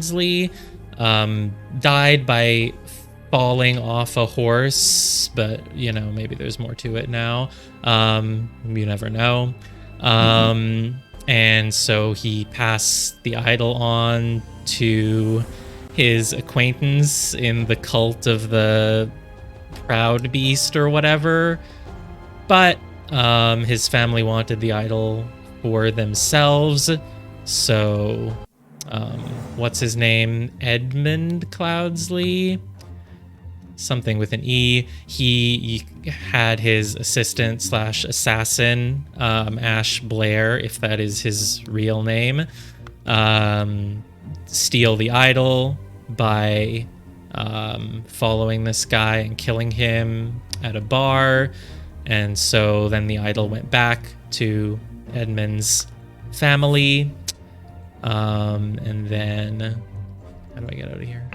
Cloudsley died by falling off a horse, but maybe there's more to it now. You never know. And so he passed the idol on to his acquaintance in the cult of the Proud Beast or whatever, but his family wanted the idol for themselves, so what's his name? Edmund Cloudsley? Something with an E. He had his assistant / assassin, Ash Blair, if that is his real name, steal the idol by following this guy and killing him at a bar. And so then the idol went back to Edmund's family. And then, how do I get out of here?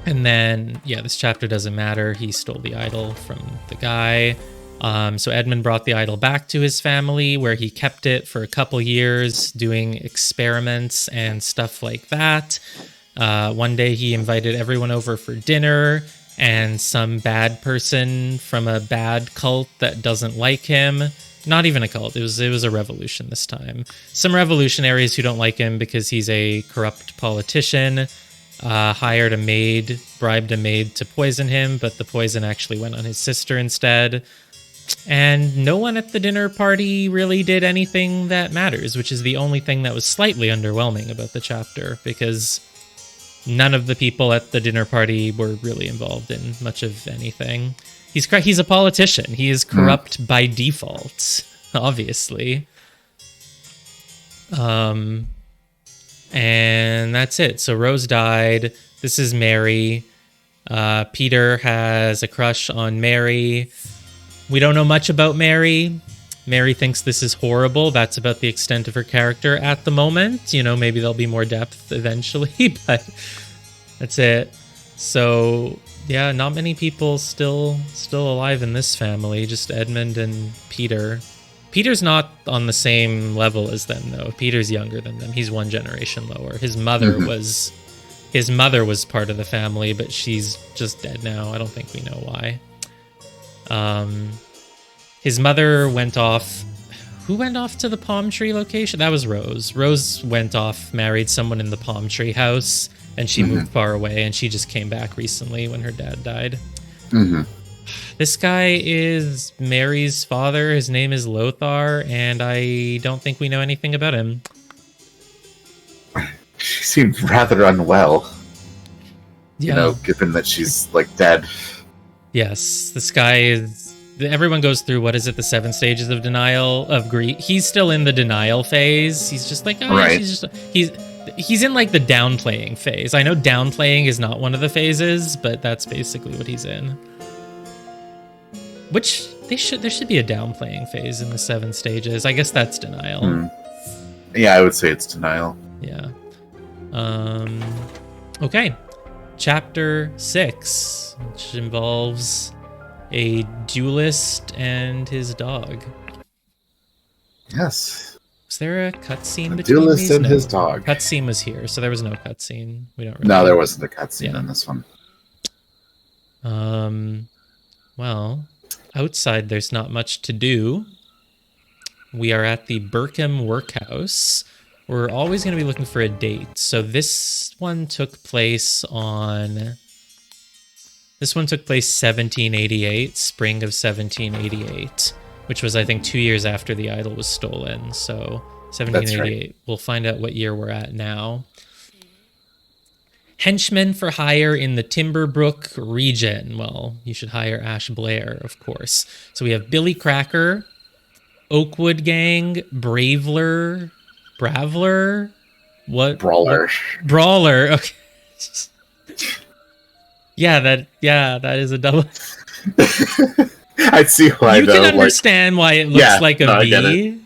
And then, this chapter doesn't matter. He stole the idol from the guy. So Edmund brought the idol back to his family, where he kept it for a couple years, doing experiments and stuff like that. One day he invited everyone over for dinner, and some bad person from a bad cult that doesn't like him. Not even a cult. It was a revolution this time. Some revolutionaries who don't like him because he's a corrupt politician hired a maid, bribed a maid to poison him, but the poison actually went on his sister instead. And no one at the dinner party really did anything that matters, which is the only thing that was slightly underwhelming about the chapter, because none of the people at the dinner party were really involved in much of anything. He's a politician. He is corrupt by default, obviously. And that's it. So Rose died. This is Mary. Peter has a crush on Mary. We don't know much about Mary. Mary thinks this is horrible. That's about the extent of her character at the moment. Maybe there'll be more depth eventually, but that's it. So, yeah, not many people still alive in this family. Just Edmund and Peter. Peter's not on the same level as them, though. Peter's younger than them. He's one generation lower. His mother was part of the family, but she's just dead now. I don't think we know why. His mother went off. Who went off to the palm tree location? That was Rose. Rose went off, married someone in the palm tree house, and she moved far away, and she just came back recently when her dad died. This guy is Mary's father. His name is Lothar, and I don't think we know anything about him. She seemed rather unwell. Yeah. Given that she's, dead. Yes, this guy is... Everyone goes through, what is it, the 7 stages of denial, of grief. He's still in the denial phase. He's just like, oh, right. He's in, the downplaying phase. I know downplaying is not one of the phases, but that's basically what he's in. Which there should be a downplaying phase in the 7 stages. I guess that's denial. Yeah, I would say it's denial. Yeah. Okay. Chapter 6, which involves a duelist and his dog. Yes. Was there a cutscene between duelist these? and No. his dog. Cutscene was here, so there was no cutscene. We don't. Really No, there wasn't a cutscene in this one. Well, outside there's not much to do. We are at the Burkham Workhouse. We're always going to be looking for a date. So this one took place 1788, spring of 1788, which was, I think, 2 years after the idol was stolen. So 1788. Right. We'll find out what year we're at now. Henchmen for hire in the Timberbrook region. Well, you should hire Ash Blair, of course. So we have Billy Cracker, Oakwood Gang, Bravler. What? Brawler. Brawler. Okay. Yeah, that is a double. I see why. You can understand why it looks like a V.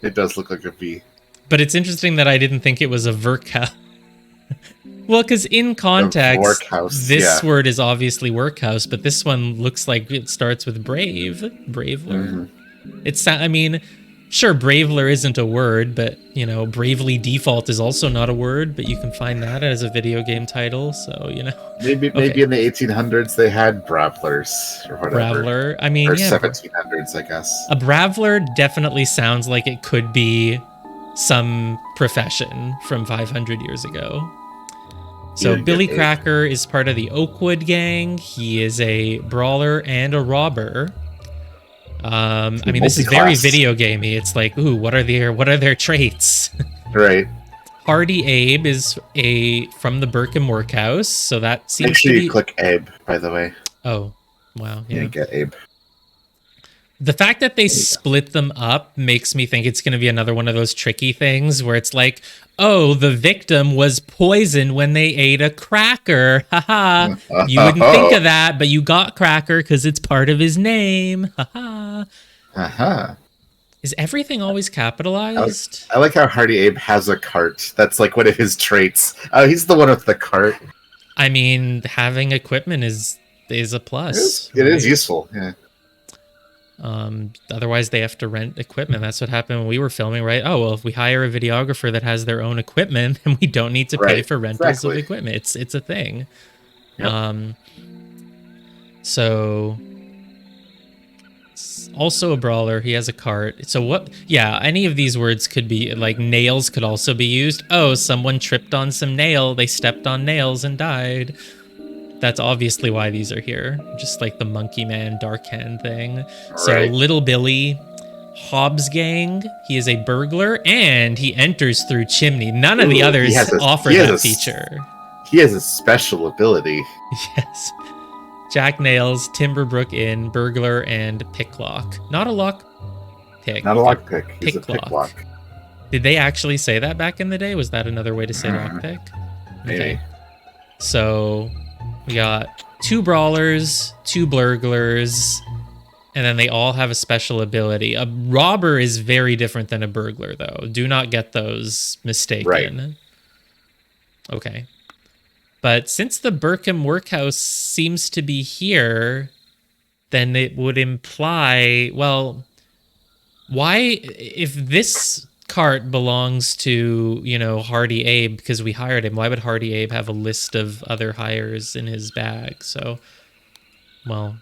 It does look like a V. But it's interesting that I didn't think it was a workhouse. Well, because in context, this word is obviously workhouse, but this one looks like it starts with brave. Bravler. It's, I mean, Sure, Braveler isn't a word, but, you know, Bravely Default is also not a word, but you can find that as a video game title, so, you know. Maybe Okay. in the 1800s they had Bravlers or whatever. Bravler. I mean, Or yeah. 1700s, I guess. A Bravler definitely sounds like it could be some profession from 500 years ago. So Billy Cracker is part of the Oakwood gang. He is a brawler and a robber. I mean, this is very video gamey. It's like, ooh, what are their traits? Right. Hardy Abe is from the Burkham Workhouse, so that seems Make sure to be... you click Abe, by the way. Oh, wow. Yeah. You get Abe. The fact that they split them up makes me think it's going to be another one of those tricky things where it's like, oh, the victim was poisoned when they ate a cracker. Haha. You wouldn't think of that, but you got Cracker because it's part of his name. Haha. Is everything always capitalized? I like how Hardy Abe has a cart. That's like one of his traits. Oh, he's the one with the cart. I mean, having equipment is a plus. It is useful, yeah. Otherwise they have to rent equipment. That's what happened when we were filming, right? Oh, well, if we hire a videographer that has their own equipment, then we don't need to pay for rentals of equipment. It's a thing. Yep. So also a brawler. He has a cart. So what? Yeah, any of these words could be like nails could also be used. Oh, someone tripped on some nail. They stepped on nails and died. That's obviously why these are here. Just like the Monkey Man Dark Hand thing. So Little Billy, Hobbs Gang. He is a burglar and he enters through chimney. None of the others offer that feature. He has a special ability. Yes. Jack Nails, Timberbrook Inn, burglar, and picklock. Not a lock pick. Not a lock pick. He's a picklock. Did they actually say that back in the day? Was that another way to say lock pick? Maybe. Okay. So we got 2 brawlers, 2 burglars, and then they all have a special ability. A robber is very different than a burglar, though. Do not get those mistaken. Right. Okay. But since the Burkham Workhouse seems to be here, then it would imply, well, why, if this cart belongs to, you know, Hardy Abe because we hired him, why would Hardy Abe have a list of other hires in his bag? So, well,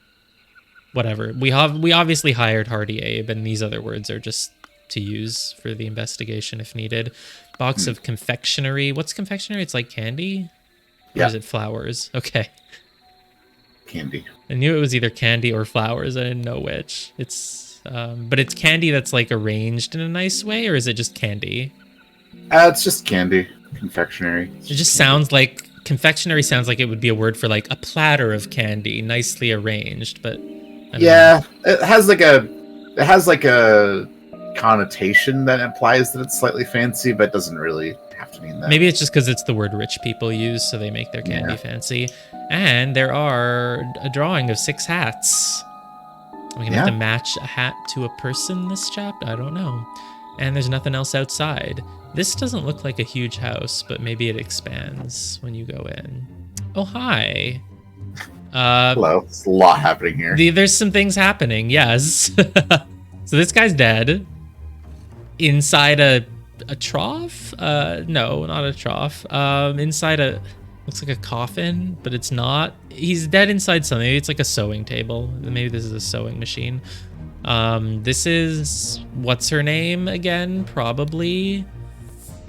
whatever. We obviously hired Hardy Abe, and these other words are just to use for the investigation if needed. Box of confectionery. What's confectionery? It's like candy? Or is it flowers? Okay. Candy. I knew it was either candy or flowers. I didn't know which. It's but it's candy that's like arranged in a nice way, or is it just candy? It's just candy. Confectionery. It just sounds like confectionery sounds like it would be a word for like a platter of candy, nicely arranged, but I don't know. It has like a connotation that implies that it's slightly fancy, but doesn't really have to mean that. Maybe it's just because it's the word rich people use, so they make their candy fancy. And there are a drawing of 6 hats. Are we gonna have to match a hat to a person this chapter? I don't know. And there's nothing else outside. This doesn't look like a huge house, but maybe it expands when you go in. Oh, hi. Hello. There's a lot happening here. There's some things happening, yes. So this guy's dead. Inside a trough? No, not a trough. Inside looks like a coffin, but it's not. He's dead inside something. Maybe it's like a sewing table. Maybe this is a sewing machine. This is, what's her name again? Probably.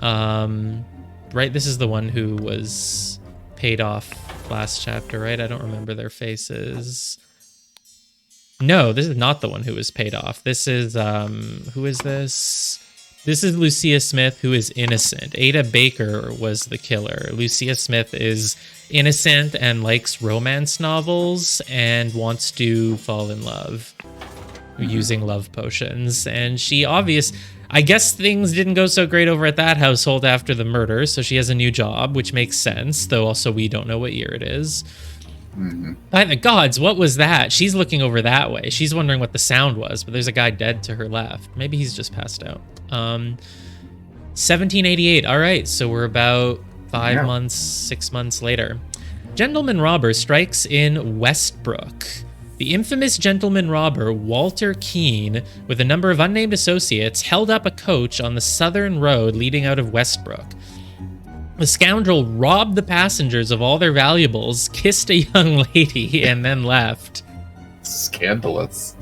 Right, this is the one who was paid off last chapter, right? I don't remember their faces. No, this is not the one who was paid off. This is, who is this? This is Lucia Smith, who is innocent. Ada Baker was the killer. Lucia Smith is innocent and likes romance novels and wants to fall in love using love potions. And I guess things didn't go so great over at that household after the murder, so she has a new job, which makes sense, though also we don't know what year it is. By the gods, what was that? She's looking over that way. She's wondering what the sound was, but there's a guy dead to her left. Maybe he's just passed out. 1788. All right, so we're about 5 months, 6 months later. Gentleman robber strikes in Westbrook. The infamous gentleman robber Walter Keene, with a number of unnamed associates, held up a coach on the southern road leading out of Westbrook. The scoundrel robbed the passengers of all their valuables, kissed a young lady, and then left. Scandalous.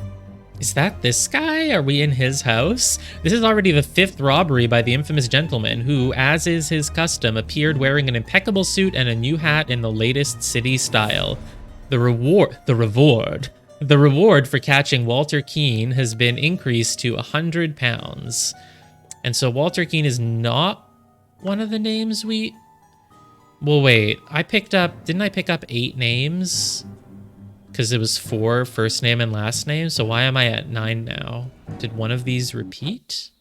Is that this guy? Are we in his house? This is already the 5th robbery by the infamous gentleman who, as is his custom, appeared wearing an impeccable suit and a new hat in the latest city style. The reward for catching Walter Keene has been increased to £100. And so Walter Keene is not one of the names we... Well, wait. Didn't I pick up 8 names? Because it was 4 first name and last name. So why am I at 9 now? Did one of these repeat?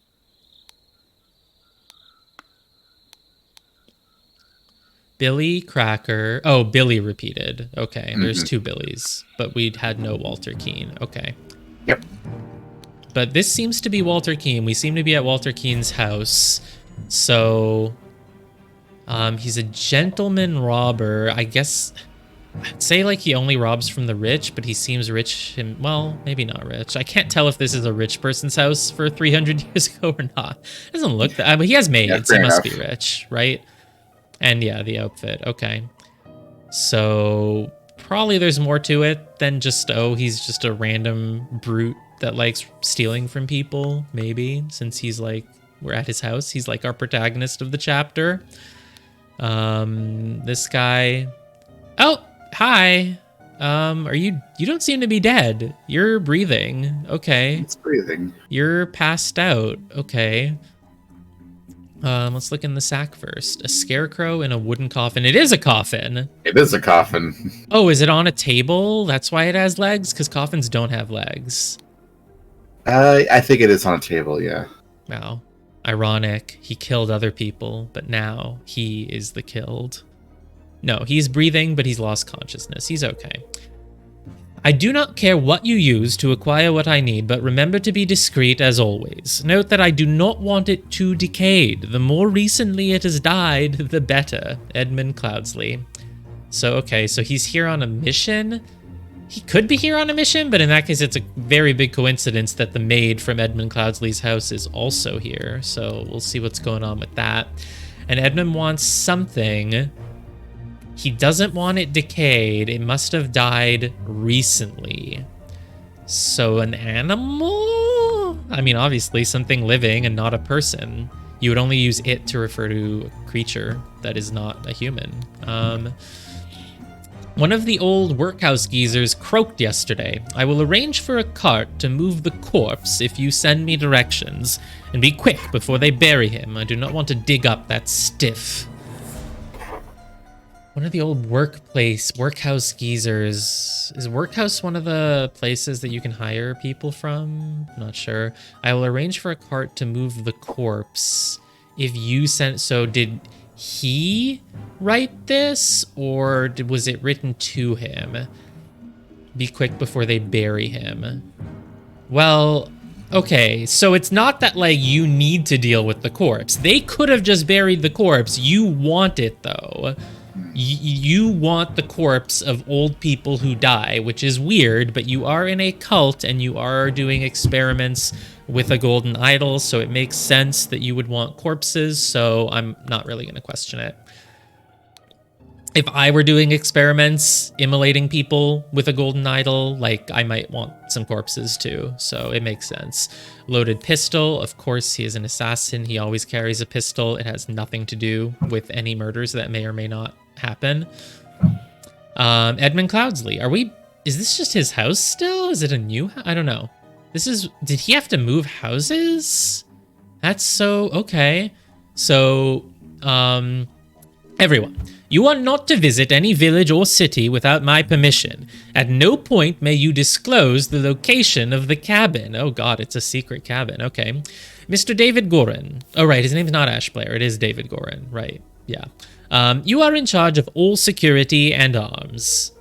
Billy, Cracker. Oh, Billy repeated. Okay, there's 2 Billies, but we had no Walter Keene. Okay. Yep. But this seems to be Walter Keene. We seem to be at Walter Keene's house. So, he's a gentleman robber. I guess I'd say like he only robs from the rich, but he seems rich. Well, maybe not rich. I can't tell if this is a rich person's house for 300 years ago or not. It doesn't look that. But he has maids. He must be rich, right? And yeah, the outfit. Okay. So probably there's more to it than just, oh, he's just a random brute that likes stealing from people. Maybe, since he's like, we're at his house. He's like our protagonist of the chapter. This guy. Oh, hi. You don't seem to be dead. You're breathing. Okay. It's breathing. You're passed out. Okay. Let's look in the sack first. A scarecrow in a wooden coffin. It is a coffin. It is a coffin. Oh, is it on a table? That's why it has legs? Because coffins don't have legs. I think it is on a table, yeah. Wow. Ironic. He killed other people, but now he is the killed. No, he's breathing, but he's lost consciousness. He's okay. I do not care what you use to acquire what I need, but remember to be discreet as always. Note that I do not want it to decayed. The more recently it has died, the better. Edmund Cloudsley. So, okay, so he's here on a mission? He could be here on a mission, but in that case, it's a very big coincidence that the maid from Edmund Cloudsley's house is also here. So we'll see what's going on with that. And Edmund wants something. He doesn't want it decayed. It must have died recently. So an animal? I mean, obviously something living and not a person. You would only use it to refer to a creature that is not a human. One of the old workhouse geezers croaked yesterday. I will arrange for a cart to move the corpse if you send me directions. And be quick before they bury him. I do not want to dig up that stiff. One of the old workhouse geezers. Is workhouse one of the places that you can hire people from? I'm not sure. I will arrange for a cart to move the corpse. If you sent, so did he write this, or was it written to him? Be quick before they bury him. Well, okay, so it's not that like you need to deal with the corpse. They could have just buried the corpse. You want it though. You want the corpse of old people who die, which is weird, but you are in a cult and you are doing experiments with a golden idol, so it makes sense that you would want corpses, so I'm not really going to question it. If I were doing experiments immolating people with a golden idol, like, I might want some corpses too, so it makes sense. Loaded pistol, of course he is an assassin, he always carries a pistol. It has nothing to do with any murders that may or may not happen. Edmund Cloudsley, is this just his house still? Is it a new house? I don't know. Did he have to move houses? That's so, okay. So, everyone, you are not to visit any village or city without my permission. At no point may you disclose the location of the cabin. Oh god, it's a secret cabin. Okay. Mr. David Gorin. Oh, right, his name's not Ash Blair. It is David Gorin. Right, yeah. You are in charge of all security and arms.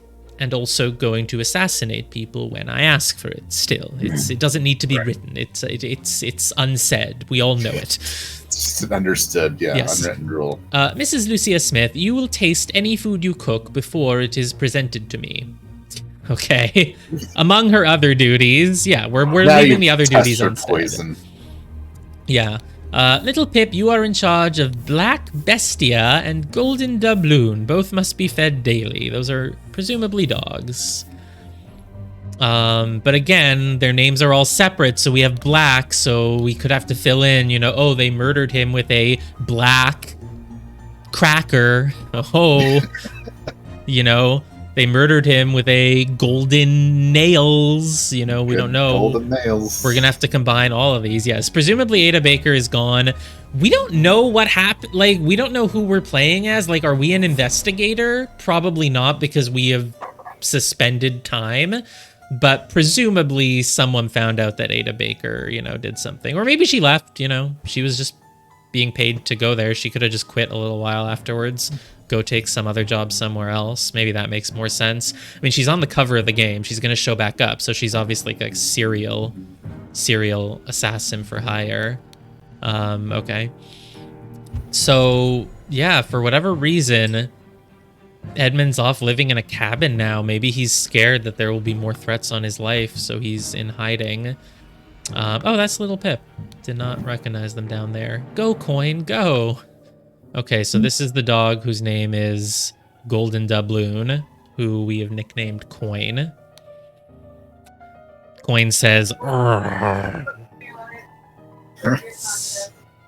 And also going to assassinate people when I ask for it. Still, it doesn't need to be written. It's unsaid. We all know it. It's an understood, yeah, yes. Unwritten rule. Mrs. Lucia Smith, you will taste any food you cook before it is presented to me. Okay. Among her other duties, yeah, we're Now leaving you the other test duties her unsaid. poison. Yeah. Little Pip, you are in charge of Black Bestia and Golden Doubloon. Both must be fed daily. Those are presumably dogs. But again, their names are all separate, so we have Black, so we could have to fill in, oh, they murdered him with a black cracker. Oh, they murdered him with a golden nails. We don't know. Golden nails. We're gonna have to combine all of these. Yes, presumably Ada Baker is gone. We don't know what happened. Like, we don't know who we're playing as. Like, are we an investigator? Probably not, because we have suspended time. But presumably someone found out that Ada Baker, did something. Or maybe she left, She was just being paid to go there. She could have just quit a little while afterwards. Go take some other job somewhere else. Maybe that makes more sense. I mean, she's on the cover of the game. She's going to show back up. So she's obviously like a serial assassin for hire. Okay. So, yeah, for whatever reason, Edmund's off living in a cabin now. Maybe he's scared that there will be more threats on his life, so he's in hiding. Oh, that's Little Pip. Did not recognize them down there. Go, Coin, go! Okay, so this is the dog whose name is Golden Doubloon, who we have nicknamed Coin. Coin says,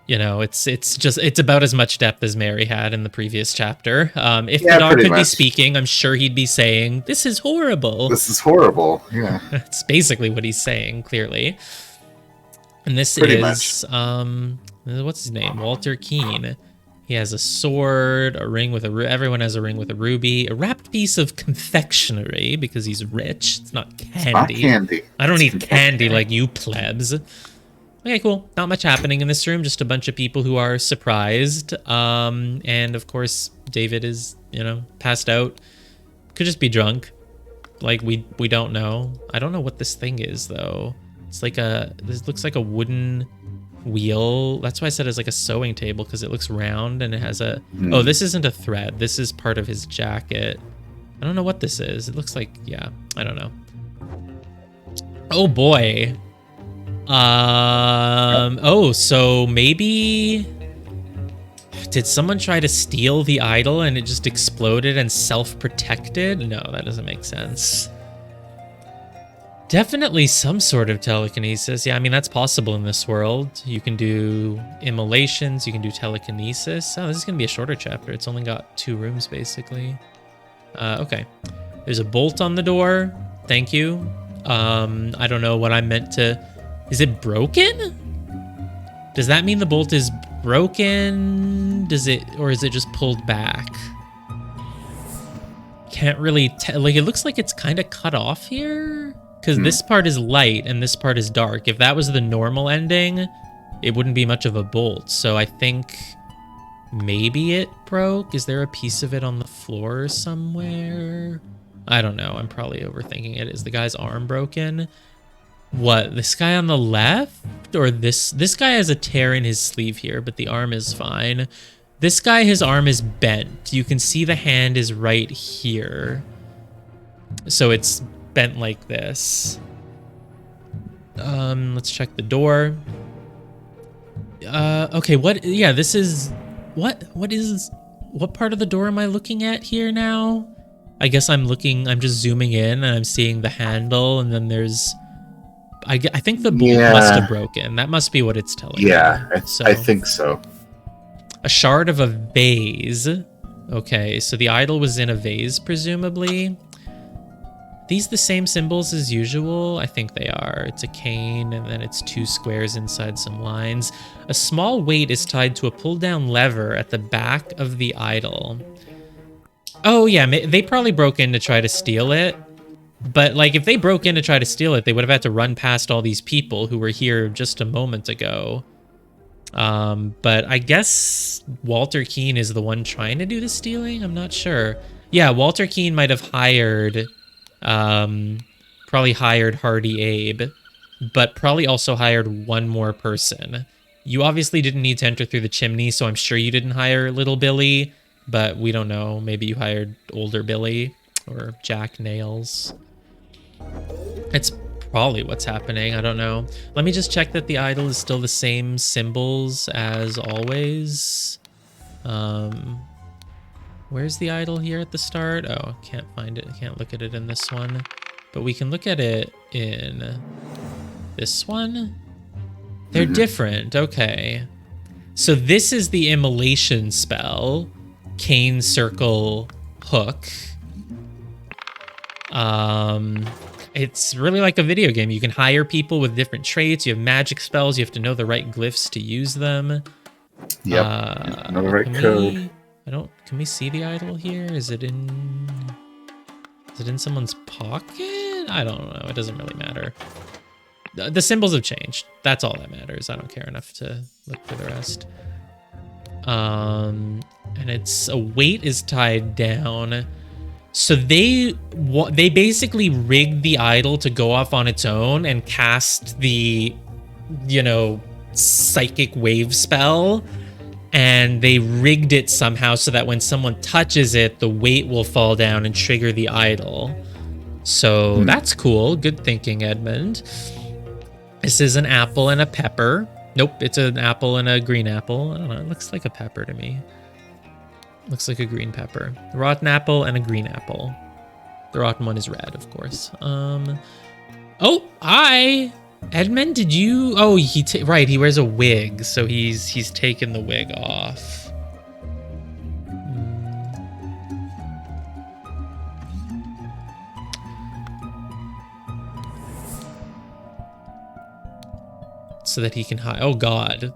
it's about as much depth as Mary had in the previous chapter. If the dog could be speaking, I'm sure he'd be saying, "This is horrible. This is horrible." Yeah. It's basically what he's saying, clearly. And this is, what's his name? Walter Keene. He has a sword, a ring with everyone has a ring with a ruby, a wrapped piece of confectionery because he's rich. It's not candy. It's not candy. I don't need candy like you plebs. Okay, cool. Not much happening in this room. Just a bunch of people who are surprised. And of course, David is, passed out. Could just be drunk. Like, we don't know. I don't know what this thing is, though. It's like this looks like a wooden wheel. That's why I said it's like a sewing table, because it looks round and it has a... Oh, this isn't a thread. This is part of his jacket. I don't know what this is. It looks like... Yeah, I don't know. Oh, boy. Oh, so maybe... Did someone try to steal the idol and it just exploded and self-protected? No, that doesn't make sense. Definitely some sort of telekinesis. Yeah, I mean, that's possible in this world. You can do immolations, you can do telekinesis. Oh, this is going to be a shorter chapter. It's only got 2 rooms, basically. Okay. There's a bolt on the door. Thank you. I don't know what I meant to... Is it broken? Does that mean the bolt is broken? Or is it just pulled back? Can't really tell. Like, it looks like it's kind of cut off here. Because this part is light and this part is dark. If that was the normal ending, it wouldn't be much of a bolt. So I think maybe it broke. Is there a piece of it on the floor somewhere? I don't know. I'm probably overthinking it. Is the guy's arm broken? What? This guy on the left? Or this guy has a tear in his sleeve here, but the arm is fine. This guy, his arm is bent. You can see the hand is right here. So it's bent like this. Let's check the door. Okay, this is... What part of the door am I looking at here now? I guess I'm just zooming in and I'm seeing the handle, and then there's... I think the bolt must have broken. That must be what it's telling me. Yeah, I think so. A shard of a vase. Okay, so the idol was in a vase, presumably. These the same symbols as usual? I think they are. It's a cane, and then it's 2 squares inside some lines. A small weight is tied to a pull-down lever at the back of the idol. Oh, yeah, they probably broke in to try to steal it. But, like, if they broke in to try to steal it, they would have had to run past all these people who were here just a moment ago. But I guess Walter Keene is the one trying to do the stealing? I'm not sure. Yeah, Walter Keene might have hired... probably hired Hardy Abe, but probably also hired one more person. You obviously didn't need to enter through the chimney, so I'm sure you didn't hire little Billy, but we don't know. Maybe you hired older Billy or Jack Nails. It's probably what's happening. I don't know. Let me just check that the idol is still the same symbols as always. Where's the idol here at the start? Oh, can't find it. I can't look at it in this one. But we can look at it in this one. They're different. Okay. So this is the immolation spell. Cane Circle Hook. It's really like a video game. You can hire people with different traits. You have magic spells. You have to know the right glyphs to use them. Yep. Know the right code. Can we see the idol here? Is it in someone's pocket? I don't know. It doesn't really matter. The symbols have changed. That's all that matters. I don't care enough to look for the rest. And it's a weight is tied down. So they basically rigged the idol to go off on its own and cast the, psychic wave spell. And they rigged it somehow so that when someone touches it, the weight will fall down and trigger the idol. So that's cool. Good thinking, Edmund. This is an apple and a pepper. Nope, it's an apple and a green apple. I don't know. It looks like a pepper to me. Looks like a green pepper. A rotten apple and a green apple. The rotten one is red, of course. Oh, hi! Edmund, did you... Oh, right, he wears a wig, so he's taken the wig off. So that he can hide. Oh, God.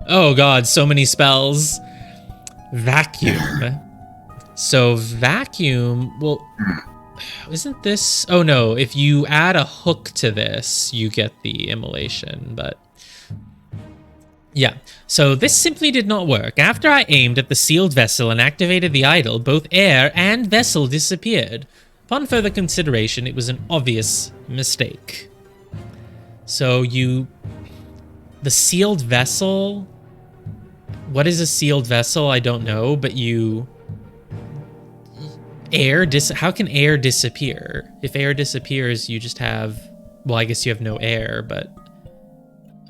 Oh, God, so many spells. Vacuum. So vacuum, well... Isn't this... Oh, no. If you add a hook to this, you get the immolation, but... Yeah. So this simply did not work. After I aimed at the sealed vessel and activated the idol, both air and vessel disappeared. Upon further consideration, it was an obvious mistake. So the sealed vessel... What is a sealed vessel? I don't know, but how can air disappear? If air disappears, you just have... Well, I guess you have no air, but...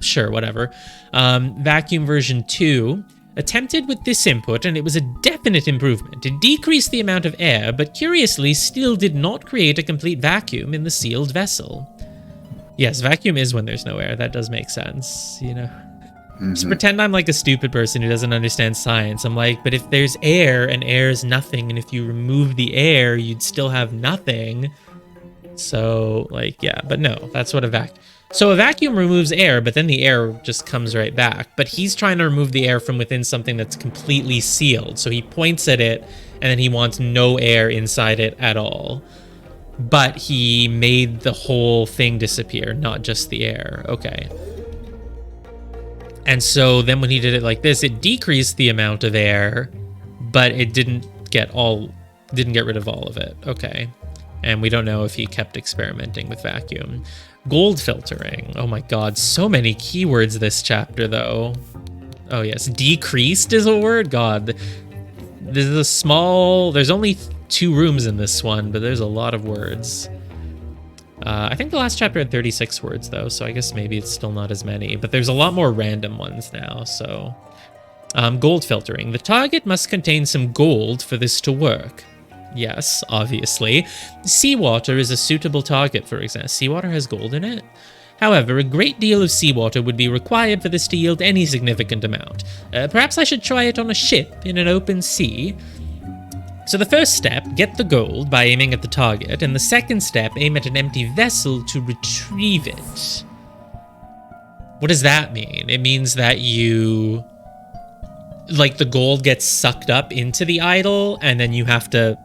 Sure, whatever. Vacuum version 2 attempted with this input, and it was a definite improvement. It decreased the amount of air, but curiously still did not create a complete vacuum in the sealed vessel. Yes, vacuum is when there's no air. That does make sense, Just pretend I'm like a stupid person who doesn't understand science. I'm like, but if there's air and air is nothing, and if you remove the air, you'd still have nothing. So, yeah, but no, that's what a vacuum... So a vacuum removes air, but then the air just comes right back. But he's trying to remove the air from within something that's completely sealed. So he points at it, and then he wants no air inside it at all. But he made the whole thing disappear, not just the air. Okay. And so then when he did it like this, it decreased the amount of air, but it didn't get rid of all of it. Okay. And we don't know if he kept experimenting with vacuum. Gold filtering. Oh my God, so many keywords this chapter though. Oh yes, decreased is a word? God. There's only 2 rooms in this one, but there's a lot of words. I think the last chapter had 36 words, though, so I guess maybe it's still not as many. But there's a lot more random ones now, so... gold filtering. The target must contain some gold for this to work. Yes, obviously. Seawater is a suitable target, for example. Seawater has gold in it? However, a great deal of seawater would be required for this to yield any significant amount. Perhaps I should try it on a ship in an open sea. So the first step, get the gold by aiming at the target, and the second step, aim at an empty vessel to retrieve it. What does that mean? It means that the gold gets sucked up into the idol, and then you have to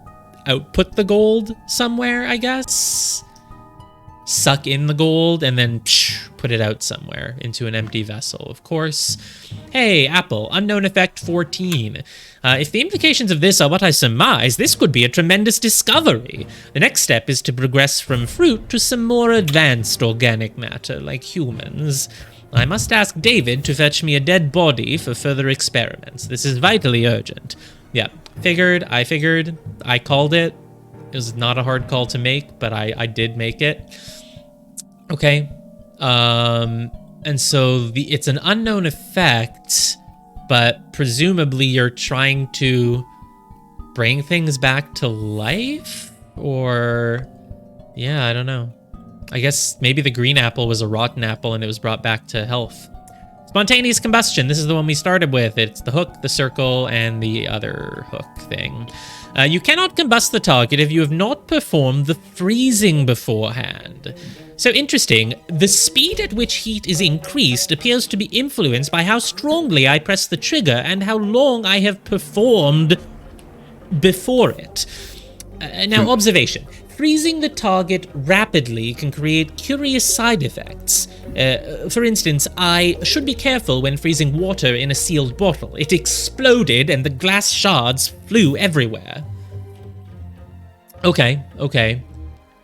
output the gold somewhere, I guess? Suck in the gold, and then put it out somewhere into an empty vessel, of course. Hey, Apple, unknown effect 14. If the implications of this are what I surmise, this could be a tremendous discovery. The next step is to progress from fruit to some more advanced organic matter, like humans. I must ask David to fetch me a dead body for further experiments. This is vitally urgent. Yeah, I figured. I called it. It was not a hard call to make, but I did make it. Okay. And so it's an unknown effect, but presumably you're trying to bring things back to life? Or... yeah, I don't know. I guess maybe the green apple was a rotten apple and it was brought back to health. Spontaneous combustion. This is the one we started with. It's the hook, the circle, and the other hook thing. You cannot combust the target if you have not performed the freezing beforehand. So interesting. The speed at which heat is increased appears to be influenced by how strongly I press the trigger and how long I have performed before it. Now, observation. Freezing the target rapidly can create curious side effects. For instance, I should be careful when freezing water in a sealed bottle. It exploded and the glass shards flew everywhere. Okay.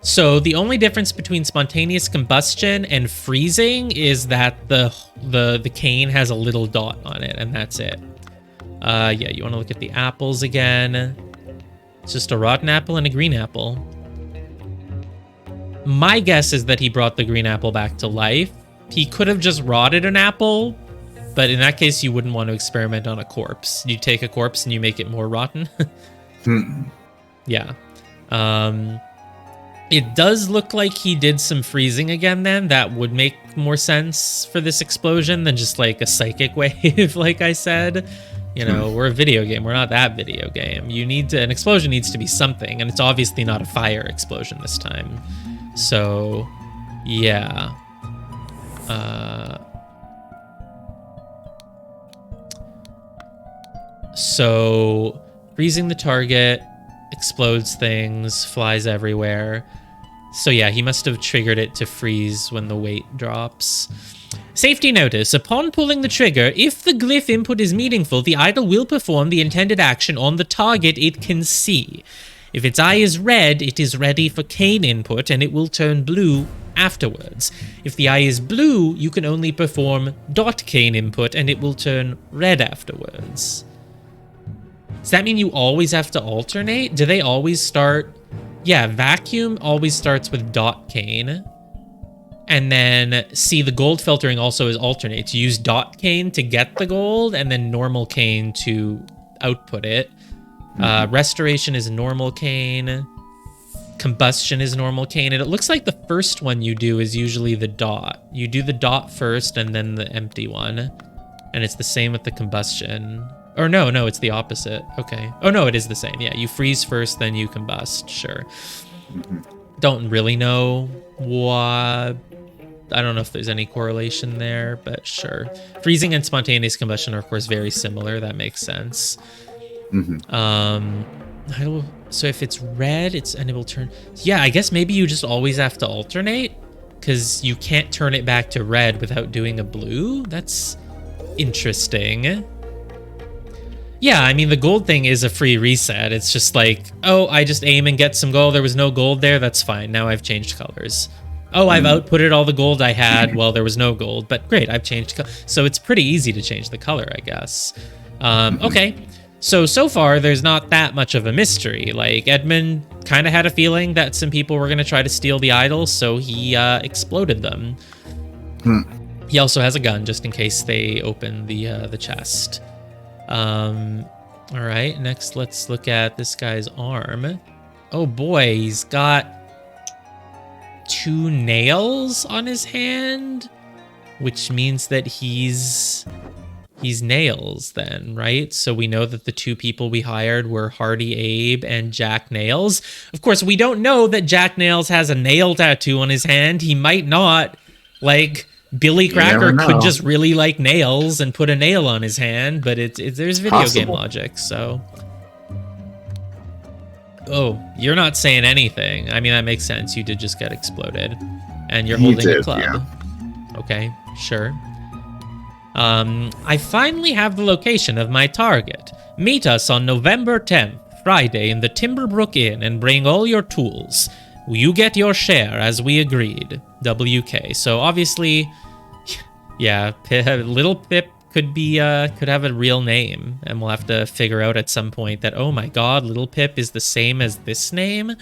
So the only difference between spontaneous combustion and freezing is that the cane has a little dot on it, and that's it. Yeah, you want to look at the apples again. It's just a rotten apple and a green apple. My guess is that he brought the green apple back to life. He could have just rotted an apple, but in that case, you wouldn't want to experiment on a corpse. You take a corpse and you make it more rotten. Yeah. It does look like he did some freezing again then. That would make more sense for this explosion than just like a psychic wave, like I said. You know, we're a video game. We're not that video game. An explosion needs to be something, and it's obviously not a fire explosion this time. So, yeah. So, freezing the target, explodes things, flies everywhere. So yeah, he must have triggered it to freeze when the weight drops. Safety notice. Upon pulling the trigger, if the glyph input is meaningful, the idol will perform the intended action on the target it can see. If its eye is red, it is ready for cane input, and it will turn blue afterwards. If the eye is blue, you can only perform dot cane input, and it will turn red afterwards. Does that mean you always have to alternate? Do they always start... Yeah, vacuum always starts with dot cane. And then, see, the gold filtering also is alternates. You use dot cane to get the gold, and then normal cane to output it. Restoration is normal cane. Combustion is normal cane. And it looks like the first one you do is usually the dot. You do the dot first and then the empty one. And it's the same with the combustion. Or no, it's the opposite. Okay. Oh, no, it is the same. Yeah, you freeze first, then you combust. Sure. Don't really know why. I don't know if there's any correlation there, but sure. Freezing and spontaneous combustion are, of course, very similar. That makes sense. So if it's red, and it will turn... Yeah, I guess maybe you just always have to alternate, because you can't turn it back to red without doing a blue. That's interesting. Yeah, I mean, the gold thing is a free reset. It's just like, oh, I just aim and get some gold. There was no gold there. That's fine. Now I've changed colors. Oh, I've outputted all the gold I had. Well, there was no gold, but great, I've changed color. So it's pretty easy to change the color, I guess. Okay. So far, there's not that much of a mystery. Like, Edmund kind of had a feeling that some people were going to try to steal the idol, so he exploded them. He also has a gun, just in case they open the chest. All right, next let's look at this guy's arm. Oh boy, he's got 2 nails on his hand, which means that he's Nails then, right? So we know that the 2 people we hired were Hardy Abe and Jack Nails. Of course, we don't know that Jack Nails has a nail tattoo on his hand. He might not. Like, Billy Cracker could just really like nails and put a nail on his hand, but there's video game logic, so... Oh, you're not saying anything. I mean, that makes sense. You did just get exploded. And you're holding a club. Yeah. Okay, sure. I finally have the location of my target. Meet us on November 10th, Friday, in the Timberbrook Inn and bring all your tools. You get your share, as we agreed. WK. So obviously, yeah, little Pip could have a real name, and we'll have to figure out at some point that, oh my god, Little Pip is the same as this name.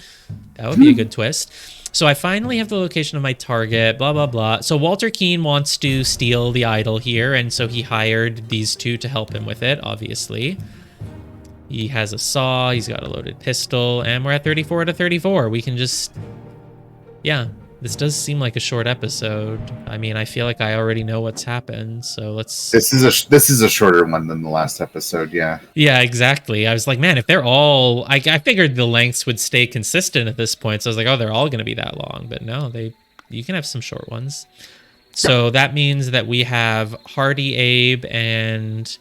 That would be a good twist. So I finally have the location of my target, blah, blah, blah. So Walter Keane wants to steal the idol here, and so he hired these two to help him with it, obviously. He has a saw, he's got a loaded pistol, and we're at 34 out of 34. We can just... Yeah, this does seem like a short episode. I mean, I feel like I already know what's happened, so let's... This is a shorter one than the last episode, yeah. Yeah, exactly. I was like, man, if they're all... I figured the lengths would stay consistent at this point, so I was like, oh, they're all going to be that long. But no, you can have some short ones. So that means that we have Hardy Abe and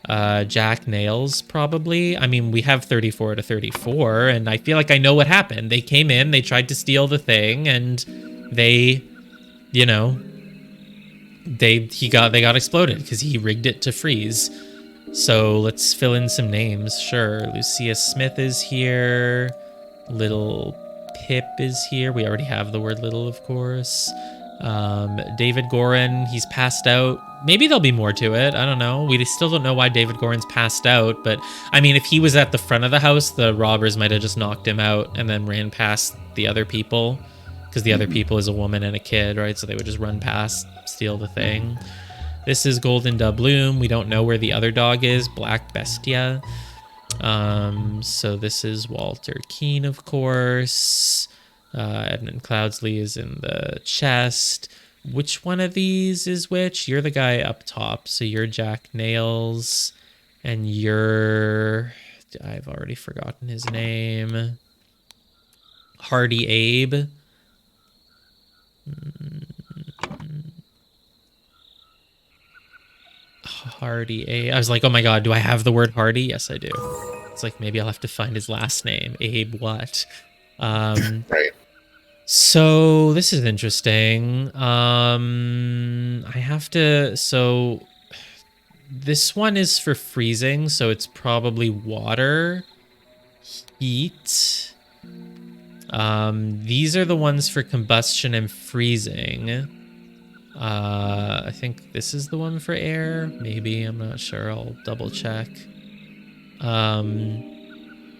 Jack Nails, probably. I mean, we have 34 to 34, and I feel like I know what happened. They came in, they tried to steal the thing, and they, you know, they got exploded because he rigged it to freeze. So let's fill in some names. Sure, Lucia Smith is here. Little Pip is here. We already have the word little, of course. David Gorin, he's passed out. Maybe there'll be more to it. I don't know. We still don't know why David Gorin's passed out, but I mean, if he was at the front of the house, the robbers might have just knocked him out and then ran past the other people, because the other people is a woman and a kid, right? So they would just run past, steal the thing. This is Golden Doubloon. We don't know where the other dog is. Black Bestia. So this is Walter Keane, of course. Edmund Cloudsley is in the chest. Which one of these is which? You're the guy up top, so you're Jack Nails, and you're... I've already forgotten his name. Hardy Abe. Hardy Abe. I was like, oh my god, do I have the word Hardy? Yes, I do. It's like, maybe I'll have to find his last name. Abe what? Right. So this is interesting. I have to... So this one is for freezing, so it's probably water, heat. These are the ones for combustion and freezing. I think this is the one for air. Maybe, I'm not sure. I'll double check.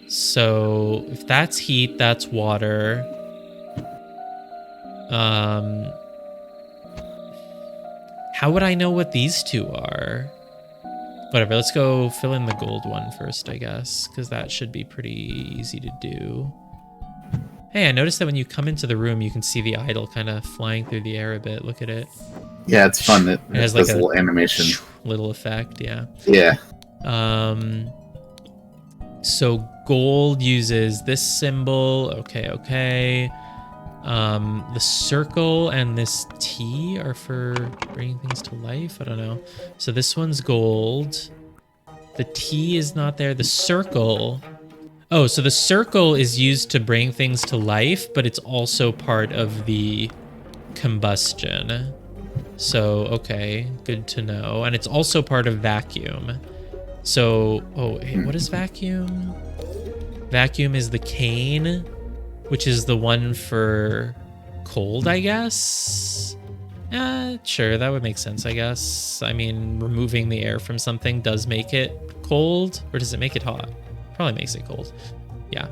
So if that's heat, that's water. How would I know what these two are? Whatever, let's go fill in the gold one first, I guess, because that should be pretty easy to do. Hey, I noticed that when you come into the room, you can see the idol kind of flying through the air a bit. Look at it. Yeah, it's fun. It has like a little animation. Little effect, yeah. Yeah. So gold uses this symbol. Okay. The circle and this T are for bringing things to life. I don't know. So this one's gold. The T is not there. The circle. Oh, so the circle is used to bring things to life, but it's also part of the combustion. So, okay, good to know. And it's also part of vacuum. So, oh, hey, what is vacuum? Vacuum is the cane, which is the one for cold, I guess? Sure, that would make sense, I guess. I mean, removing the air from something does make it cold, or does it make it hot? Probably makes it cold. Yeah.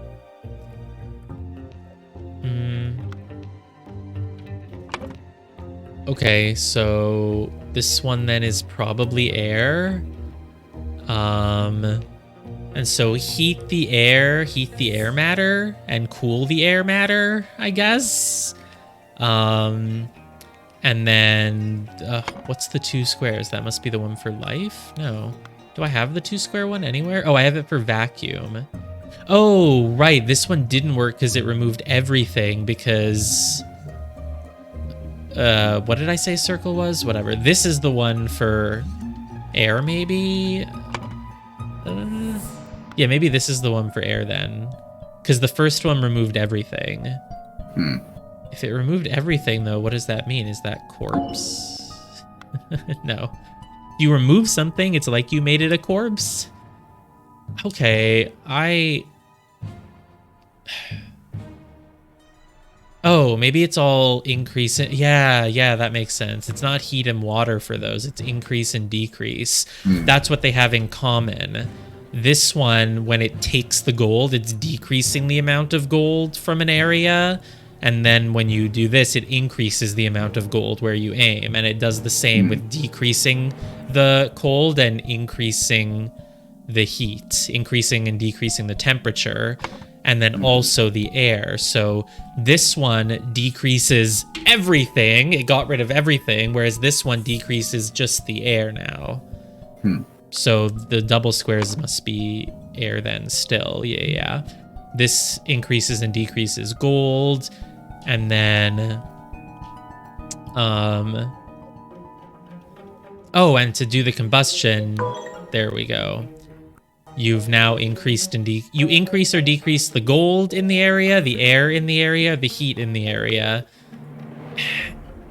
Okay, so this one then is probably air. And so heat the air matter, and cool the air matter, I guess. And then, what's the 2 squares? That must be the one for life? No. Do I have the 2 square one anywhere? Oh, I have it for vacuum. Oh, right. This one didn't work because it removed everything because... what did I say circle was? Whatever. This is the one for air, maybe? Yeah, maybe this is the one for air then. Because the first one removed everything. If it removed everything, though, what does that mean? Is that corpse? No. If you remove something, it's like you made it a corpse? Okay, Oh, maybe it's all increase. Yeah, that makes sense. It's not heat and water for those. It's increase and decrease. That's what they have in common. This one, when it takes the gold, it's decreasing the amount of gold from an area. And then when you do this, it increases the amount of gold where you aim. And it does the same with decreasing the cold and increasing the heat, increasing and decreasing the temperature, and then also the air. So this one decreases everything. It got rid of everything, whereas this one decreases just the air now. So the double squares must be air then still. Yeah. This increases and decreases gold. And then... Oh, and to do the combustion... There we go. You've now increased and you increase or decrease the gold in the area, the air in the area, the heat in the area.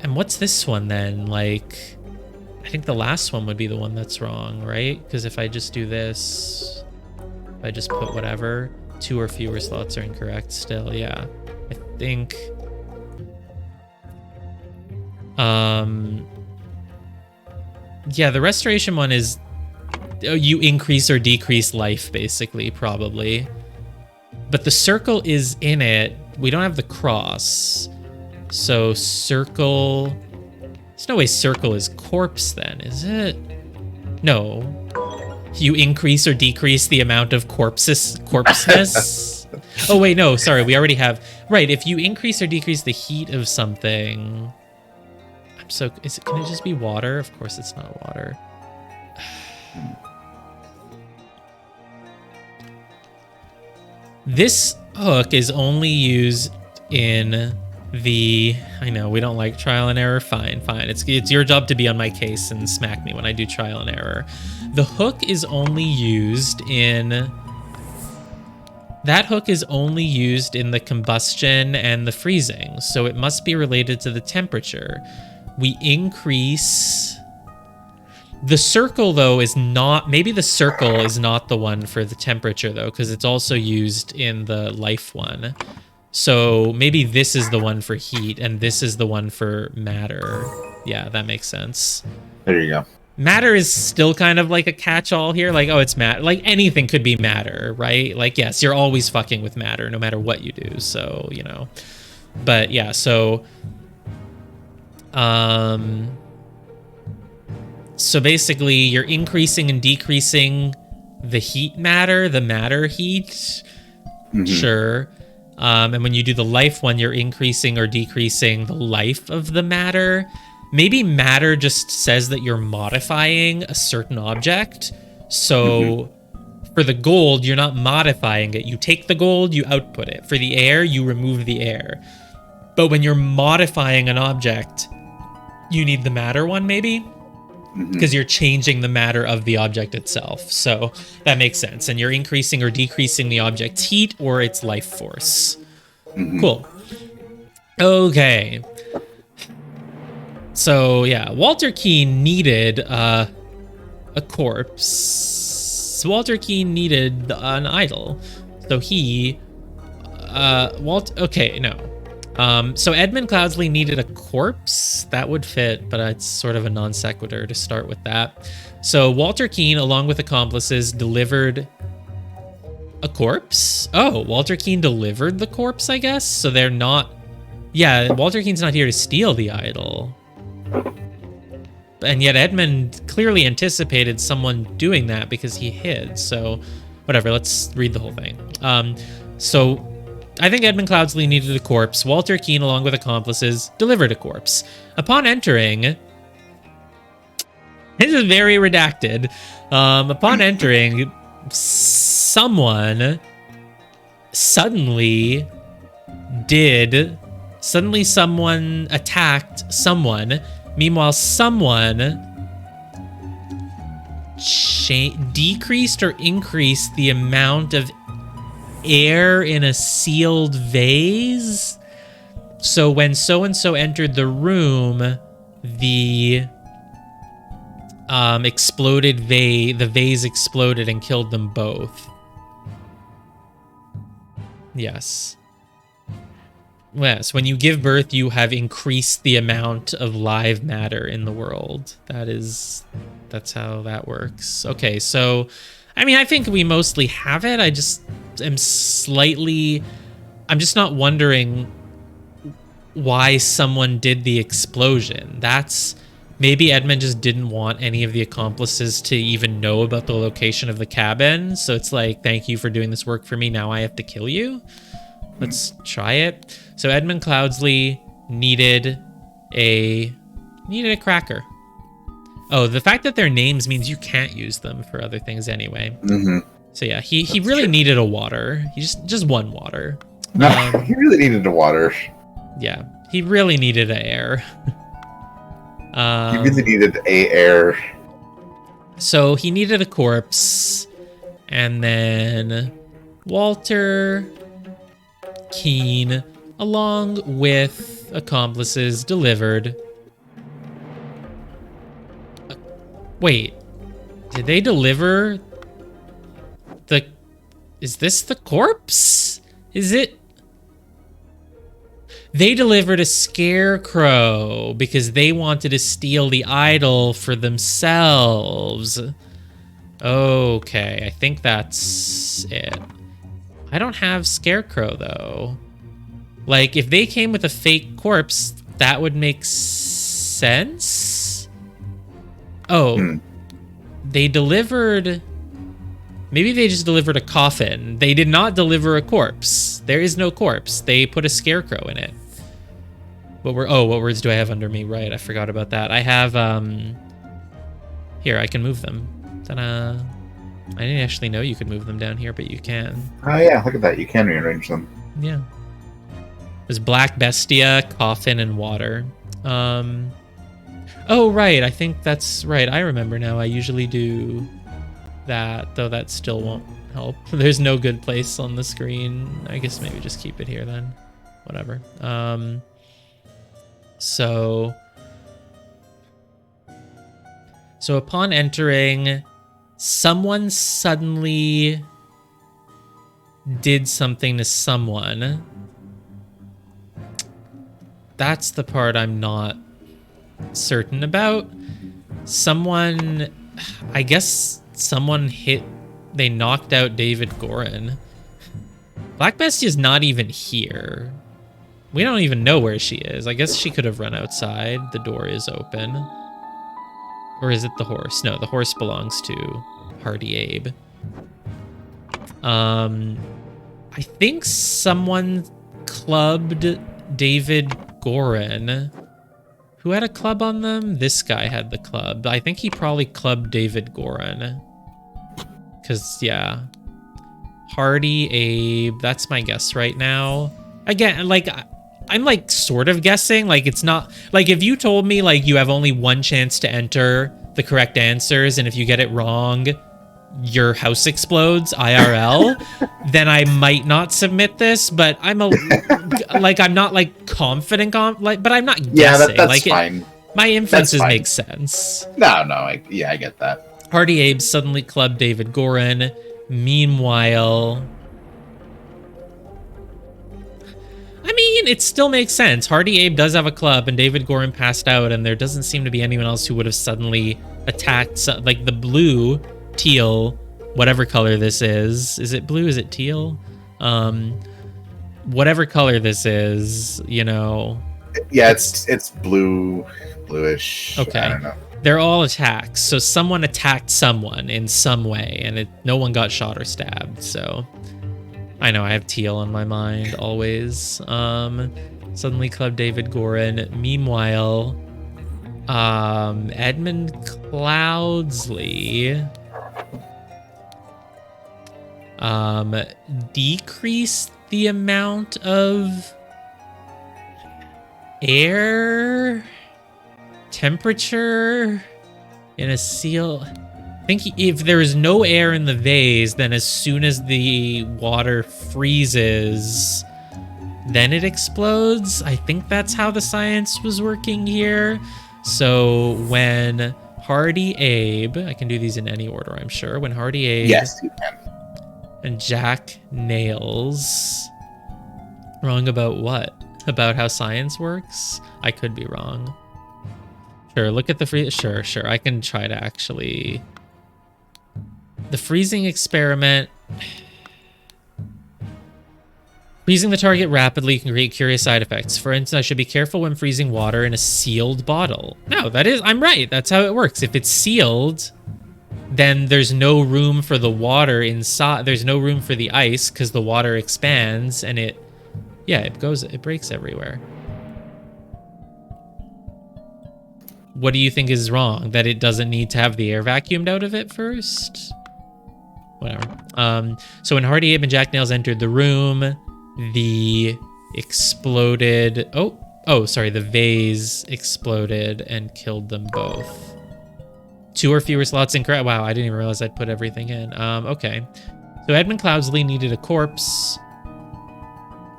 And what's this one then? Like, I think the last one would be the one that's wrong, right? Because if I just do this, if I just put whatever, 2 or fewer slots are incorrect still, yeah. I think... Yeah, the restoration one is... You increase or decrease life, basically, probably. But the circle is in it. We don't have the cross. So circle... There's no way circle is corpse then, is it? No. You increase or decrease the amount of corpseness? Oh, wait, no, sorry. We already have... Right, if you increase or decrease the heat of something... Can it just be water? Of course it's not water. This hook is only used in the... I know, we don't like trial and error. Fine. It's your job to be on my case and smack me when I do trial and error. The hook is only used in... That hook is only used in the combustion and the freezing, so it must be related to the temperature. We increase... The circle, though, is not... Maybe the circle is not the one for the temperature, though, because it's also used in the life one. So maybe this is the one for heat, and this is the one for matter. Yeah, that makes sense. There you go. Matter is still kind of like a catch-all here. Like, oh, it's matter. Like, anything could be matter, right? Like, yes, you're always fucking with matter, no matter what you do. So, you know. But, yeah, so... So basically, you're increasing and decreasing the heat matter, the matter heat. Sure. And when you do the life one, you're increasing or decreasing the life of the matter. Maybe matter just says that you're modifying a certain object. So for the gold, you're not modifying it. You take the gold, you output it. For the air, you remove the air. But when you're modifying an object, you need the matter one, maybe? Because you're changing the matter of the object itself. So that makes sense. And you're increasing or decreasing the object's heat or its life force. Cool. Okay. So, yeah, Walter Keane needed a corpse. Walter Keane needed an idol. So he... Okay, no. So Edmund Cloudsley needed a corpse. That would fit, but it's sort of a non sequitur to start with that. So Walter Keane, along with accomplices, delivered a corpse. Oh, Walter Keane delivered the corpse, I guess? So they're not... Yeah, Walter Keane's not here to steal the idol. And yet Edmund clearly anticipated someone doing that because he hid. So whatever, let's read the whole thing. So... I think Edmund Cloudsley needed a corpse. Walter Keane, along with accomplices, delivered a corpse. Upon entering... This is very redacted. Upon entering, someone suddenly someone attacked someone. Meanwhile, someone decreased or increased the amount of air in a sealed vase. So when so-and-so entered the room, the the vase exploded and killed them both. Yes. Yes, when you give birth, you have increased the amount of live matter in the world. That's how that works. Okay, so, I mean, I think we mostly have it. I just am I'm just not wondering why someone did the explosion. Maybe Edmund just didn't want any of the accomplices to even know about the location of the cabin. So it's like, thank you for doing this work for me. Now I have to kill you. Let's try it. So Edmund Cloudsley needed a cracker. Oh, the fact that they're names means you can't use them for other things anyway. Mm-hmm. So yeah, he really needed a water. He just one water. No, he really needed a water. Yeah, he really needed an air. He really needed a air. So he needed a corpse, and then Walter Keene, along with accomplices, delivered. Wait, did they deliver is this the corpse? Is it? They delivered a scarecrow because they wanted to steal the idol for themselves. Okay, I think that's it. I don't have scarecrow though. Like, if they came with a fake corpse, that would make sense. Oh, they delivered... Maybe they just delivered a coffin. They did not deliver a corpse. There is no corpse. They put a scarecrow in it. What words do I have under me? Right, I forgot about that. I have, here, I can move them. Ta-da. I didn't actually know you could move them down here, but you can. Oh yeah, look at that. You can rearrange them. Yeah. There's Black Bestia, Coffin, and Water. Oh, right, I think that's right. I remember now. I usually do that, though that still won't help. There's no good place on the screen. I guess maybe just keep it here then. Whatever. So upon entering, someone suddenly did something to someone. That's the part I'm not certain about. I guess someone they knocked out David Gorin. Black Bestia's not even here. We don't even know where she is. I guess she could have run outside. The door is open. Or is it the horse? No, the horse belongs to Hardy Abe. I think someone clubbed David Gorin. Who had a club on them? This guy had the club. I think he probably clubbed David Gorin. Because, yeah. Hardy Abe. That's my guess right now. Again, like, I'm, like, sort of guessing. Like, it's not... Like, if you told me, like, you have only one chance to enter the correct answers, and if you get it wrong, your house explodes, IRL, then I might not submit this, but I'm not, like, confident, but I'm not guessing. Yeah, that's like, fine. My inferences make sense. No, I get that. Hardy Abe suddenly clubbed David Gorin. Meanwhile... I mean, it still makes sense. Hardy Abe does have a club, and David Gorin passed out, and there doesn't seem to be anyone else who would have suddenly attacked... Like, the blue, teal, whatever color this is. Is it blue? Is it teal? Whatever color this is, you know... Yeah, it's bluish. Okay. I don't know. They're all attacks, so someone attacked someone in some way, and no one got shot or stabbed, so... I know, I have teal on my mind, always. Suddenly clubbed David Gorin. Meanwhile, Edmund Cloudsley... decreased the amount of air temperature in a seal. I think if there is no air in the vase, then as soon as the water freezes, then it explodes. I think that's how the science was working here. So when Hardy Abe, I can do these in any order, I'm sure. When Hardy Abe, yes, you can. And Jack Nails, wrong about what? about how science works. I could be wrong. Sure, look at the Sure. I can try to actually... The freezing experiment... Freezing the target rapidly can create curious side effects. For instance, I should be careful when freezing water in a sealed bottle. No, I'm right. That's how it works. If it's sealed, then there's no room for the water inside. There's no room for the ice because the water expands and it breaks everywhere. What do you think is wrong? That it doesn't need to have the air vacuumed out of it first? Whatever. So when Hardy, Abe, and Jack Nails entered the room, the vase exploded and killed them both. 2 or fewer slots in correct. Wow, I didn't even realize I'd put everything in. Okay. So Edmund Cloudsley needed a corpse.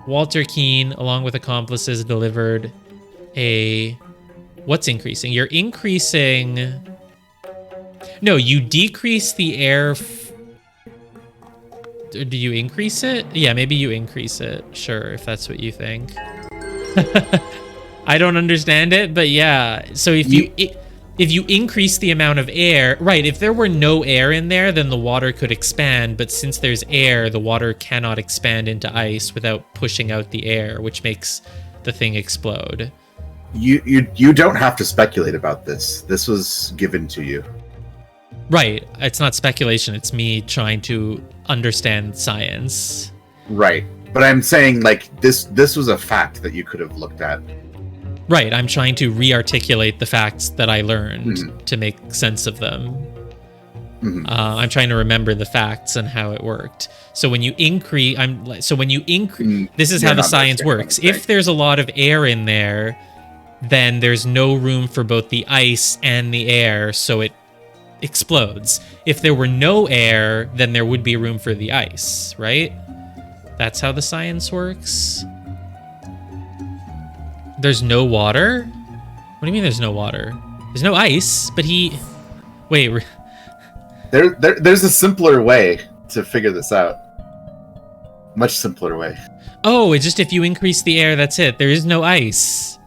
Walter Keane, along with accomplices, delivered a... What's increasing? You're increasing... No, you decrease the air... Do you increase it? Yeah, maybe you increase it. Sure, if that's what you think. I don't understand it, but yeah. So if you increase the amount of air... Right, if there were no air in there, then the water could expand. But since there's air, the water cannot expand into ice without pushing out the air, which makes the thing explode. You don't have to speculate about this. This was given to you. Right. It's not speculation. It's me trying to understand science. Right. But I'm saying, like, this was a fact that you could have looked at. Right. I'm trying to re-articulate the facts that I learned to make sense of them. I'm trying to remember the facts and how it worked. So when you increase... this is how the science works. If there's a lot of air in there, then there's no room for both the ice and the air, so it explodes. If there were no air, then there would be room for the ice, right? That's how the science works. There's no water? What do you mean there's no water? There's no ice, but Wait. There's a simpler way to figure this out. Much simpler way. Oh, it's just if you increase the air, that's it. There is no ice.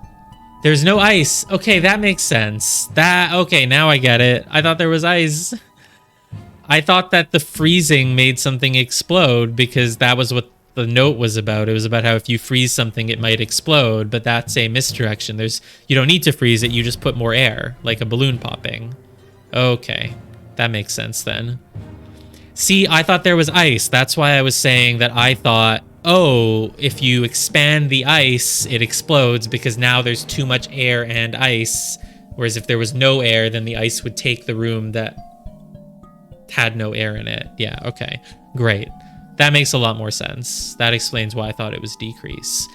There's no ice. Okay, that makes sense. Okay, now I get it. I thought there was ice. I thought that the freezing made something explode because that was what the note was about. It was about how if you freeze something, it might explode, but that's a misdirection. You don't need to freeze it. You just put more air, like a balloon popping. Okay, that makes sense then. See, I thought there was ice. That's why I was saying that I thought, oh, if you expand the ice, it explodes because now there's too much air and ice. Whereas if there was no air, then the ice would take the room that had no air in it. Yeah, okay, great. That makes a lot more sense. That explains why I thought it was decrease.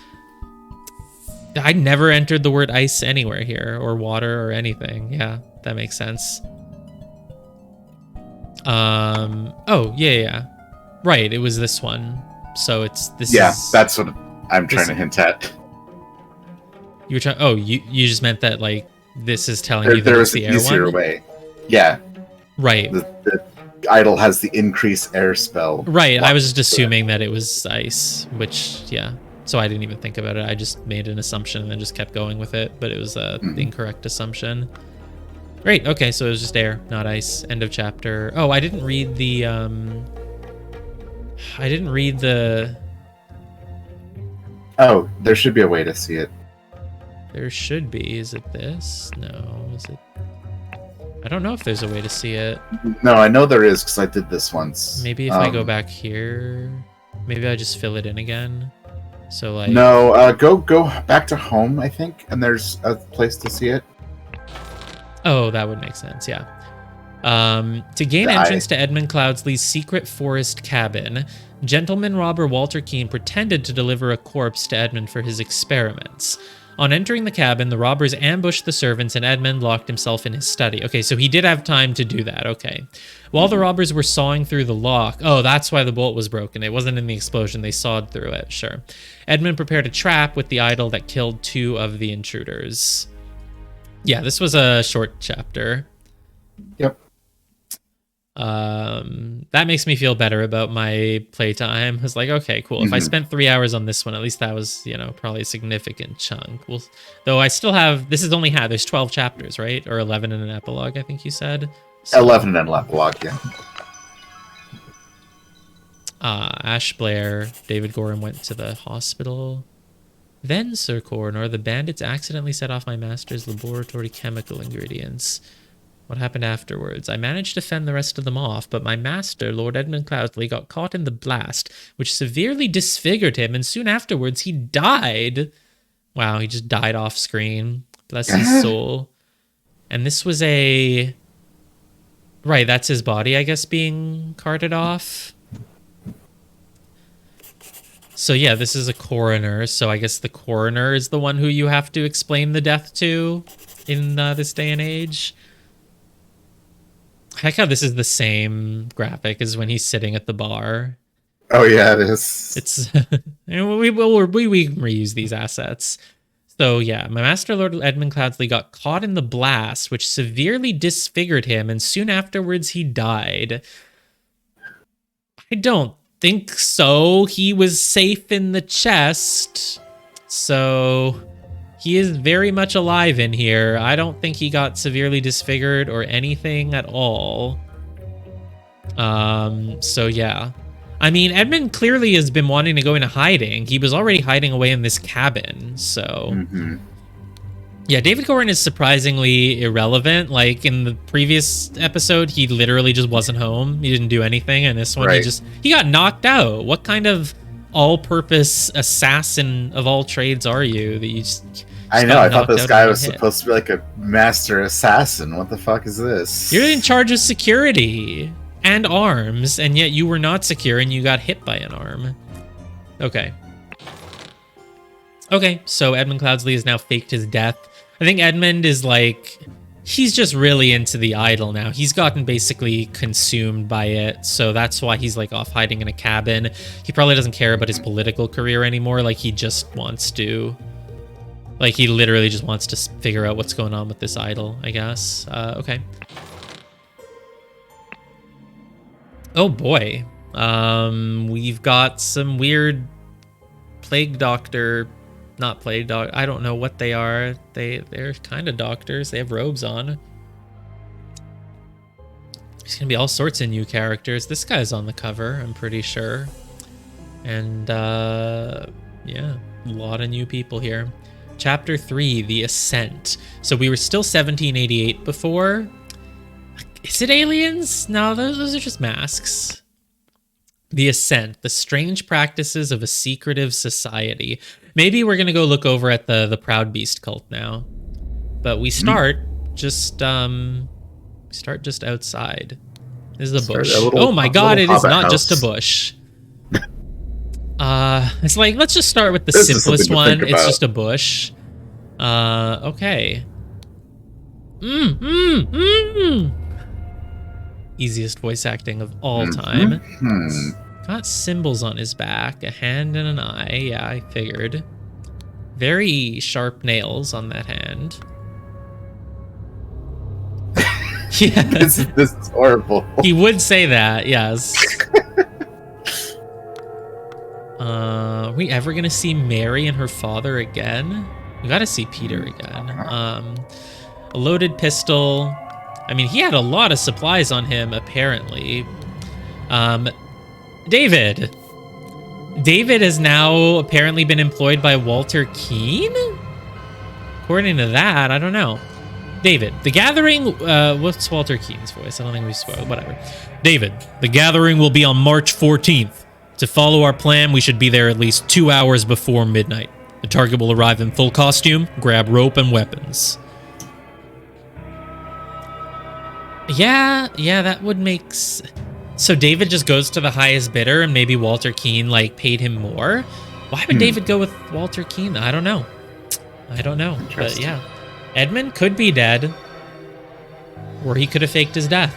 I never entered the word ice anywhere here, or water or anything. Yeah, that makes sense. Oh, yeah. Right, it was this one. So that's what I'm trying to hint at. You were trying. Oh, you just meant that like this is telling you that it's the air one. There was an easier way. Yeah. Right. The idol has the increased air spell. Right. I was just assuming that it was ice, which yeah. So I didn't even think about it. I just made an assumption and then just kept going with it. But it was the incorrect assumption. Great. Okay. So it was just air, not ice. End of chapter. Oh, I didn't read the. Oh, there should be a way to see it. There should be. Is it this? No. Is it? I don't know if there's a way to see it. No, I know there is because I did this once. Maybe if I go back here, maybe I just fill it in again. So like. No, go back to home, I think, and there's a place to see it. Oh, that would make sense. Yeah. To gain entrance to Edmund Cloudsley's secret forest cabin, gentleman robber Walter Keane pretended to deliver a corpse to Edmund for his experiments. On entering the cabin, the robbers ambushed the servants and Edmund locked himself in his study. Okay, so he did have time to do that. Okay. While the robbers were sawing through the lock... Oh, that's why the bolt was broken. It wasn't in the explosion. They sawed through it. Sure. Edmund prepared a trap with the idol that killed 2 of the intruders. Yeah, this was a short chapter. Yep. That makes me feel better about my playtime. It's like, okay, cool. If I spent 3 hours on this one, at least that was, probably a significant chunk. Well, though I still have, this is only there's 12 chapters, right? Or 11 in an epilogue, I think you said. So, 11 in an epilogue, yeah. Ash Blair, David Gorham went to the hospital. Then, Sir Coroner, the bandits accidentally set off my master's laboratory chemical ingredients. What happened afterwards? I managed to fend the rest of them off, but my master, Lord Edmund Cloudsley, got caught in the blast, which severely disfigured him, and soon afterwards he died. Wow, he just died off screen. Bless his soul. And this was a... Right, that's his body, I guess, being carted off. So yeah, this is a coroner, so I guess the coroner is the one who you have to explain the death to in this day and age. I like how this is the same graphic as when he's sitting at the bar. Oh yeah, it is. It's we reuse these assets. So yeah, my master Lord Edmund Cloudsley got caught in the blast, which severely disfigured him, and soon afterwards he died. I don't think so. He was safe in the chest, so he is very much alive in here. I don't think he got severely disfigured or anything at all. So yeah. I mean, Edmund clearly has been wanting to go into hiding. He was already hiding away in this cabin, so... Yeah, David Gorin is surprisingly irrelevant. Like, in the previous episode, he literally just wasn't home. He didn't do anything, and this one, he got knocked out. What kind of all-purpose assassin of all trades are you that you just I know, I thought this guy was supposed to be like a master assassin. What the fuck is this? You're in charge of security and arms, and yet you were not secure and you got hit by an arm. Okay. Okay, so Edmund Cloudsley has now faked his death. I think Edmund is like, he's just really into the idol now. He's gotten basically consumed by it, so that's why he's like off hiding in a cabin. He probably doesn't care about his political career anymore. Like, he just wants to... Like, he literally just wants to figure out what's going on with this idol, I guess. Okay. Oh boy. We've got some weird plague doctor... Not plague doctor. I don't know what they are. They're kind of doctors. They have robes on. There's gonna be all sorts of new characters. This guy's on the cover, I'm pretty sure. And yeah, a lot of new people here. Chapter 3, The Ascent. So we were still 1788 before. Is it aliens? No, those are just masks. The Ascent, the strange practices of a secretive society. Maybe we're gonna go look over at the Proud Beast cult now, but we start just outside. This is a bush. Oh my god! It is not just a bush. It's like, let's just start with the simplest one. It's just a bush. Okay. Easiest voice acting of all time. Got symbols on his back, a hand and an eye. Yeah, I figured. Very sharp nails on that hand. Yeah. This is horrible. He would say that, yes. Are we ever gonna see Mary and her father again? We gotta see Peter again. A loaded pistol. I mean, he had a lot of supplies on him, apparently. David. David has now apparently been employed by Walter Keane? According to that, I don't know. David, the gathering... what's Walter Keane's voice? I don't think we spoke. Whatever. David, the gathering will be on March 14th. To follow our plan, we should be there at least 2 hours before midnight. The target will arrive in full costume, grab rope and weapons. Yeah, that would make So David just goes to the highest bidder and maybe Walter Keane, like, paid him more? Why would David go with Walter Keane? I don't know. But yeah. Edmund could be dead. Or he could have faked his death.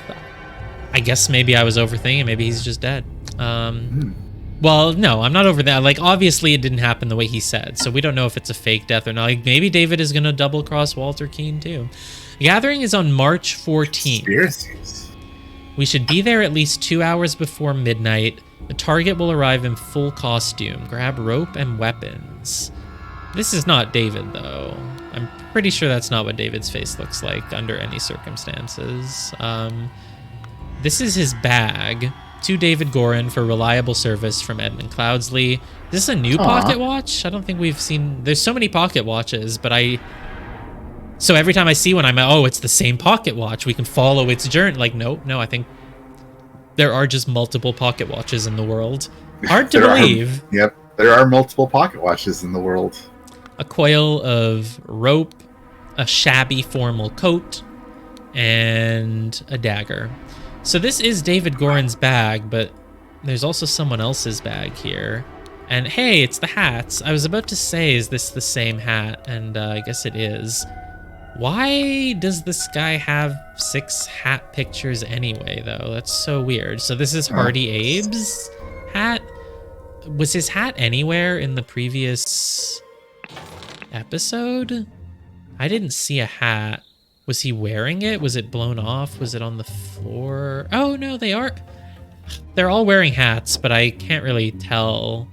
I guess maybe I was overthinking. Maybe he's just dead. Well, no, I'm not over that. Like, obviously it didn't happen the way he said, so we don't know if it's a fake death or not. Like, maybe David is going to double-cross Walter Keane, too. The gathering is on March 14th. Conspiracies. We should be there at least 2 hours before midnight. The target will arrive in full costume. Grab rope and weapons. This is not David, though. I'm pretty sure that's not what David's face looks like under any circumstances. This is his bag. To David Gorin for reliable service from Edmund Cloudsley. Is this a new pocket watch? I don't think we've seen... There's so many pocket watches, but So every time I see one, I'm like, oh, it's the same pocket watch. We can follow its journey. Like, no, I think there are just multiple pocket watches in the world. Hard to believe. Yep, there are multiple pocket watches in the world. A coil of rope, a shabby formal coat, and a dagger. So this is David Gorin's bag, but there's also someone else's bag here. And hey, it's the hats. I was about to say, is this the same hat? And I guess it is. Why does this guy have 6 hat pictures anyway, though? That's so weird. So this is Hardy Abe's hat? Was his hat anywhere in the previous episode? I didn't see a hat. Was he wearing it? Was it blown off? Was it on the floor? Oh, no, they are. They're all wearing hats, but I can't really tell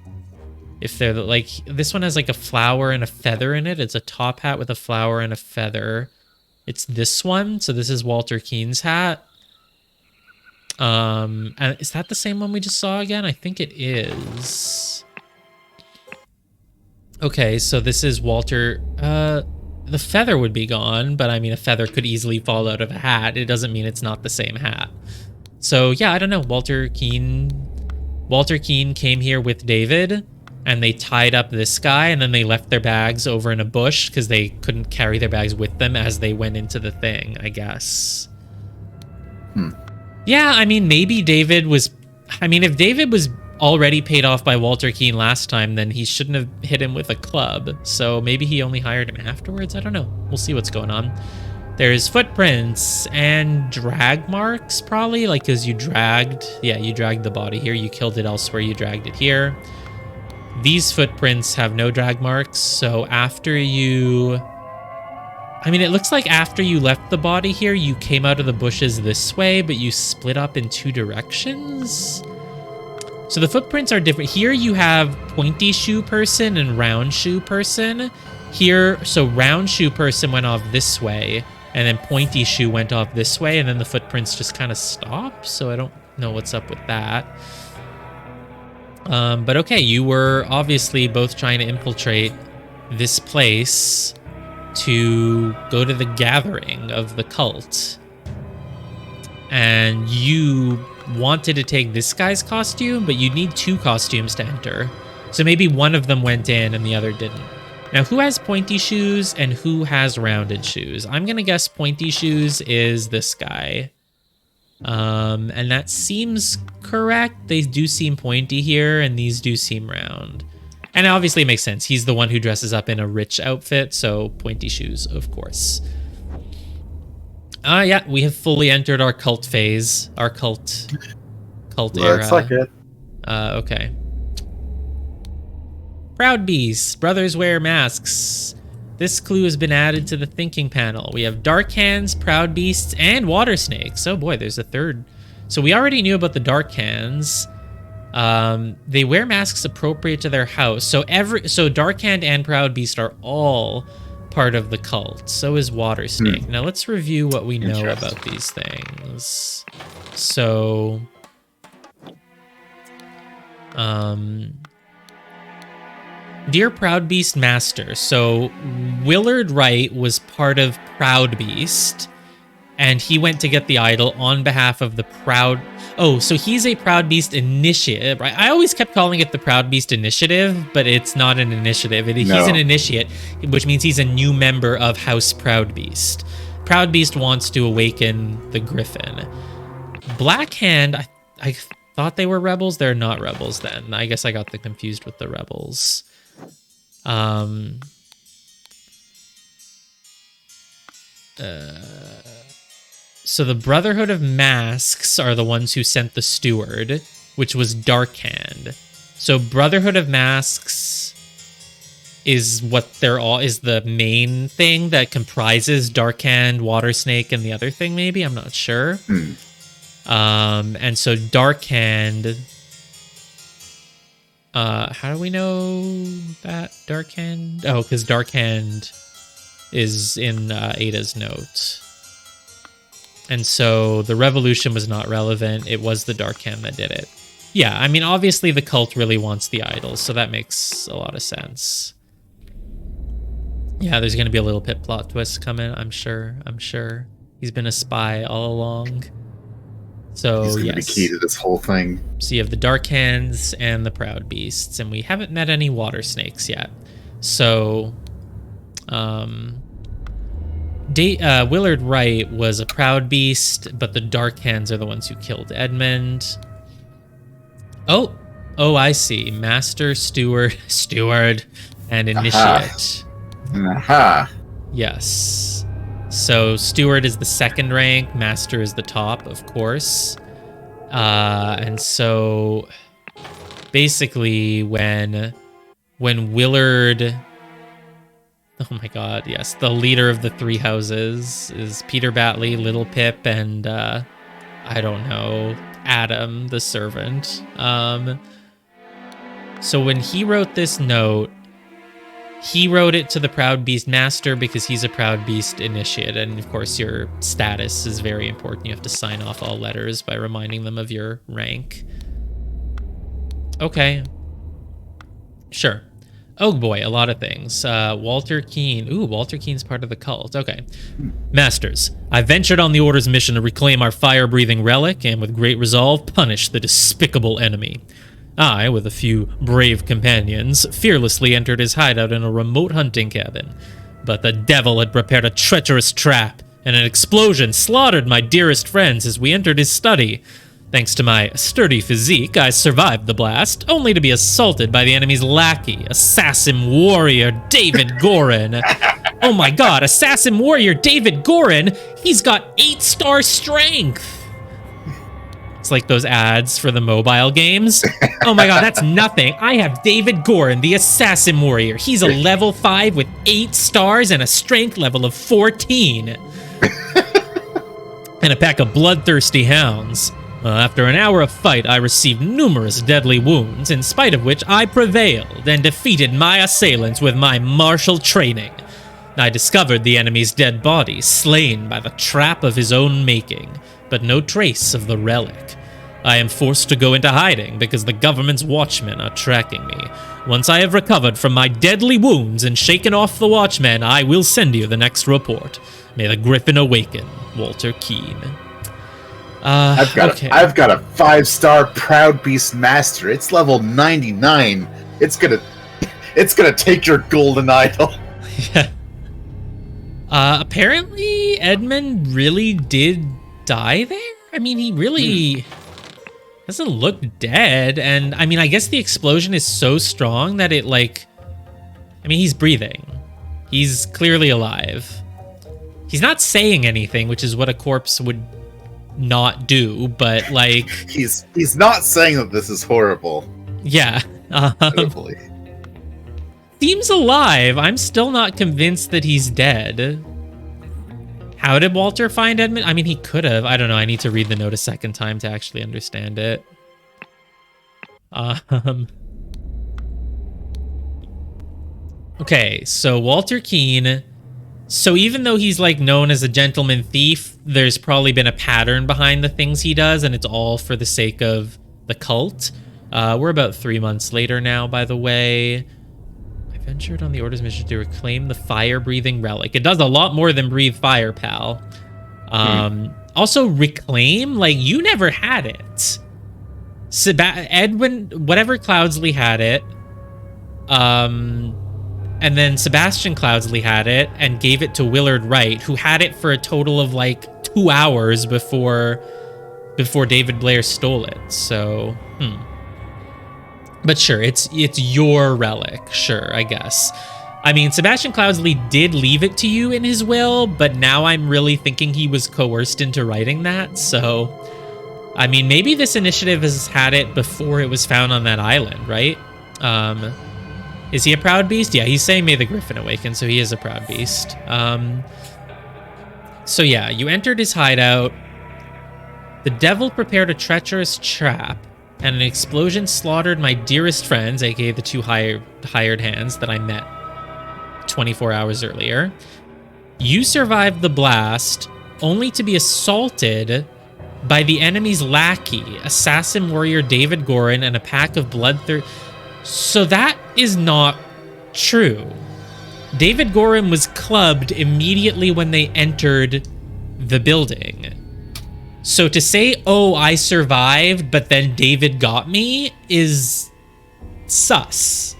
if they're like... This one has like a flower and a feather in it. It's a top hat with a flower and a feather. It's this one. So this is Walter Keane's hat. And is that the same one we just saw again? I think it is. Okay, so this is Walter... the feather would be gone, but I mean, a feather could easily fall out of a hat. It doesn't mean it's not the same hat. So yeah, I don't know. Walter Keane came here with David, and they tied up this guy, and then they left their bags over in a bush because they couldn't carry their bags with them as they went into the thing, I guess. Yeah, I mean, maybe David was... I mean, if David was already paid off by Walter Keane last time, then he shouldn't have hit him with a club. So maybe he only hired him afterwards. I don't know. We'll see what's going on. There's footprints and drag marks, probably, like, because you dragged the body here. You killed it elsewhere. You dragged it here. These footprints have no drag marks. So after you... I mean, it looks like after you left the body here, you came out of the bushes this way, but you split up in 2 directions. So the footprints are different. Here you have pointy shoe person and round shoe person. Here, so round shoe person went off this way, and then pointy shoe went off this way, and then the footprints just kind of stop. So I don't know what's up with that. But okay, you were obviously both trying to infiltrate this place to go to the gathering of the cult. And you wanted to take this guy's costume, but you need 2 costumes to enter. So maybe one of them went in and the other didn't. Now, who has pointy shoes and who has rounded shoes? I'm going to guess pointy shoes is this guy. And that seems correct. They do seem pointy here, and these do seem round. And obviously it makes sense. He's the one who dresses up in a rich outfit, so pointy shoes, of course. Yeah, we have fully entered our cult phase. Our cult era. Looks like it. Okay. Proud Beasts. Brothers wear masks. This clue has been added to the thinking panel. We have Dark Hands, Proud Beasts, and Water Snakes. Oh boy, there's a third. So we already knew about the Dark Hands. They wear masks appropriate to their house. So Dark Hand and Proud Beast are all part of the cult. So is Water Snake. Now let's review what we know about these things. So, Dear Proud Beast Master. So Willard Wright was part of Proud Beast, and he went to get the idol on behalf of the Proud... Oh, so he's a Proud Beast initiate, right? I always kept calling it the Proud Beast Initiative, but it's not an initiative. He's an initiate, which means he's a new member of House Proud Beast. Proud Beast wants to awaken the Griffin. Black Hand, I thought they were rebels. They're not rebels then. I guess I got them confused with the rebels. So the Brotherhood of Masks are the ones who sent the steward, which was Dark Hand. So Brotherhood of Masks is what they're all is the main thing that comprises Dark Hand, Water Snake, and the other thing. Maybe I'm not sure. And so Darkhand... how do we know that Darkhand? Oh, because Darkhand is in Ada's note. And so the revolution was not relevant. It was the Darkhand that did it. Yeah, I mean, obviously the cult really wants the idol, so that makes a lot of sense. Yeah, there's going to be a little pit plot twist coming, I'm sure. He's been a spy all along. So, he's going to be key to this whole thing. So you have the Dark Hands and the Proud Beasts, and we haven't met any water snakes yet. So, Willard Wright was a Proud Beast, but the Dark Hands are the ones who killed Edmund. Oh, I see. Master, Steward, and Initiate. Aha. Yes. So Steward is the second rank, Master is the top, of course. And so basically when Willard... Oh my god, yes. The leader of the three houses is Peter Batley, Little Pip, and I don't know, Adam, the servant. So when he wrote this note, he wrote it to the Proud Beast Master because he's a Proud Beast Initiate, and of course your status is very important. You have to sign off all letters by reminding them of your rank. Okay. Sure. Oh boy, a lot of things. Walter Keene. Ooh, Walter Keene's part of the cult. Okay. Masters, I ventured on the Order's mission to reclaim our fire-breathing relic, and with great resolve, punish the despicable enemy. I, with a few brave companions, fearlessly entered his hideout in a remote hunting cabin. But the devil had prepared a treacherous trap, and an explosion slaughtered my dearest friends as we entered his study. Thanks to my sturdy physique, I survived the blast, only to be assaulted by the enemy's lackey, assassin warrior David Gorin. Oh my god, assassin warrior David Gorin? He's got 8-star strength! It's like those ads for the mobile games. Oh my god, that's nothing. I have David Gorin, the assassin warrior. He's a level 5 with 8 stars and a strength level of 14. And a pack of bloodthirsty hounds. After an hour of fight, I received numerous deadly wounds, in spite of which I prevailed and defeated my assailants with my martial training. I discovered the enemy's dead body, slain by the trap of his own making, but no trace of the relic. I am forced to go into hiding because the government's watchmen are tracking me. Once I have recovered from my deadly wounds and shaken off the watchmen, I will send you the next report. May the Griffin awaken, Walter Keene. I've got a 5-star Proud Beast Master. It's level 99. It's gonna take your golden idol. Yeah. Apparently Edmund really did die there? I mean, he really doesn't look dead, and I mean, I guess the explosion is so strong that it, like... I mean, he's breathing. He's clearly alive. He's not saying anything, which is what a corpse would not do, but, like... he's not saying that this is horrible. Yeah. Hopefully. Seems alive. I'm still not convinced that he's dead. How did Walter find Edmund? I mean, he could have. I don't know. I need to read the note a second time to actually understand it. Okay, so Walter Keene. So even though he's, like, known as a gentleman thief, there's probably been a pattern behind the things he does, and it's all for the sake of the cult. We're about 3 months later now, by the way. Ventured on the Order's mission to reclaim the fire-breathing relic. It does a lot more than breathe fire, pal. Also, reclaim? Like, you never had it. Edwin, whatever Cloudsley had it. And then Sebastian Cloudsley had it and gave it to Willard Wright, who had it for a total of, like, 2 hours before David Blair stole it. So, But sure, it's your relic. Sure, I guess. I mean, Sebastian Cloudsley did leave it to you in his will, but now I'm really thinking he was coerced into writing that. So, I mean, maybe this initiative has had it before it was found on that island, right? Is he a Proud Beast? Yeah, he's saying may the Griffin awaken, so he is a Proud Beast. So yeah, you entered his hideout. The devil prepared a treacherous trap, and an explosion slaughtered my dearest friends, aka the two hired hands that I met 24 hours earlier. You survived the blast, only to be assaulted by the enemy's lackey, assassin warrior David Gorin, and a pack of bloodthirsty... So that is not true. David Gorin was clubbed immediately when they entered the building. So to say, oh, I survived, but then David got me, is sus.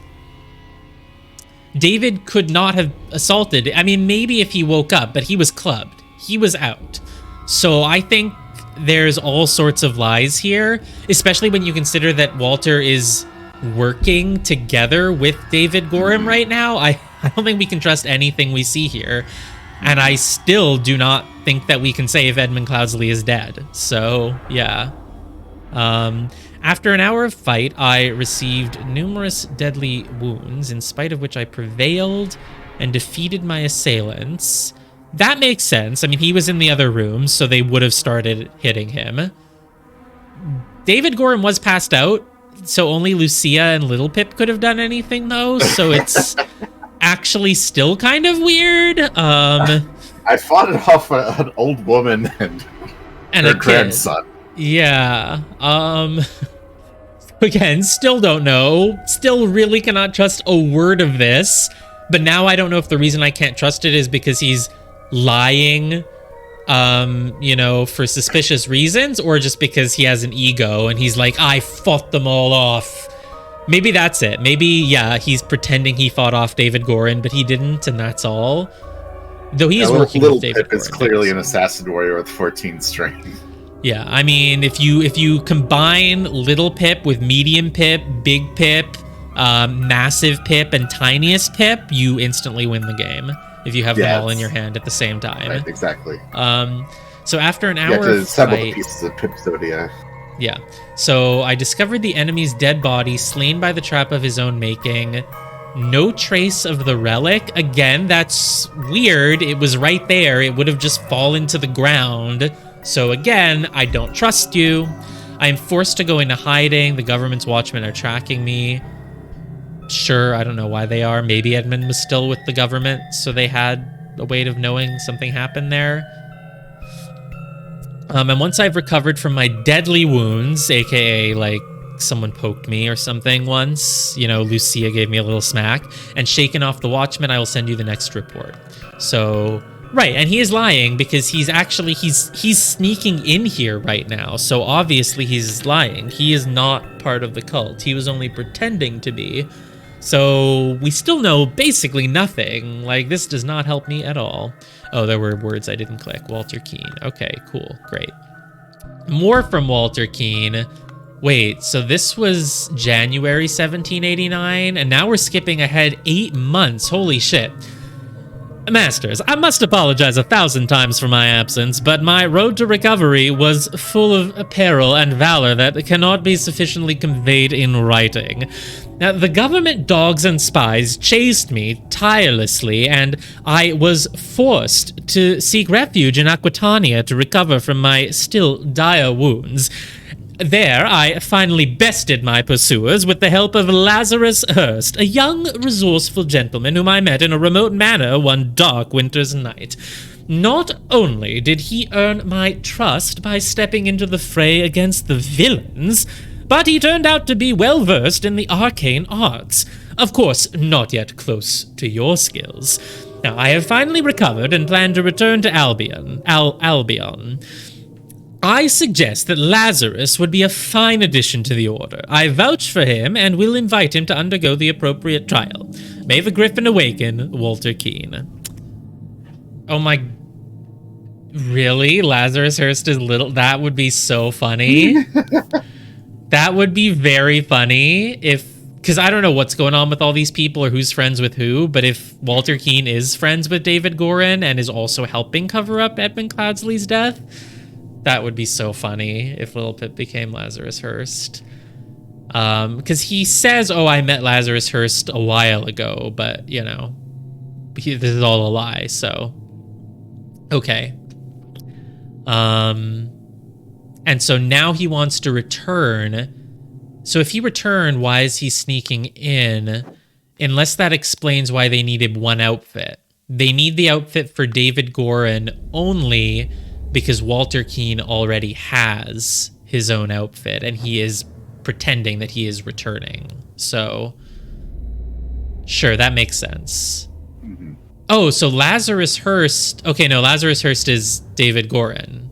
David could not have assaulted. I mean, maybe if he woke up, but he was clubbed. He was out. So I think there's all sorts of lies here, especially when you consider that Walter is working together with David Gorin right now. I don't think we can trust anything we see here. And I still do not think that we can say if Edmund Cloudsley is dead. So, yeah. After an hour of fight, I received numerous deadly wounds, in spite of which I prevailed and defeated my assailants. That makes sense. I mean, he was in the other room, so they would have started hitting him. David Gorin was passed out, so only Lucia and Little Pip could have done anything, though, so it's... actually still kind of weird. I fought it off an old woman and her grandson. Yeah. Again, still don't know. Still really cannot trust a word of this. But now I don't know if the reason I can't trust it is because he's lying, you know, for suspicious reasons, or just because he has an ego and he's like, I fought them all off. Maybe that's it. Maybe, yeah, he's pretending he fought off David Gorin, but he didn't, and that's all. Though he is working with David Gorin. Little Pip is clearly an assassin warrior with 14 strength. Yeah, I mean, if you combine Little Pip with Medium Pip, Big Pip, Massive Pip, and Tiniest Pip, you instantly win the game. If you have them all in your hand at the same time. Right, exactly. So after an hour you have to assemble fight, the pieces of Pip Zodia. Yeah. So I discovered the enemy's dead body, slain by the trap of his own making. No trace of the relic. Again, that's weird. It was right there. It would have just fallen to the ground. So again, I don't trust you. I am forced to go into hiding. The government's watchmen are tracking me. Sure, I don't know why they are. Maybe Edmund was still with the government, so they had a way of knowing something happened there. And once I've recovered from my deadly wounds, aka like someone poked me or something once, you know, Lucia gave me a little smack, and shaken off the watchman, I will send you the next report. So, right, and he is lying because he's actually, he's sneaking in here right now, so obviously he's lying. He is not part of the cult. He was only pretending to be. So we still know basically nothing. Like, this does not help me at all. Oh, there were words I didn't click. Walter Keane. Okay, cool. Great. More from Walter Keane. Wait, so this was January 1789, and now we're skipping ahead 8 months. Holy shit. Masters, I must apologize 1,000 times for my absence, but my road to recovery was full of peril and valor that cannot be sufficiently conveyed in writing. Now, the government dogs and spies chased me tirelessly, and I was forced to seek refuge in Aquitania to recover from my still dire wounds. There, I finally bested my pursuers with the help of Lazarus Hurst, a young, resourceful gentleman whom I met in a remote manor one dark winter's night. Not only did he earn my trust by stepping into the fray against the villains, but he turned out to be well-versed in the arcane arts. Of course, not yet close to your skills. Now, I have finally recovered and plan to return to Albion. I suggest that Lazarus would be a fine addition to the Order. I vouch for him and will invite him to undergo the appropriate trial. May the Griffin awaken, Walter Keane. Oh my... Really? Lazarus Hurst is little... That would be so funny. That would be very funny if... Because I don't know what's going on with all these people or who's friends with who, but if Walter Keane is friends with David Gorin and is also helping cover up Edmund Cloudsley's death... That would be so funny if Little Pip became Lazarus Hurst. Because he says, oh, I met Lazarus Hurst a while ago, but, you know, this is all a lie, so. Okay. And so now he wants to return. So if he returned, why is he sneaking in? Unless that explains why they needed one outfit. They need the outfit for David Goren only because Walter Keane already has his own outfit and he is pretending that he is returning. So, sure, that makes sense. Mm-hmm. Oh, so Lazarus Hearst... Okay, no, Lazarus Hearst is David Goren.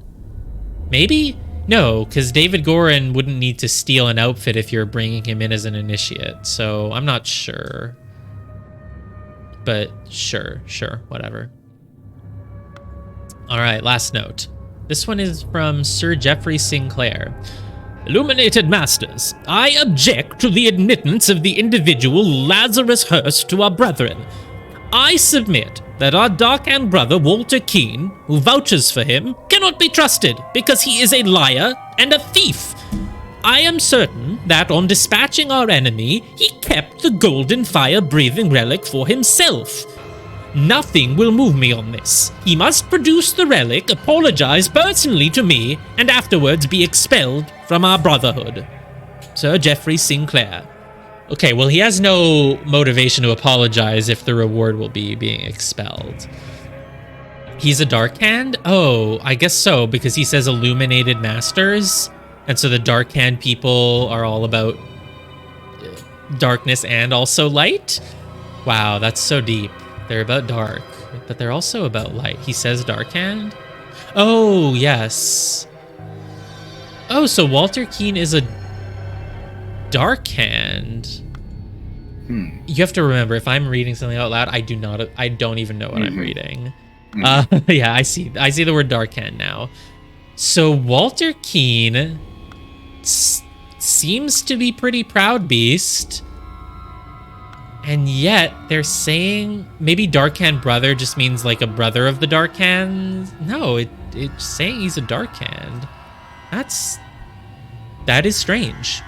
Maybe? No, because David Goren wouldn't need to steal an outfit if you're bringing him in as an initiate, so I'm not sure. But sure, whatever. All right, last note. This one is from Sir Geoffrey Sinclair. Illuminated Masters, I object to the admittance of the individual Lazarus Hearst to our brethren. I submit that our Darkhand brother Walter Keane, who vouches for him, cannot be trusted because he is a liar and a thief. I am certain that on dispatching our enemy, he kept the golden fire-breathing relic for himself. Nothing will move me on this. He must produce the relic, apologize personally to me, and afterwards be expelled from our brotherhood. Sir Geoffrey Sinclair. Okay, well, he has no motivation to apologize if the reward will be being expelled. He's a Darkhand? Oh, I guess so, because he says Illuminated Masters. And so the Darkhand people are all about darkness and also light? Wow, that's so deep. They're about dark, but they're also about light. He says Darkhand? Oh, yes. Oh, so Walter Keane is a Darkhand. You have to remember, if I'm reading something out loud, I don't even know what I'm reading. Yeah, I see the word Darkhand now. So Walter Keane seems to be pretty proud beast. And yet they're saying maybe Darkhand brother just means like a brother of the Darkhand. No, it's saying he's a Darkhand. That is strange.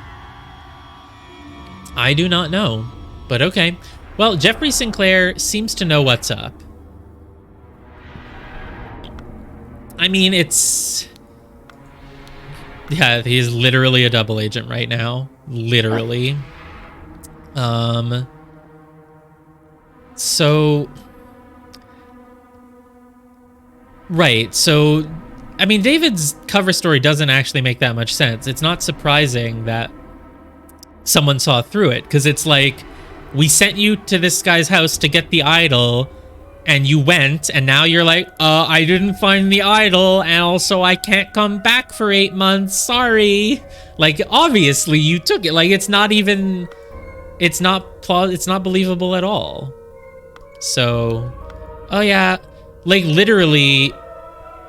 I do not know, but okay. Well, Geoffrey Sinclair seems to know what's up. I mean, yeah, he is literally a double agent right now. Literally. So... Right, so... I mean, David's cover story doesn't actually make that much sense. It's not surprising that someone saw through it, because it's like, we sent you to this guy's house to get the idol, and you went, and now you're like, I didn't find the idol, and also I can't come back for 8 months, sorry. Like, obviously you took it. Like, it's not even... It's not believable at all. So... Oh, yeah. Like, literally...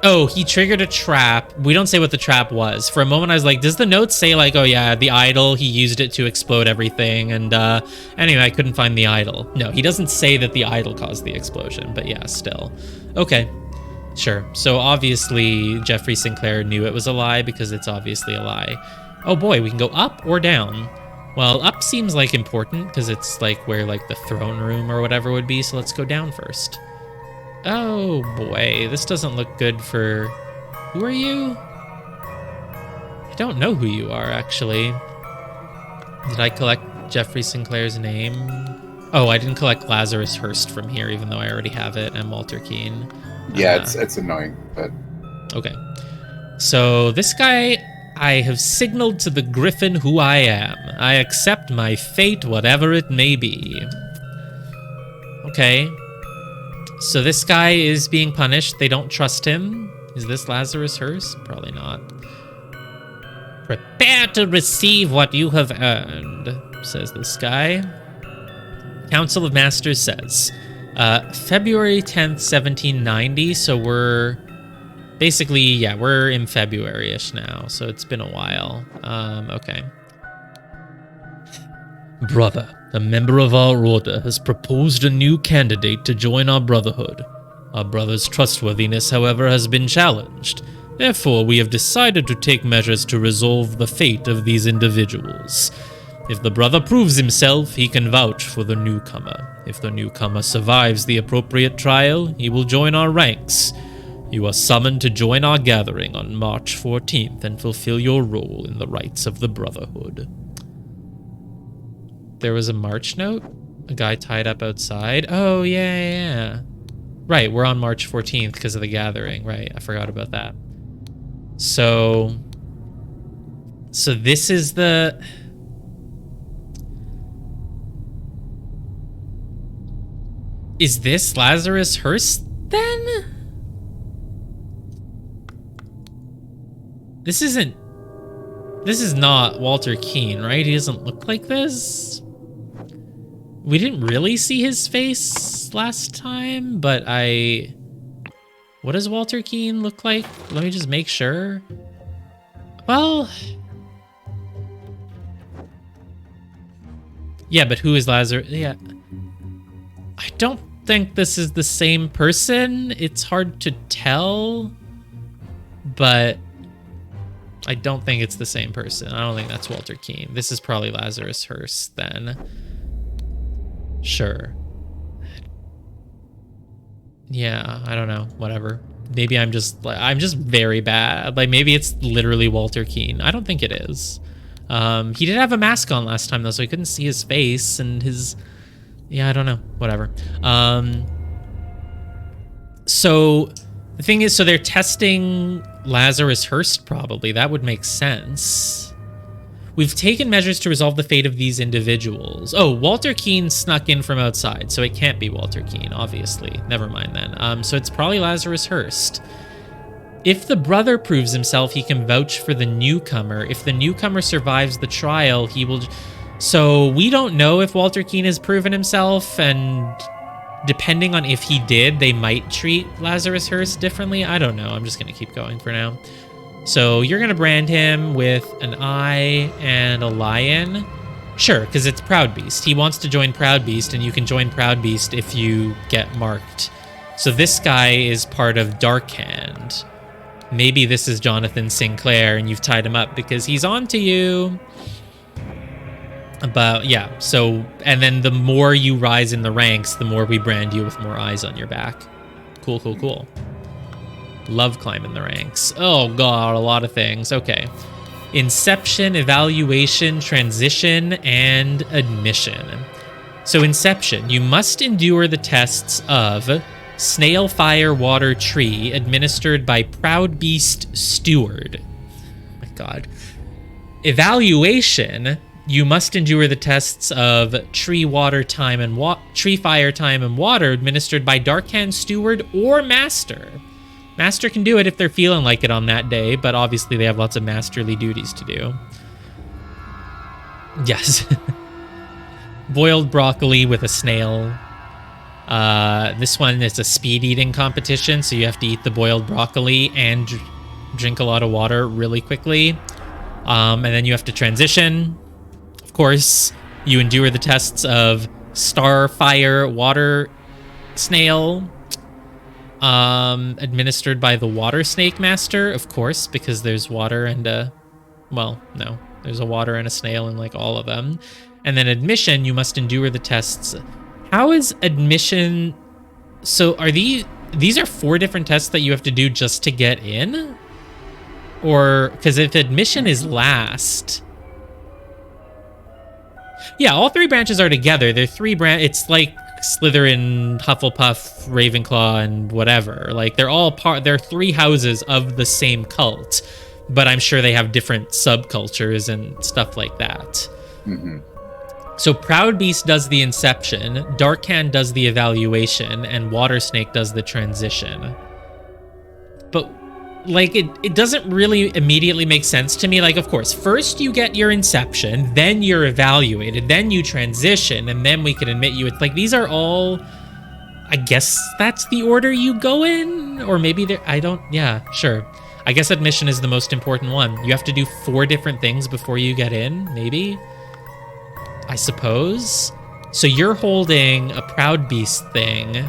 Oh, he triggered a trap. We don't say what the trap was. For a moment, I was like, does the note say, like, oh, yeah, the idol, he used it to explode everything, and, anyway, I couldn't find the idol. No, he doesn't say that the idol caused the explosion, but yeah, still. Okay, sure. So, obviously, Geoffrey Sinclair knew it was a lie, because it's obviously a lie. Oh, boy, we can go up or down. Well, up seems, like, important, because it's, like, where, like, the throne room or whatever would be, so let's go down first. Oh boy, this doesn't look good for... Who are you? I don't know who you are, actually. Did I collect Geoffrey Sinclair's name? Oh, I didn't collect Lazarus Hearst from here, even though I already have it, and Walter Keane. Yeah, it's annoying, but... Okay. So, this guy, I have signaled to the Griffin who I am. I accept my fate, whatever it may be. Okay. So this guy is being punished. They don't trust him. Is this Lazarus Hearst? Probably not. Prepare to receive what you have earned, says this guy. Council of Masters says, February 10th, 1790. So we're basically, yeah, we're in February-ish now. So it's been a while. Okay. Brother, a member of our order has proposed a new candidate to join our brotherhood. Our brother's trustworthiness, however, has been challenged. Therefore, we have decided to take measures to resolve the fate of these individuals. If the brother proves himself, he can vouch for the newcomer. If the newcomer survives the appropriate trial, he will join our ranks. You are summoned to join our gathering on March 14th and fulfill your role in the rites of the Brotherhood. There was a March note? A guy tied up outside? Oh, yeah. Right, we're on March 14th because of the gathering. Right, I forgot about that. So this is the... Is this Lazarus Hearst, then? This is not Walter Keane, right? He doesn't look like this. We didn't really see his face last time, but what does Walter Keane look like? Let me just make sure. Well... Yeah, but who is Lazarus? Yeah. I don't think this is the same person. It's hard to tell, but I don't think it's the same person. I don't think that's Walter Keane. This is probably Lazarus Hearst then. Sure. Yeah, I don't know. Whatever. Maybe I'm just very bad. Like, maybe it's literally Walter Keane. I don't think it is. He did have a mask on last time, though, so I couldn't see his face and his... Yeah, I don't know. Whatever. So the thing is, so they're testing Lazarus Hearst, probably. That would make sense. We've taken measures to resolve the fate of these individuals. Oh, Walter Keane snuck in from outside, so it can't be Walter Keane, obviously. Never mind then. So it's probably Lazarus Hearst. If the brother proves himself, he can vouch for the newcomer. If the newcomer survives the trial, he will... So we don't know if Walter Keane has proven himself, and depending on if he did, they might treat Lazarus Hearst differently. I don't know. I'm just going to keep going for now. So you're going to brand him with an eye and a lion. Sure, because it's Proud Beast. He wants to join Proud Beast, and you can join Proud Beast if you get marked. So this guy is part of Dark Hand. Maybe this is Jonathan Sinclair, and you've tied him up because he's on to you. But yeah, so, and then the more you rise in the ranks, the more we brand you with more eyes on your back. Cool, cool, cool. Love climbing the ranks. Oh god, a lot of things. Okay. Inception, evaluation, transition, and admission. So Inception, you must endure the tests of Snail, Fire, Water, Tree, administered by Proud Beast Steward. Oh my god. Evaluation, you must endure the tests of Tree, Water, Time, and Tree, Fire, Time, and Water, administered by Dark Hand Steward or Master. Master can do it if they're feeling like it on that day, but obviously they have lots of masterly duties to do. Yes. Boiled broccoli with a snail. This one is a speed eating competition, so you have to eat the boiled broccoli and drink a lot of water really quickly. And then you have to transition. Of course, you endure the tests of Star, Fire, Water, Snail, administered by the Water Snake Master, of course, because there's water and there's a water and a snail in like all of them. And then admission, you must endure the tests. How is admission? So are these are 4 different tests that you have to do just to get in? Or, because if admission is last... Yeah, all 3 branches are together. They're 3 it's like Slytherin, Hufflepuff, Ravenclaw, and whatever. Like, they're 3 houses of the same cult, but I'm sure they have different subcultures and stuff like that. Mm-hmm. So Proud Beast does the inception, Dark Hand does the evaluation, and Water Snake does the transition. But, like, it doesn't really immediately make sense to me. Like, of course, first you get your inception, then you're evaluated, then you transition, and then we can admit you. It's like, these are all... I guess that's the order you go in? Or maybe yeah, sure. I guess admission is the most important one. You have to do 4 different things before you get in, maybe? I suppose. So you're holding a Proud Beast thing.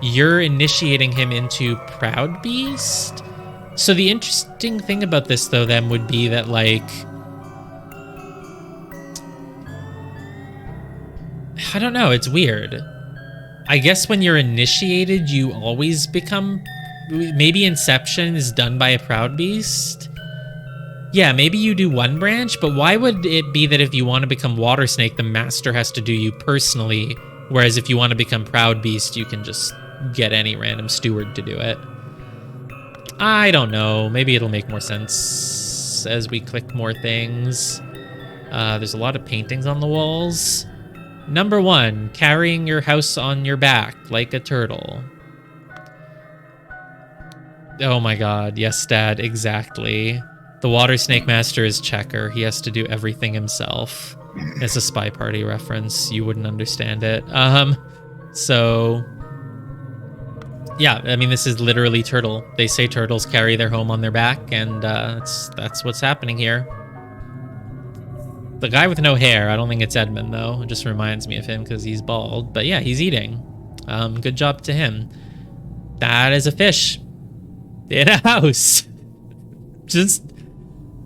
You're initiating him into Proud Beast? So the interesting thing about this, though, then, would be that, like... I don't know, it's weird. I guess when you're initiated, you always become... maybe Inception is done by a Proud Beast. Yeah, maybe you do one branch, but why would it be that if you want to become Water Snake, the master has to do you personally, whereas if you want to become Proud Beast, you can just get any random steward to do it? I don't know. Maybe it'll make more sense as we click more things. There's a lot of paintings on the walls. Number 1, carrying your house on your back like a turtle. Oh my god, yes, Dad, exactly. The Water Snake Master is Checker. He has to do everything himself. It's a Spy Party reference. You wouldn't understand it. So... yeah, I mean, this is literally turtle. They say turtles carry their home on their back, and that's what's happening here. The guy with no hair, I don't think it's Edmund, though. It just reminds me of him because he's bald. But yeah, he's eating. Good job to him. That is a fish in a house. Just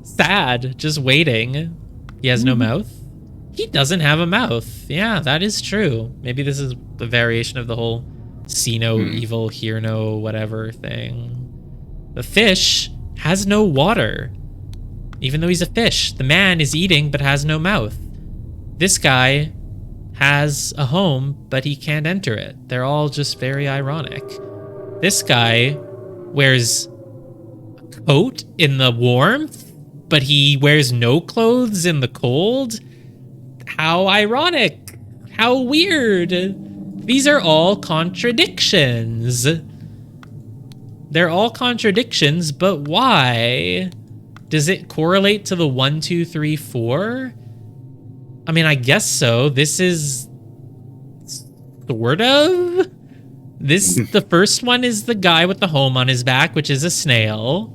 sad, just waiting. He has no mouth. He doesn't have a mouth. Yeah, that is true. Maybe this is a variation of the whole see no evil, hear no whatever thing. The fish has no water. Even though he's a fish, the man is eating but has no mouth. This guy has a home, but he can't enter it. They're all just very ironic. This guy wears a coat in the warmth, but he wears no clothes in the cold. How ironic. How weird. These are all contradictions. They're all contradictions, but why? Does it correlate to the 1, 2, 3, 4? I mean, I guess so. This is sort of. The first one is the guy with the home on his back, which is a snail.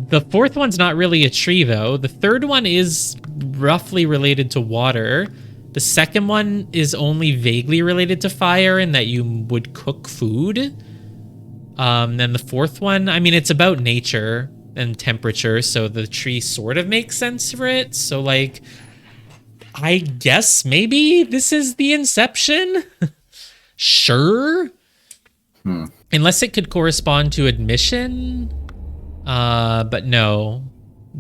The fourth one's not really a tree, though. The third one is roughly related to water. The second one is only vaguely related to fire in that you would cook food. Then the fourth one, I mean, it's about nature and temperature, so the tree sort of makes sense for it. So, like, I guess maybe this is the Inception? Sure. Unless it could correspond to admission. But no.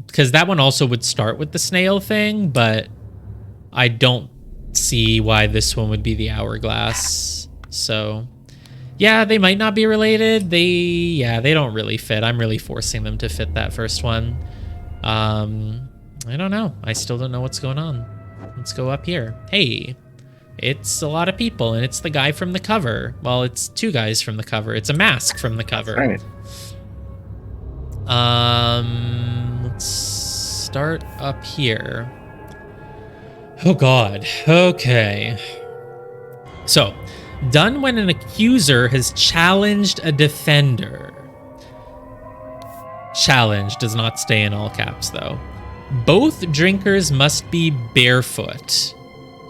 Because that one also would start with the snail thing, but I don't see why this one would be the hourglass. So... yeah, they might not be related. They don't really fit. I'm really forcing them to fit that first one. I don't know. I still don't know what's going on. Let's go up here. Hey, it's a lot of people, and it's the guy from the cover. Well, it's two guys from the cover. It's a mask from the cover. Right. Let's start up here. Oh, God. Okay. So... done when an accuser has challenged a defender. Challenge does not stay in all caps, though. Both drinkers must be barefoot.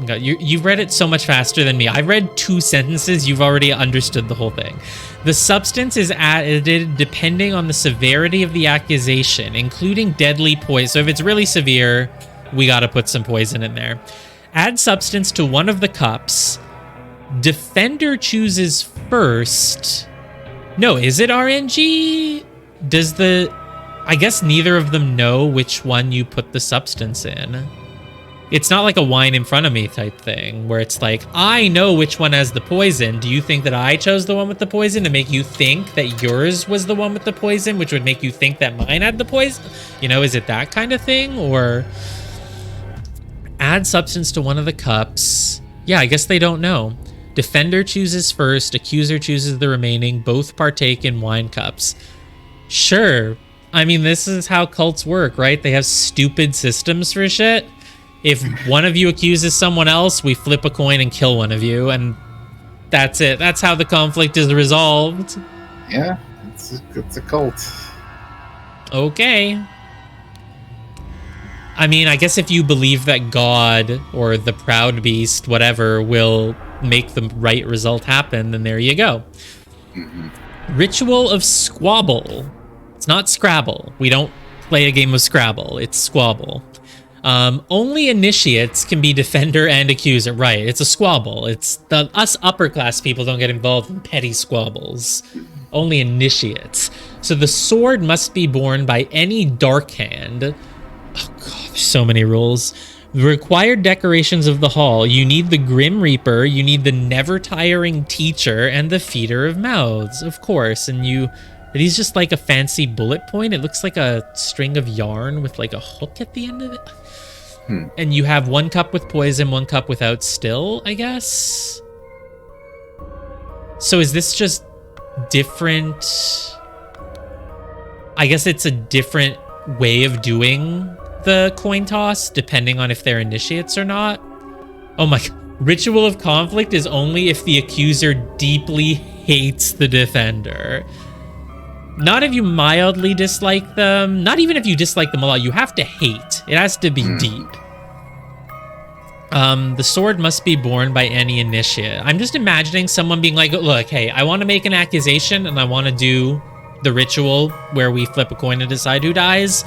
God, you've read it so much faster than me. I read 2 sentences. You've already understood the whole thing. The substance is added depending on the severity of the accusation, including deadly poison. So if it's really severe, we got to put some poison in there. Add substance to one of the cups. Defender chooses first. No, is it RNG? I guess neither of them know which one you put the substance in. It's not like a wine in front of me type thing where it's like, I know which one has the poison. Do you think that I chose the one with the poison to make you think that yours was the one with the poison, which would make you think that mine had the poison? You know, is it that kind of thing? Or add substance to one of the cups. Yeah, I guess they don't know. Defender chooses first, accuser chooses the remaining, both partake in wine cups. Sure. I mean, this is how cults work, right? They have stupid systems for shit. If one of you accuses someone else, we flip a coin and kill one of you, and that's it. That's how the conflict is resolved. Yeah, it's a cult. Okay. I mean, I guess if you believe that God or the Proud Beast, whatever, will make the right result happen, then there you go. Ritual of Squabble. It's not Scrabble. We don't play a game of Scrabble. It's Squabble. Only initiates can be defender and accuser. Right, it's a squabble. It's us upper class people don't get involved in petty squabbles. Only initiates. So the sword must be borne by any dark hand. Oh god, there's so many rules. The required decorations of the hall. You need the Grim Reaper, you need the never-tiring teacher, and the feeder of mouths, of course. And are these just like a fancy bullet point? It looks like a string of yarn with like a hook at the end of it. And you have 1 cup with poison, 1 cup without still, I guess? So is this just different? I guess it's a different way of doing the coin toss, depending on if they're initiates or not. Oh my god. Ritual of conflict is only if the accuser deeply hates the defender. Not if you mildly dislike them. Not even if you dislike them a lot. You have to hate. It has to be deep. The sword must be borne by any initiate. I'm just imagining someone being like, look, hey, I want to make an accusation and I want to do the ritual where we flip a coin and decide who dies.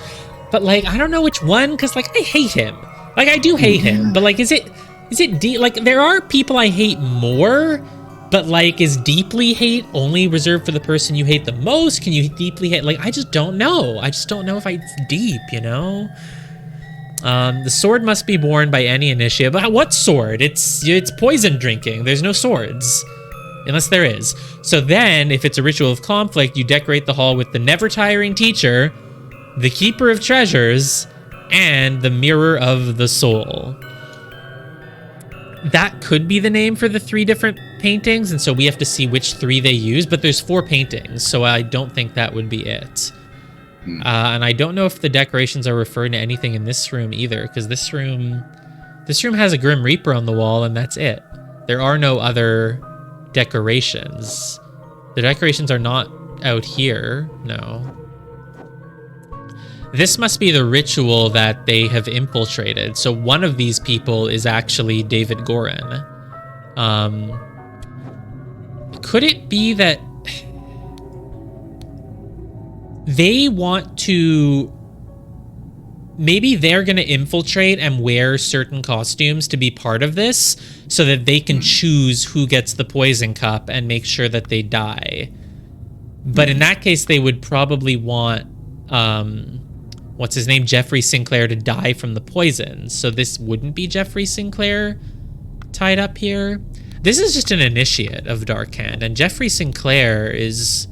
But like, I don't know which one, because like, I hate him. Like, I do hate him. But like, is it deep? Like, there are people I hate more. But like, is deeply hate only reserved for the person you hate the most? Can you deeply hate? Like, I just don't know. I just don't know if it's deep, you know? The sword must be borne by any initiate. But what sword? It's poison drinking. There's no swords. Unless there is. So then, if it's a ritual of conflict, you decorate the hall with the never-tiring teacher, the keeper of treasures, and the mirror of the soul. That could be the name for the 3 different paintings, and so we have to see which 3 they use, but there's 4 paintings, so I don't think that would be it. And I don't know if the decorations are referring to anything in this room either, because this room has a Grim Reaper on the wall, and that's it. There are no other decorations. The decorations are not out here, no. This must be the ritual that they have infiltrated. So one of these people is actually David Gorin. Could it be that they want to... Maybe they're going to infiltrate and wear certain costumes to be part of this so that they can choose who gets the poison cup and make sure that they die. But in that case, they would probably want... what's his name? Jeffrey Sinclair to die from the poison. So this wouldn't be Jeffrey Sinclair tied up here. This is just an initiate of Dark Hand, and Jeffrey Sinclair is...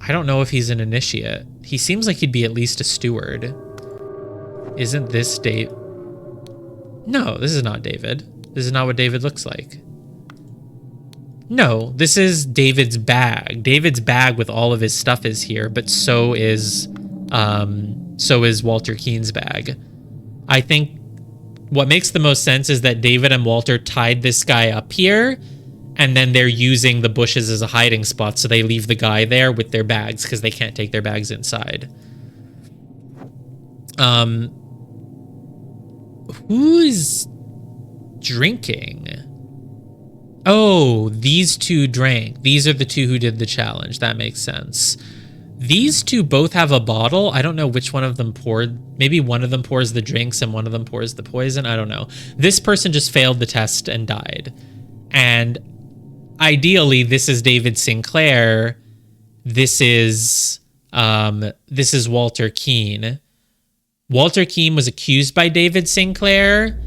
I don't know if he's an initiate. He seems like he'd be at least a steward. Isn't this Dave? No, this is not David. This is not what David looks like. No, this is David's bag. David's bag with all of his stuff is here, but so is Walter Keene's bag. I think what makes the most sense is that David and Walter tied this guy up here, and then they're using the bushes as a hiding spot, so they leave the guy there with their bags because they can't take their bags inside. Who's drinking? Oh, these 2 drank. These are the 2 who did the challenge. That makes sense. These 2 both have a bottle. I don't know which one of them poured. Maybe one of them pours the drinks and one of them pours the poison. I don't know. This person just failed the test and died. And ideally, this is David Sinclair. This is Walter Keene. Walter Keene was accused by David Sinclair,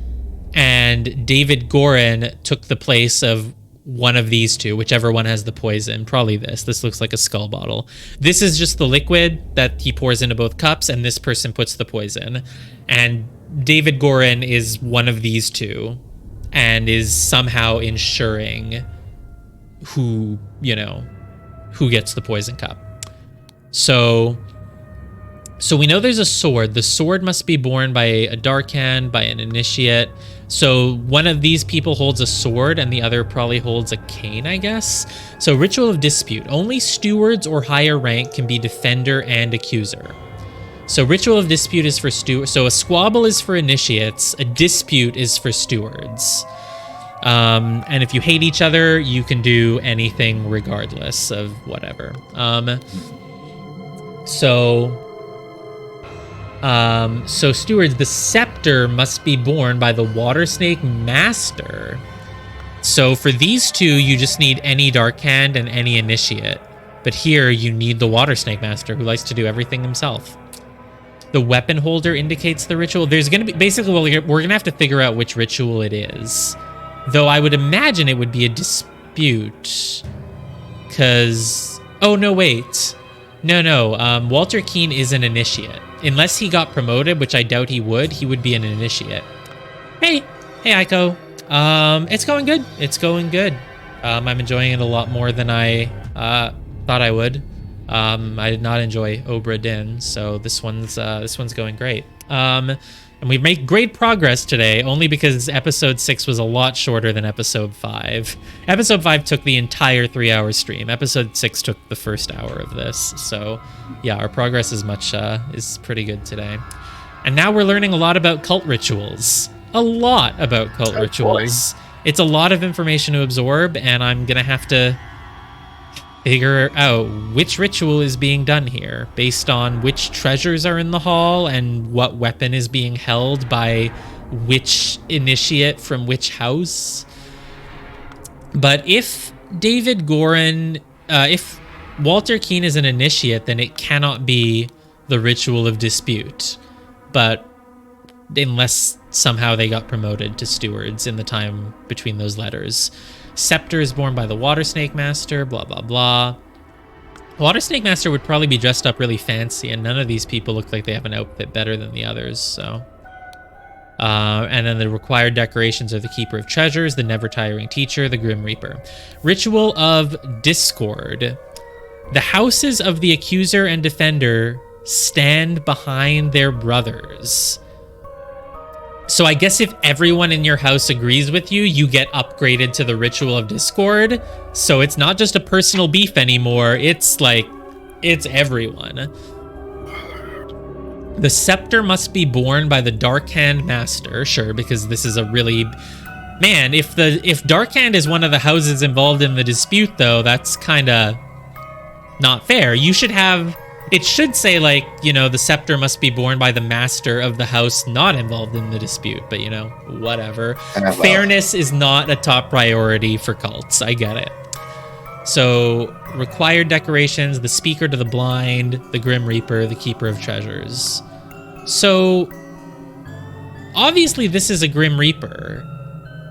and David Gorin took the place of one of these 2, whichever one has the poison. Probably this. This looks like a skull bottle. This is just the liquid that he pours into both cups, and this person puts the poison. And David Gorin is one of these 2, and is somehow ensuring who gets the poison cup. So we know there's a sword. The sword must be borne by a dark hand, by an initiate. So one of these people holds a sword and the other probably holds a cane, I guess. So ritual of dispute. Only stewards or higher rank can be defender and accuser. So ritual of dispute is for stewards. So a squabble is for initiates. A dispute is for stewards. And if you hate each other, you can do anything regardless of whatever. So stewards, the scepter must be borne by the water snake master. So for these 2, you just need any dark hand and any initiate But here, you need the Water Snake Master, who likes to do everything himself. The weapon holder indicates the ritual. There's going to be... Basically, we're going to have to figure out which ritual it is. Though I would imagine it would be a dispute. Because... Oh, no, wait. No. Walter Keene is an initiate. Unless he got promoted, which I doubt he would be an initiate. Hey, Aiko. It's going good. It's going good. I'm enjoying it a lot more than I thought I would. I did not enjoy Obra Dinn, so this one's going great. And we've made great progress today, only because episode 6 was a lot shorter than episode 5. Episode 5 took the entire 3-hour stream. Episode 6 took the first hour of this. So, yeah, our progress is pretty good today. And now we're learning a lot about cult rituals. A lot about cult rituals. Boy. It's a lot of information to absorb, and I'm gonna have to figure out which ritual is being done here based on which treasures are in the hall and what weapon is being held by which initiate from which house. But if David Gorin, if Walter Keene is an initiate, then it cannot be the Ritual of Dispute. But unless somehow they got promoted to stewards in the time between those letters. Scepter is borne by the Water Snake Master, blah, blah, blah. Water Snake Master would probably be dressed up really fancy, and none of these people look like they have an outfit better than the others, so... and then the required decorations are the Keeper of Treasures, the Never-Tiring Teacher, the Grim Reaper. Ritual of Discord. The houses of the Accuser and Defender stand behind their brothers. So I guess if everyone in your house agrees with you, you get upgraded to the Ritual of Discord. So it's not just a personal beef anymore. It's like, it's everyone. The scepter must be borne by the Darkhand Master. Sure, because this is a really... Man, if Darkhand is one of the houses involved in the dispute, though, that's kind of not fair. You should have... It should say, like, you know, the scepter must be borne by the master of the house not involved in the dispute, but, you know, whatever. Fairness is not a top priority for cults. I get it. So, required decorations, the Speaker to the Blind, the Grim Reaper, the Keeper of Treasures. So, obviously this is a Grim Reaper,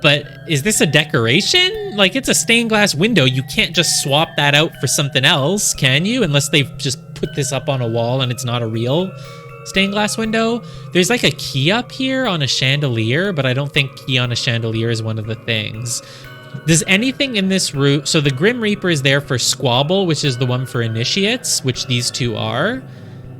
but is this a decoration? Like, it's a stained glass window. You can't just swap that out for something else, can you? Unless they've just put this up on a wall and it's not a real stained glass window. There's like a key up here on a chandelier, but I don't think key on a chandelier is one of the things. Does anything in this room... So the Grim Reaper is there for Squabble, which is the one for initiates, which these two are.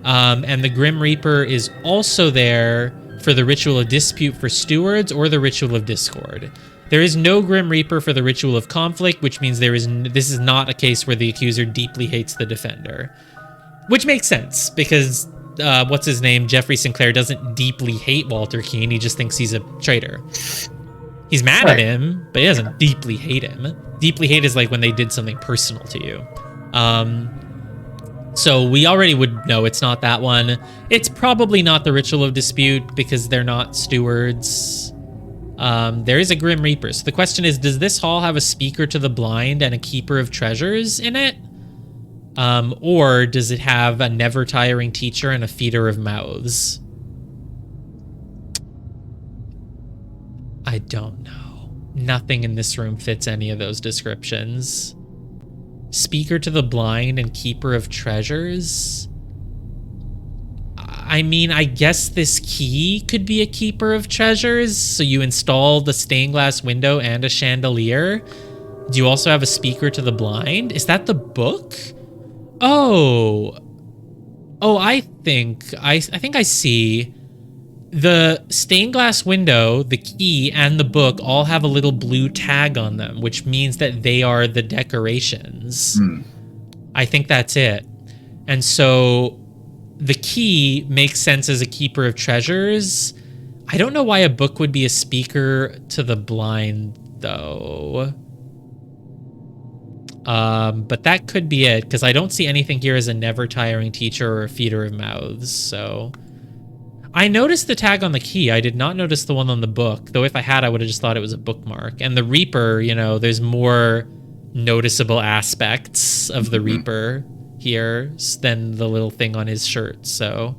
And the Grim Reaper is also there for the Ritual of Dispute for stewards or the Ritual of Discord. There is no Grim Reaper for the Ritual of Conflict, which means this is not a case where the accuser deeply hates the defender. Which makes sense, because, what's his name, Jeffrey Sinclair doesn't deeply hate Walter Keene, he just thinks he's a traitor. He's mad at him, but he doesn't deeply hate him. Deeply hate is like when they did something personal to you. So we already would know it's not that one. It's probably not the Ritual of Dispute, because they're not stewards. There is a Grim Reaper. So the question is, does this hall have a Speaker to the Blind and a Keeper of Treasures in it? Or does it have a Never-Tiring Teacher and a Feeder of Mouths? I don't know. Nothing in this room fits any of those descriptions. Speaker to the Blind and Keeper of Treasures? I mean, I guess this key could be a Keeper of Treasures, so you install the stained glass window and a chandelier. Do you also have a Speaker to the Blind? Is that the book? Oh, I think I see. The stained glass window, the key, and the book all have a little blue tag on them, which means that they are the decorations. I think that's it. And so the key makes sense as a Keeper of Treasures. I don't know why a book would be a Speaker to the Blind, though. But that could be it, because I don't see anything here as a Never-Tiring Teacher or a Feeder of Mouths, so... I noticed the tag on the key. I did not notice the one on the book, though if I had, I would have just thought it was a bookmark. And the Reaper, you know, there's more noticeable aspects of the Reaper here than the little thing on his shirt. So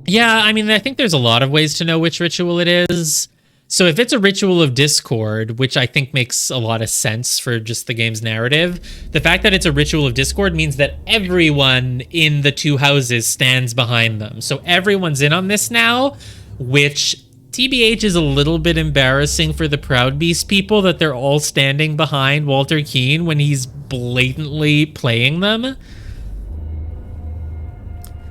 yeah, I mean, I think there's a lot of ways to know which ritual it is. So if it's a ritual of discord, which I think makes a lot of sense for just the game's narrative, the fact that it's a ritual of discord means that everyone in the two houses stands behind them. So everyone's in on this now, which TBH is a little bit embarrassing for the Proud Beast people that they're all standing behind Walter Keane when he's blatantly playing them.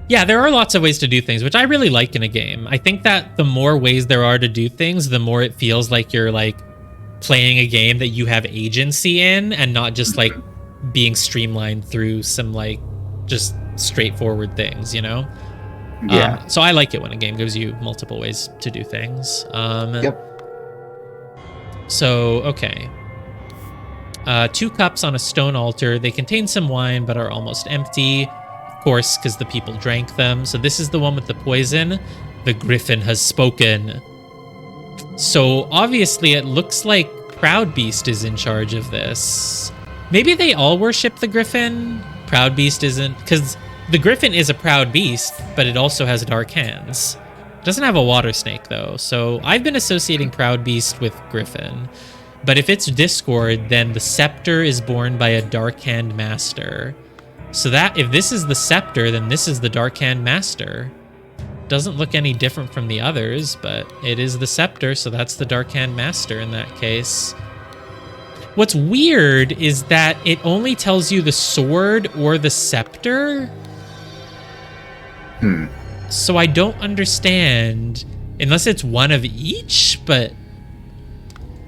Yeah, there are lots of ways to do things, which I really like in a game. I think that the more ways there are to do things, the more it feels like you're like playing a game that you have agency in and not just like being streamlined through some like just straightforward things, you know? Yeah. So I like it when a game gives you multiple ways to do things. Yep. So, okay. 2 cups on a stone altar. They contain some wine, but are almost empty. Of course, because the people drank them. So this is the one with the poison. The griffin has spoken. So obviously it looks like Proud Beast is in charge of this. Maybe they all worship the griffin. Proud Beast isn't, because the griffin is a proud beast, but it also has dark hands. It doesn't have a water snake though. So I've been associating Proud Beast with griffin. But if it's discord, then the scepter is borne by a dark hand master. So that if this is the scepter, then this is the dark hand master. Doesn't look any different from the others, but it is the scepter, so that's the dark hand master in that case. What's weird is that it only tells you the sword or the scepter. So I don't understand, unless it's one of each, but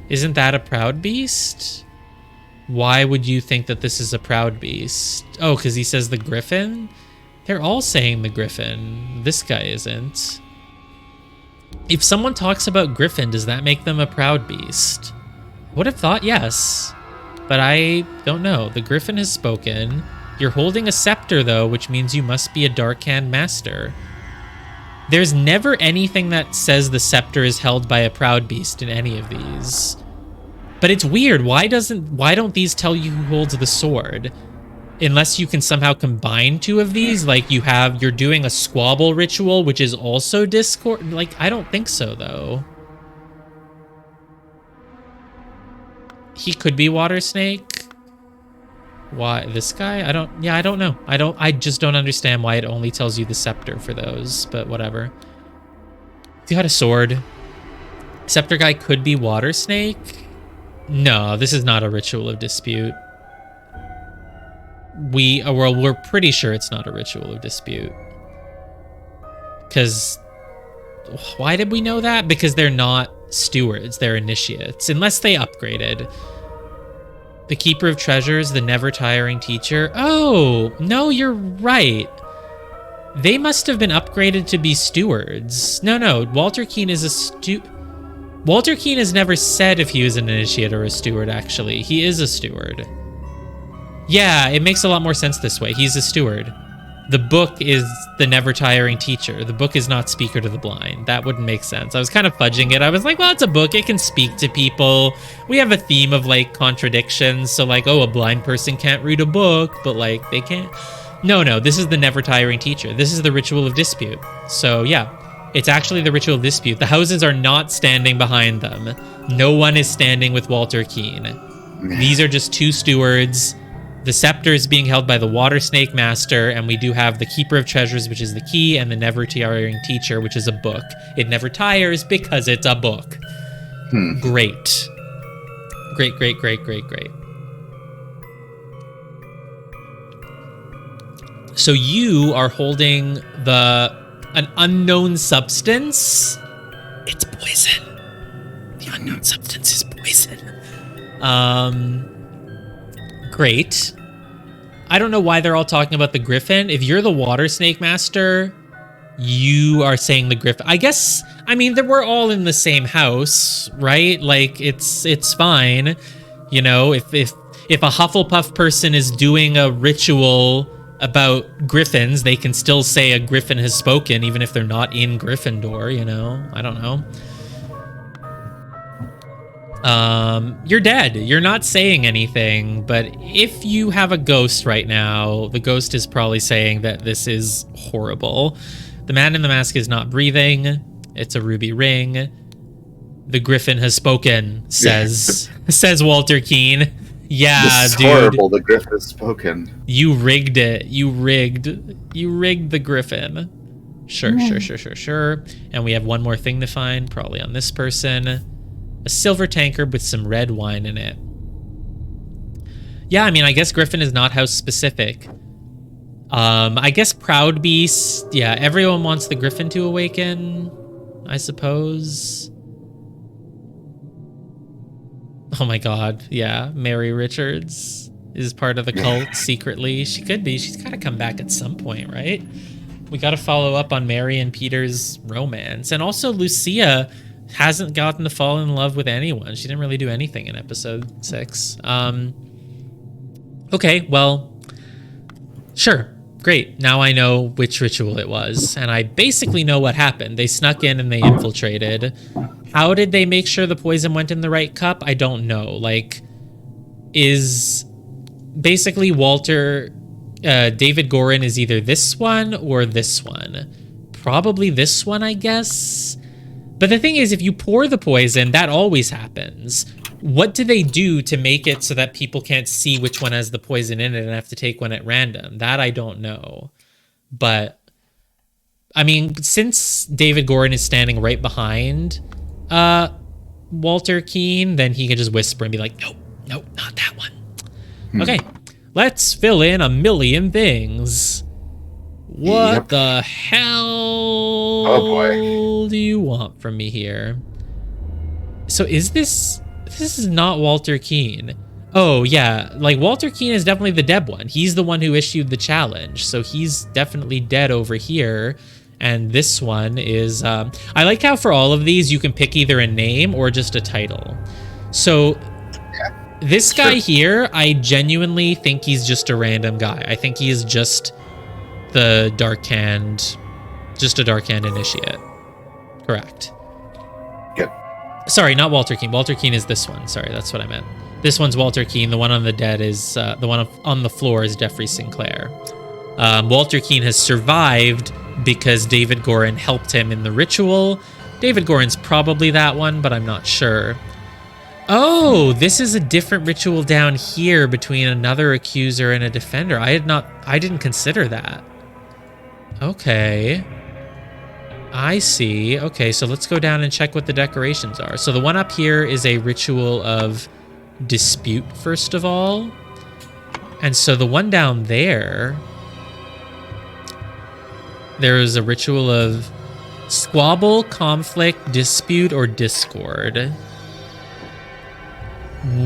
isn't that a proud beast? Why would you think that this is a proud beast? Oh, because he says the griffin? They're all saying the griffin. This guy isn't. If someone talks about griffin, does that make them a proud beast? I would have thought yes, but I don't know. The griffin has spoken. You're holding a scepter, though, which means you must be a dark hand master. There's never anything that says the scepter is held by a proud beast in any of these. But it's weird. Why don't these tell you who holds the sword? Unless you can somehow combine 2 of these, like you're doing a squabble ritual, which is also discord. Like, I don't think so, though. He could be Water Snake. Why this guy? I don't know. I just don't understand why it only tells you the scepter for those, but whatever. He had a sword. Scepter guy could be Water Snake. No, this is not a ritual of dispute. We're pretty sure it's not a ritual of dispute. Because why did we know that? Because they're not stewards, they're initiates, unless they upgraded. The Keeper of Treasures, the never tiring teacher. Oh, no, you're right. They must have been upgraded to be stewards. No, Walter Keane is a Walter Keane has never said if he was an initiate or a steward, actually. He is a steward. Yeah, it makes a lot more sense this way. He's a steward. The book is the never tiring teacher. The book is not Speaker to the Blind. That wouldn't make sense. I was kind of fudging it. I was like, well, it's a book. It can speak to people. We have a theme of, like, contradictions. So, like, oh, a blind person can't read a book, but, like, they can't. No, this is the never tiring teacher. This is the ritual of dispute. So, yeah. It's actually the ritual of dispute. The houses are not standing behind them. No one is standing with Walter Keane. These are just 2 stewards. The scepter is being held by the Water Snake Master, and we do have the Keeper of Treasures, which is the key, and the Never Tiring Teacher, which is a book. It never tires because it's a book. Great. Great. So you are holding an unknown substance. It's poison. The unknown substance is poison. Great. I don't know why they're all talking about the griffin. If you're the Water Snake Master, you are saying the griffin. I guess, I mean, we're all in the same house, right? Like, it's fine. You know, if a Hufflepuff person is doing a ritual about griffins, they can still say a griffin has spoken, even if they're not in Gryffindor, you know? I don't know. You're dead. You're not saying anything, but if you have a ghost right now, the ghost is probably saying that this is horrible. The man in the mask is not breathing. It's a ruby ring. The griffin has spoken, says Walter Keene. Yeah, this is dude. Horrible, the griffin has spoken. You rigged it. You rigged the griffin. Sure. And we have one more thing to find, probably on this person. A silver tankard with some red wine in it. Yeah, I mean, I guess Griffin is not house specific. I guess Proud Beast, yeah, everyone wants the Griffin to awaken, I suppose. Oh my god, yeah, Mary Richards is part of the cult secretly. She could be. She's gotta come back at some point, right? We gotta follow up on Mary and Peter's romance. And also Lucia hasn't gotten to fall in love with anyone. She didn't really do anything in episode 6. Okay, well, sure. Great. Now I know which ritual it was, and I basically know what happened. They snuck in and they infiltrated. How did they make sure the poison went in the right cup? I don't know. Like, is basically Walter, David Gorin is either this one or this one. Probably this one, I guess. But the thing is, if you pour the poison, that always happens. What do they do to make it so that people can't see which one has the poison in it and have to take one at random? That I don't know. But, I mean, since David Gorin is standing right behind Walter Keene, then he can just whisper and be like, nope, not that one. Okay, let's fill in a million things. What the hell do you want from me here? So this is not Walter Keene. Oh yeah, like Walter Keene is definitely the dead one. He's the one who issued the challenge. So he's definitely dead over here. And this one is, I like how for all of these, you can pick either a name or just a title. So this guy here, I genuinely think he's just a random guy. I think he is just the Dark Hand, just a Dark Hand initiate. Correct. Good. Sorry, not Walter Keene. Walter Keene is this one. Sorry, that's what I meant. This one's Walter Keene. The one on the dead is, the one on the floor is Jeffrey Sinclair. Walter Keene has survived because David Gorin helped him in the ritual. David Gorin's probably that one, but I'm not sure. Oh, this is a different ritual down here between another accuser and a defender. I didn't consider that. Okay. I see. Okay, so let's go down and check what the decorations are. So the one up here is a ritual of dispute, first of all. And so the one down there is a ritual of squabble, conflict, dispute, or discord.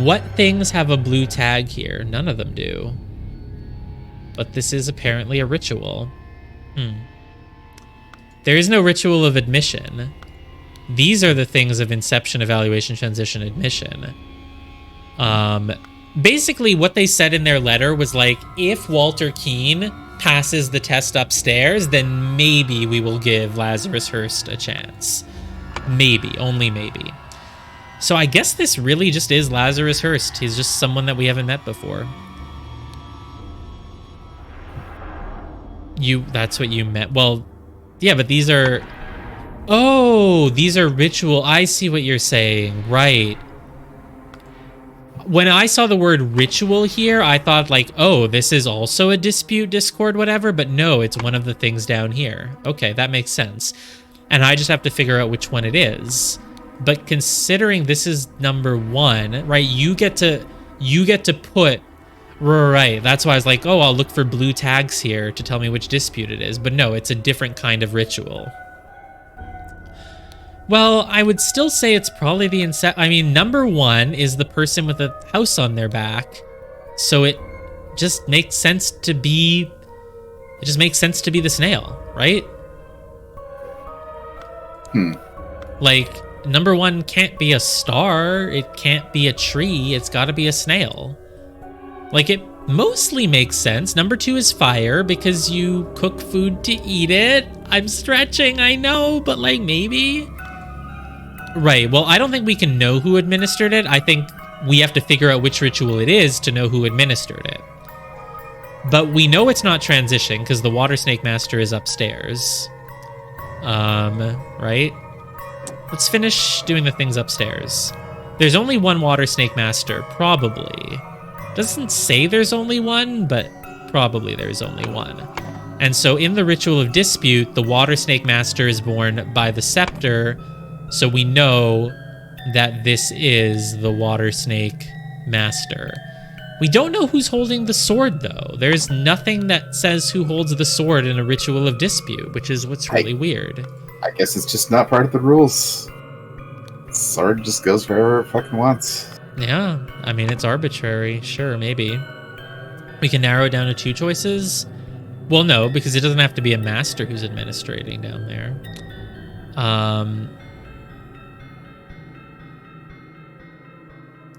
What things have a blue tag here? None of them do. But this is apparently a ritual. There is no ritual of admission. These are the things of inception, evaluation, transition, admission. Basically, what they said in their letter was like, if Walter Keene passes the test upstairs, then maybe we will give Lazarus Hurst a chance. Maybe, only maybe. So I guess this really just is Lazarus Hurst. He's just someone that we haven't met before. That's what you meant. Well, yeah, but these are... Oh, these are ritual. I see what you're saying. Right. When I saw the word ritual here, I thought like, oh, this is also a dispute, discord, whatever. But no, it's one of the things down here. Okay, that makes sense. And I just have to figure out which one it is. But considering this is number 1, right? You get to put... Right, that's why I was like, oh, I'll look for blue tags here to tell me which dispute it is. But no, it's a different kind of ritual. Well, I would still say it's probably the I mean, number 1 is the person with a house on their back. So it just makes sense to be... It just makes sense to be the snail, right? Like, number 1 can't be a star. It can't be a tree. It's got to be a snail. Like, it mostly makes sense. Number 2 is fire because you cook food to eat it. I'm stretching, I know, but like maybe. Right. Well, I don't think we can know who administered it. I think we have to figure out which ritual it is to know who administered it. But we know it's not transition because the Water Snake Master is upstairs. Right? Let's finish doing the things upstairs. There's only one Water Snake Master, probably. Doesn't say there's only one, but probably there's only one. And so in the Ritual of Dispute, the Water Snake Master is born by the scepter, so we know that this is the Water Snake Master. We don't know who's holding the sword, though. There's nothing that says who holds the sword in a Ritual of Dispute, which is what's really weird. I guess it's just not part of the rules. Sword just goes wherever it fucking wants. Yeah, I mean, it's arbitrary. Sure, maybe. We can narrow it down to 2 choices. Well, no, because it doesn't have to be a master who's administrating down there.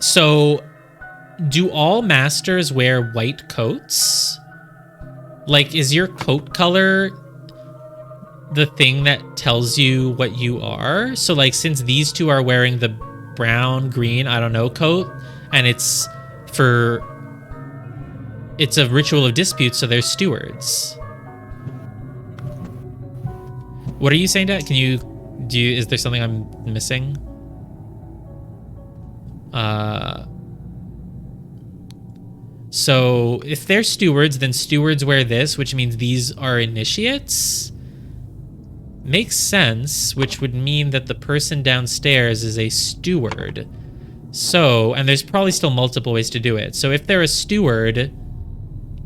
So, do all masters wear white coats? Like, is your coat color the thing that tells you what you are? So, like, since these 2 are wearing the brown, green, I don't know, coat, and it's a Ritual of Dispute, so they're stewards. What are you saying, Dad? Is there something I'm missing? So if they're stewards, then stewards wear this, which means these are initiates. Makes sense, which would mean that the person downstairs is a steward. So, and there's probably still multiple ways to do it. So if they're a steward,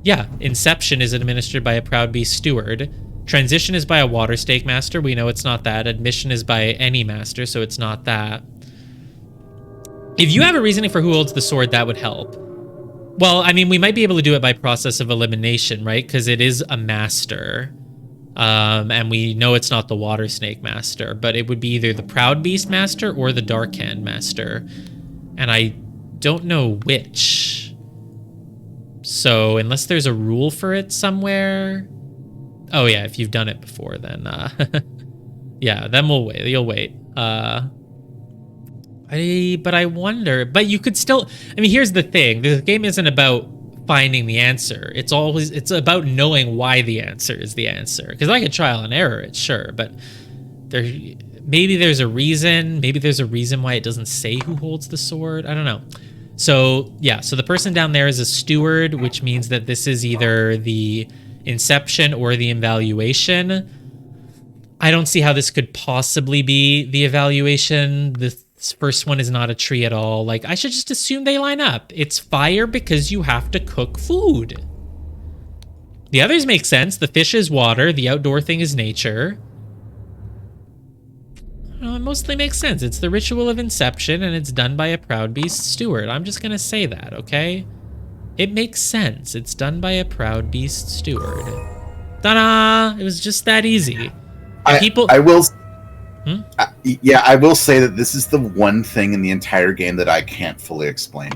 yeah, Inception is administered by a Proud Beast steward. Transition is by a Water Snake Master. We know it's not that. Admission is by any master, so it's not that. If you have a reasoning for who holds the sword, that would help. Well, I mean, we might be able to do it by process of elimination, right? Because it is a master. And we know it's not the Water Snake Master, but it would be either the Proud Beast Master or the Dark Hand Master. And I don't know which. So unless there's a rule for it somewhere. Oh yeah, if you've done it before, then yeah, then we'll wait. You'll wait. But I wonder. But you could still. I mean, here's the thing: the game isn't about finding the answer. It's about knowing why the answer is the answer. Because I could trial and error it, sure, but maybe there's a reason. Maybe there's a reason why it doesn't say who holds the sword. I don't know. So yeah, so the person down there is a steward, which means that this is either the Inception or the Evaluation. I don't see how this could possibly be the Evaluation. This first one is not a tree at all. Like, I should just assume they line up. It's fire because you have to cook food. The others make sense. The fish is water. The outdoor thing is nature. It mostly makes sense. It's the Ritual of Inception, and it's done by a Proud Beast steward. I'm just going to say that, okay? It makes sense. It's done by a Proud Beast steward. Ta-da! It was just that easy. I will say that this is the one thing in the entire game that I can't fully explain.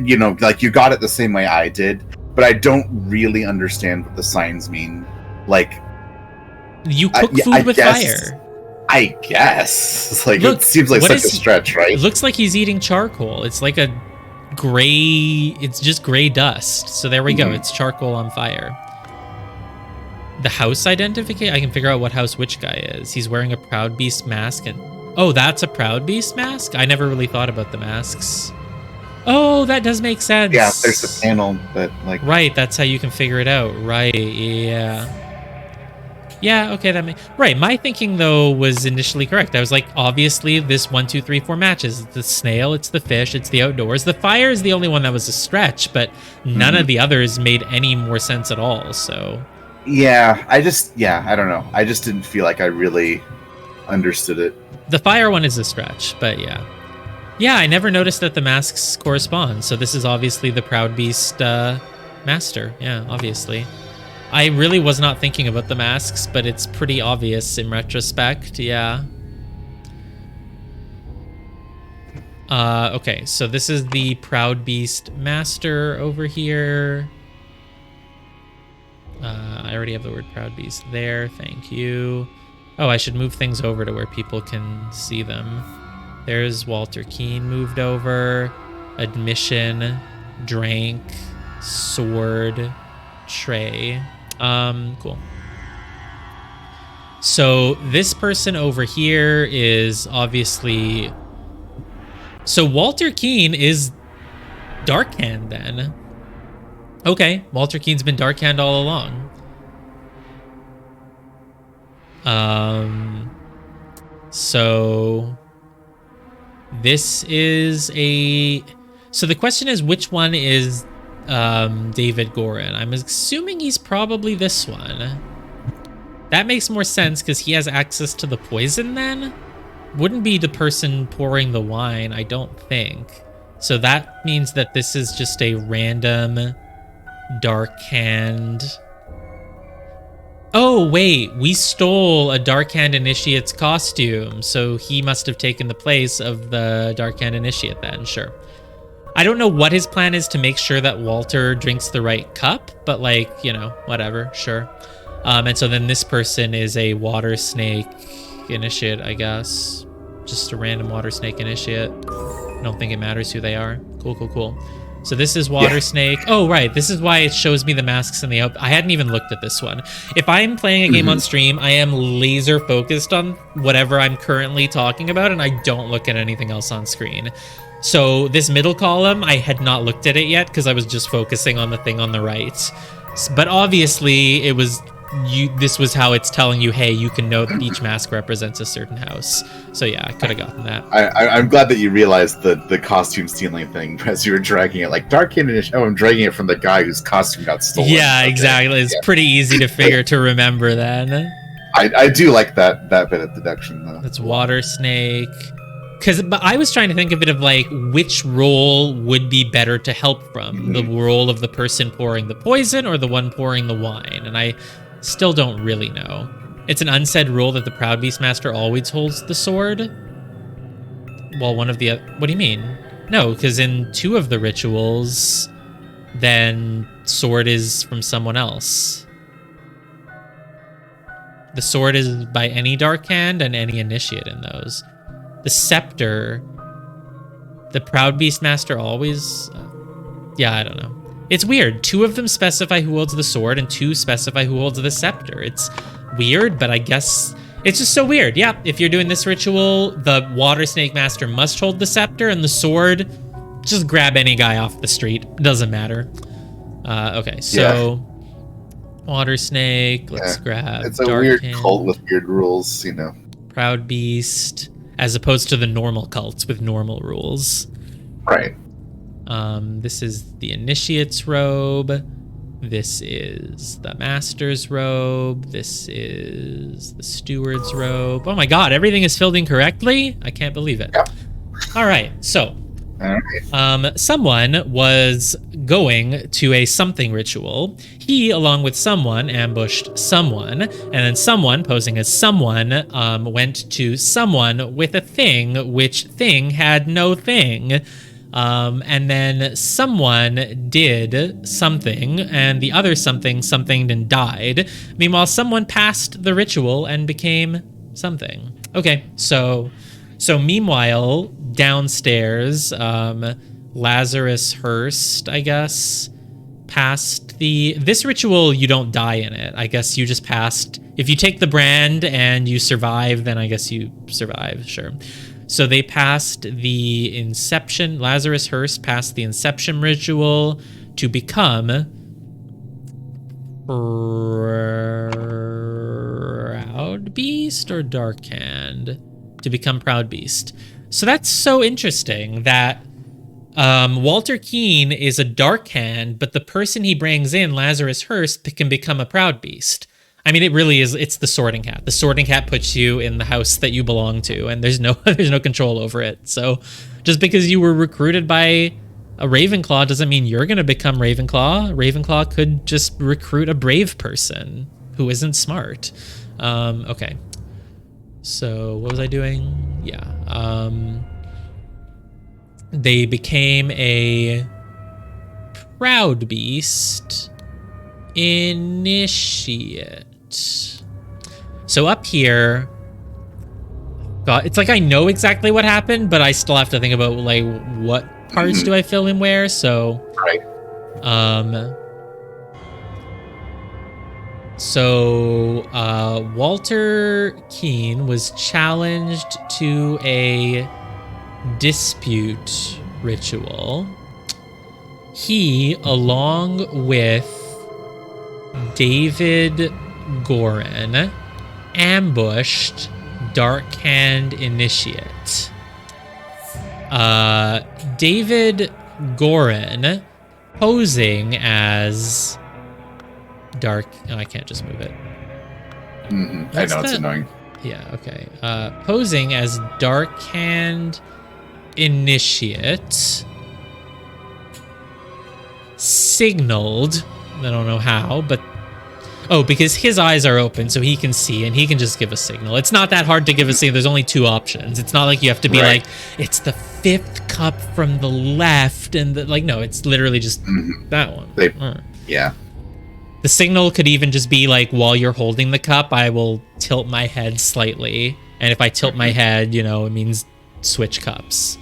You know, like, you got it the same way I did, but I don't really understand what the signs mean. Like, you cook food with fire. I guess. Like, look, it seems like such a stretch, right? It looks like he's eating charcoal. It's like a gray. It's just gray dust. So there we go. It's charcoal on fire. The house identification? I can figure out what house which guy is. He's wearing a Proud Beast mask. And oh, that's a Proud Beast mask? I never really thought about the masks. Oh, that does make sense. Yeah, there's a panel that, like... Right, that's how you can figure it out. Right, yeah. Yeah, okay, that makes... Right, my thinking, though, was initially correct. I was like, obviously, this 1, 2, 3, 4 matches. It's the snail, it's the fish, it's the outdoors. The fire is the only one that was a stretch, but none of the others made any more sense at all, so... Yeah, I don't know. I just didn't feel like I really understood it. The fire one is a stretch, but yeah. Yeah, I never noticed that the masks correspond, so this is obviously the Proud Beast master. Yeah, obviously. I really was not thinking about the masks, but it's pretty obvious in retrospect, yeah. Okay, so this is the Proud Beast master over here. I already have the word Proud Beast there, thank you. Oh, I should move things over to where people can see them. There's Walter Keane moved over. Admission, drank, sword, tray. Cool. So this person over here is obviously... So Walter Keane is Darkhand then. Okay, Walter Keane's been Darkhand all along. So this is a... So the question is, which one is David Gorin? I'm assuming he's probably this one. That makes more sense because he has access to the poison then? Wouldn't be the person pouring the wine, I don't think. So that means that this is just a random Darkhand. Oh, wait, we stole a Darkhand Initiate's costume, so he must have taken the place of the Darkhand Initiate then, sure. I don't know what his plan is to make sure that Walter drinks the right cup, but like, you know, whatever, sure. And so then this person is a Water Snake Initiate, I guess. Just a random Water Snake Initiate. I don't think it matters who they are. Cool, cool, cool. So this is Water Snake. Oh, right. This is why it shows me the masks and the... I hadn't even looked at this one. If I'm playing a game on stream, I am laser focused on whatever I'm currently talking about, and I don't look at anything else on screen. So this middle column, I had not looked at it yet because I was just focusing on the thing on the right. But obviously, it was... this was how it's telling you, hey, you can know that each mask represents a certain house. So yeah, I could have gotten that. I'm glad that you realized the costume stealing thing as you were dragging it. Like, Dark Indish, oh, I'm dragging it from the guy whose costume got stolen. Yeah, okay. Exactly. It's pretty easy to figure, to remember then. I do like that bit of deduction, though. It's Water Snake. But I was trying to think of it of like, which role would be better to help from? The role of the person pouring the poison or the one pouring the wine? And I still don't really know. It's an unsaid rule that the Proud Beastmaster always holds the sword. Well, one of the... What do you mean? No, because in 2 of the rituals, then sword is from someone else. The sword is by any Darkhand and any initiate in those. The scepter, the Proud Beastmaster always... yeah, I don't know. It's weird. 2 of them specify who holds the sword and 2 specify who holds the scepter. It's weird, but I guess it's just so weird. Yeah, if you're doing this ritual, the Water Snake Master must hold the scepter, and the sword, just grab any guy off the street. Doesn't matter. Okay, so Water Snake, let's grab It's a weird cult with weird rules, you know. Proud Beast, as opposed to the normal cults with normal rules. Right. This is the Initiate's robe. This is the Master's robe. This is the Steward's robe. Oh my god, everything is filled in correctly? I can't believe it. Yep. All right, so someone was going to a something ritual. He, along with someone, ambushed someone, and then someone, posing as someone, went to someone with a thing, which thing had no thing. And then someone did something, and the other somethinged and died. Meanwhile, someone passed the ritual and became something. Okay, so meanwhile, downstairs, Lazarus Hurst, I guess, passed this ritual. You don't die in it. I guess you just passed. If you take the brand and you survive, then I guess you survive, sure. So they passed the Inception, Lazarus Hurst passed the Inception ritual to become Proud Beast or Darkhand? To become Proud Beast. So that's so interesting that Walter Keane is a Darkhand, but the person he brings in, Lazarus Hurst, can become a Proud Beast. I mean, it really is. It's the Sorting Hat. The Sorting Hat puts you in the house that you belong to, and there's no control over it. So, just because you were recruited by a Ravenclaw doesn't mean you're going to become Ravenclaw. Ravenclaw could just recruit a brave person who isn't smart. Okay. So, what was I doing? Yeah. They became a Proud Beast Initiate. So up here, God, it's like I know exactly what happened, but I still have to think about like what parts do I fill in where. So, Right. Walter Keene was challenged to a dispute ritual. He, along with David Gorin, ambushed Dark-Hand Initiate. David Gorin, posing as Dark... Oh, I can't just move it. I know, it's annoying. Yeah, okay. Posing as Dark-Hand Initiate... signaled, I don't know how, but because his eyes are open so he can see and he can just give a signal. It's not that hard to give a signal. There's only 2 options. It's not like you have to be like, it's the 5th cup from the left and no, it's literally just that one. Yeah. The signal could even just be like, while you're holding the cup, I will tilt my head slightly, and if I tilt my head, it means switch cups.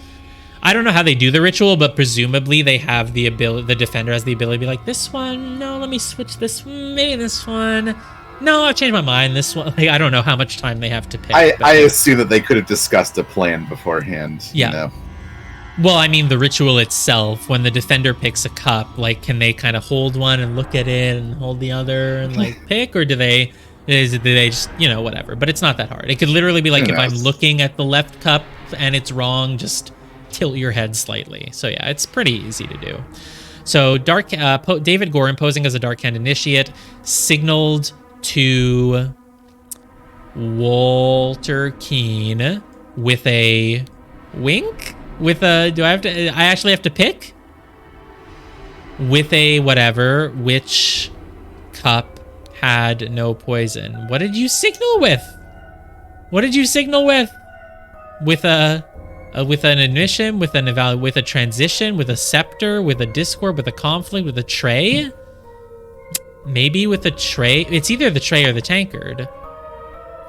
I don't know how they do the ritual, but presumably they have the ability, the defender has the ability to be like, this one, no, let me switch this, maybe this one. No, I've changed my mind, this one. Like, I don't know how much time they have to pick. I assume that they could have discussed a plan beforehand. Yeah. Well, I mean, the ritual itself, when the defender picks a cup, like, can they kind of hold one and look at it and hold the other and, like, pick? Or do they just, whatever. But it's not that hard. It could literally be like, if I'm looking at the left cup and it's wrong, just tilt your head slightly. So yeah, it's pretty easy to do. So David Gorin, posing as a Dark-Hand Initiate, signaled to Walter Keene with a wink? I actually have to pick? With a whatever, which cup had no poison? What did you signal with? With an admission, with a transition, with a scepter, with a discord, with a conflict, with a tray? Maybe with a tray? It's either the tray or the tankard.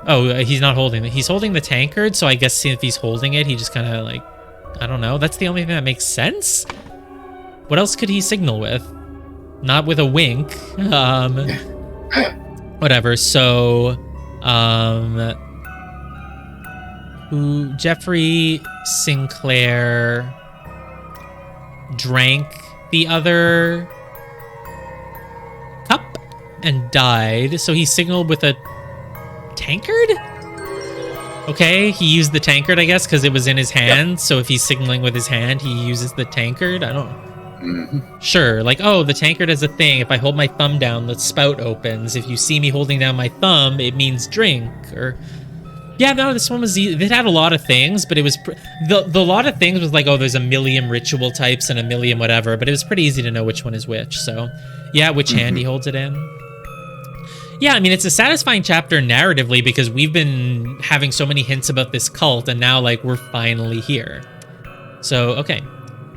Oh, he's not holding it. He's holding the tankard, so I guess if he's holding it, he just kind of like, I don't know. That's the only thing that makes sense? What else could he signal with? Not with a wink. Whatever, so... Jeffrey Sinclair drank the other cup and died, so he signaled with a tankard? Okay, he used the tankard, I guess, because it was in his hand. Yep. So if he's signaling with his hand, he uses the tankard. I don't know. Sure, like, oh, the tankard is a thing. If I hold my thumb down, the spout opens. If you see me holding down my thumb, it means drink. Or yeah, no, this one was easy. It had a lot of things, but it was the lot of things was like, oh, there's a million ritual types and a million whatever, but it was pretty easy to know which one is which. So yeah, which hand he holds it in. Yeah, I mean, it's a satisfying chapter narratively because we've been having so many hints about this cult, and now, like, we're finally here. So, okay.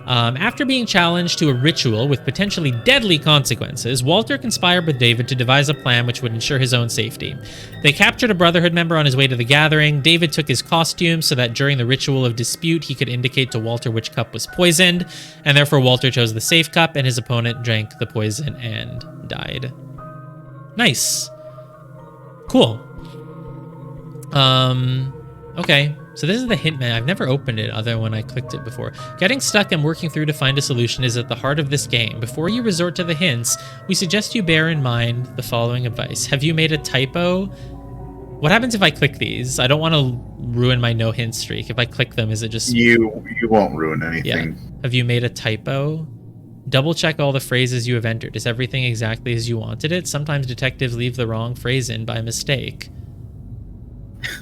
After being challenged to a ritual with potentially deadly consequences, Walter conspired with David to devise a plan which would ensure his own safety. They captured a Brotherhood member on his way to the gathering. David took his costume so that during the ritual of dispute, he could indicate to Walter which cup was poisoned, and therefore Walter chose the safe cup, and his opponent drank the poison and died. Nice. Cool. Okay. So this is the hint man. I've never opened it other than when I clicked it before. Getting stuck and working through to find a solution is at the heart of this game. Before you resort to the hints, we suggest you bear in mind the following advice. Have you made a typo? What happens if I click these? I don't want to ruin my no hint streak. If I click them, is it just... You won't ruin anything. Yeah. Have you made a typo? Double check all the phrases you have entered. Is everything exactly as you wanted it? Sometimes detectives leave the wrong phrase in by mistake.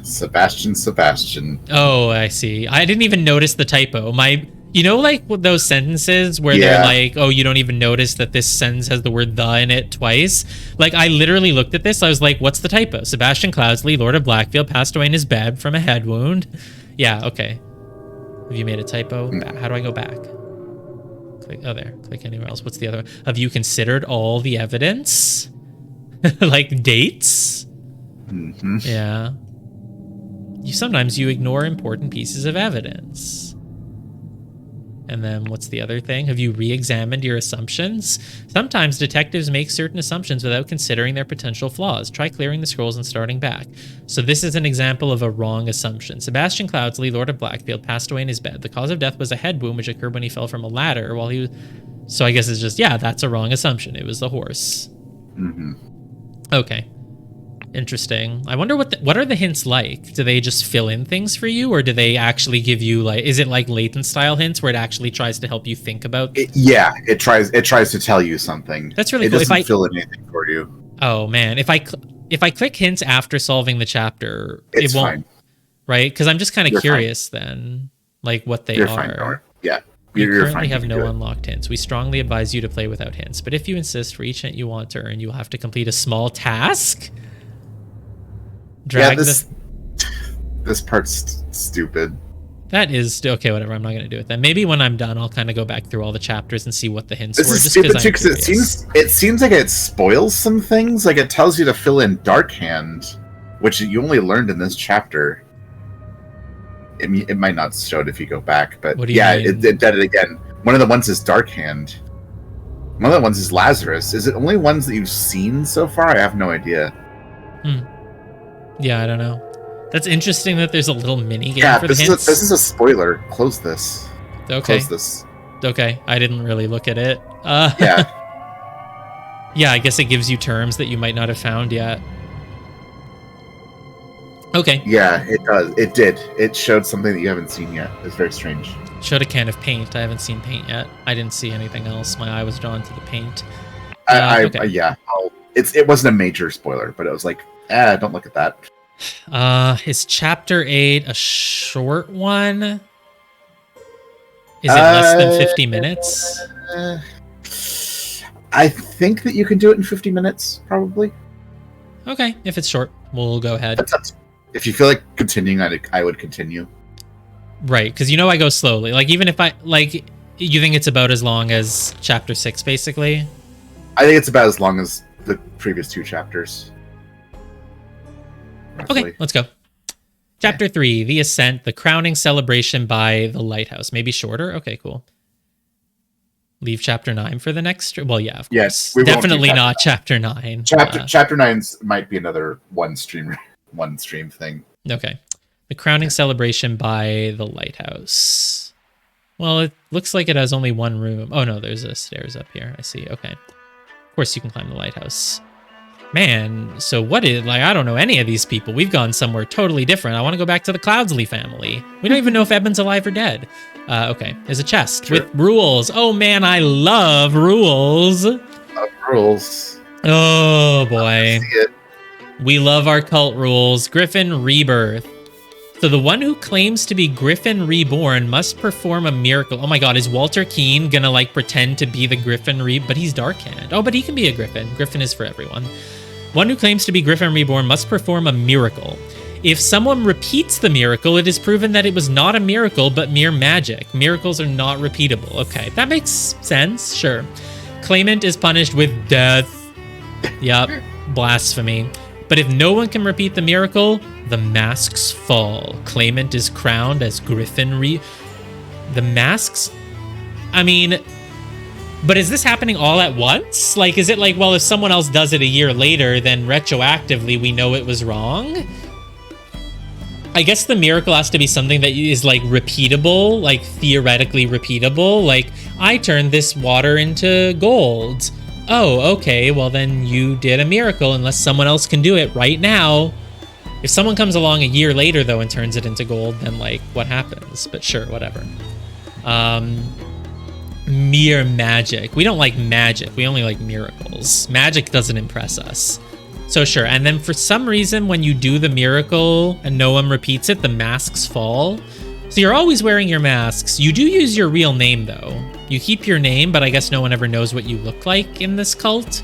Sebastian. Oh, I see. I didn't even notice the typo. You know, like those sentences where they're like, oh, you don't even notice that this sentence has the word the in it twice? Like, I literally looked at this. I was like, what's the typo? Sebastian Cloudsley, Lord of Blackfield, passed away in his bed from a head wound. Yeah, okay. Have you made a typo? How do I go back? Click, oh, there. Click anywhere else. What's the other one? Have you considered all the evidence? Like dates? Mm-hmm. Yeah. Sometimes you ignore important pieces of evidence. And then what's the other thing? Have you re-examined your assumptions? Sometimes detectives make certain assumptions without considering their potential flaws. Try clearing the scrolls and starting back. So this is an example of a wrong assumption. Sebastian Cloudsley, Lord of Blackfield, passed away in his bed. The cause of death was a head wound which occurred when he fell from a ladder while he was... So I guess it's just, yeah, that's a wrong assumption. It was the horse. Mm-hmm. Okay. Interesting. I wonder what are the hints like? Do they just fill in things for you, or do they actually give you like? Is it like latent style hints where it actually tries to help you think about? It tries to tell you something. That's really cool. cool. It doesn't fill in anything for you. Oh man, if I click hints after solving the chapter, It's it won't. Fine. Right? Because I'm just kind of curious fine. then, like what they You're are. Fine, Nora. Yeah. You You're currently fine. have no unlocked hints. We strongly advise you to play without hints, but if you insist, for each hint you want to earn, you will have to complete a small task. This part's stupid. That is okay. Whatever. I'm not going to do it then. Maybe when I'm done, I'll kind of go back through all the chapters and see what the hints were. This is just stupid too because curious. it seems like it spoils some things. Like it tells you to fill in Dark Hand, which you only learned in this chapter. It might not show it if you go back, but yeah, it did it again. One of the ones is Dark Hand. One of the ones is Lazarus. Is it only ones that you've seen so far? I have no idea. Yeah, I don't know. That's interesting that there's a little mini game for the hints. This is a spoiler. Close this. Okay. Close this. Okay, I didn't really look at it. Yeah. Yeah, I guess it gives you terms that you might not have found yet. Okay. Yeah, it does. It did. It showed something that you haven't seen yet. It's very strange. Showed a can of paint. I haven't seen paint yet. I didn't see anything else. My eye was drawn to the paint. Okay. Yeah. It wasn't a major spoiler, but it was like, don't look at that. Is chapter 8 a short one? Is it less than 50 minutes? I think that you can do it in 50 minutes, probably. Okay, if it's short, we'll go ahead. If you feel like continuing, I would continue. Right, because I go slowly. Like, even if you think it's about as long as chapter 6, basically? I think it's about as long as the previous 2 chapters. Roughly. Okay, let's go. Chapter 3, The Ascent, the crowning celebration by the lighthouse. Maybe shorter? Okay, cool. Leave chapter 9 for the next... Well, yeah, of course. Definitely not chapter 9. Chapter 9 might be another one stream thing. Okay. The crowning celebration by the lighthouse. Well, it looks like it has only one room. Oh, no, there's a stairs up here. I see. Okay. Of course you can climb the lighthouse. Man, so what is... Like, I don't know any of these people. We've gone somewhere totally different. I want to go back to the Cloudsley family. We don't even know if Edmund's alive or dead. Okay. There's a chest with rules. Oh, man, I love rules. Rules. Oh, boy. We love our cult rules. Griffin Rebirth. So the one who claims to be Griffin Reborn must perform a miracle. Oh my god, is Walter Keane gonna pretend to be the Griffin but he's Darkhand. Oh, but he can be a Griffin. Griffin is for everyone. One who claims to be Griffin Reborn must perform a miracle. If someone repeats the miracle, it is proven that it was not a miracle, but mere magic. Miracles are not repeatable. Okay, that makes sense, sure. Claimant is punished with death. Yup, blasphemy. But if no one can repeat the miracle, the masks fall. Claimant is crowned as Griffin The masks? I mean, but is this happening all at once? Like, is it like, well, if someone else does it a year later, then retroactively we know it was wrong? I guess the miracle has to be something that is, repeatable, theoretically repeatable. Like, I turned this water into gold. Oh, okay, well then you did a miracle unless someone else can do it right now. If someone comes along a year later, though, and turns it into gold, then, what happens? But sure, whatever. Mere magic. We don't like magic. We only like miracles. Magic doesn't impress us. So sure, and then for some reason, when you do the miracle and no one repeats it, the masks fall. So you're always wearing your masks. You do use your real name, though. You keep your name, but I guess no one ever knows what you look like in this cult.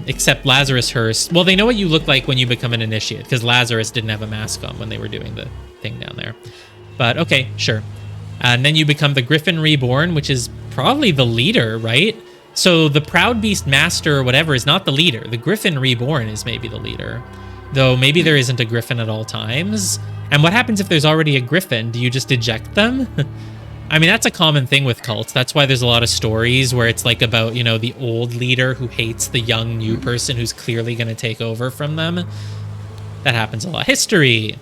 Except Lazarus Hurst. Well, they know what you look like when you become an initiate, because Lazarus didn't have a mask on when they were doing the thing down there. But okay, sure. And then you become the Griffin Reborn, which is probably the leader, right? So the Proud Beast Master or whatever is not the leader. The Griffin Reborn is maybe the leader. Though maybe there isn't a griffin at all times. And what happens if there's already a griffin? Do you just eject them? I mean, that's a common thing with cults. That's why there's a lot of stories where it's like about, you know, the old leader who hates the young new person who's clearly going to take over from them. That happens a lot. History.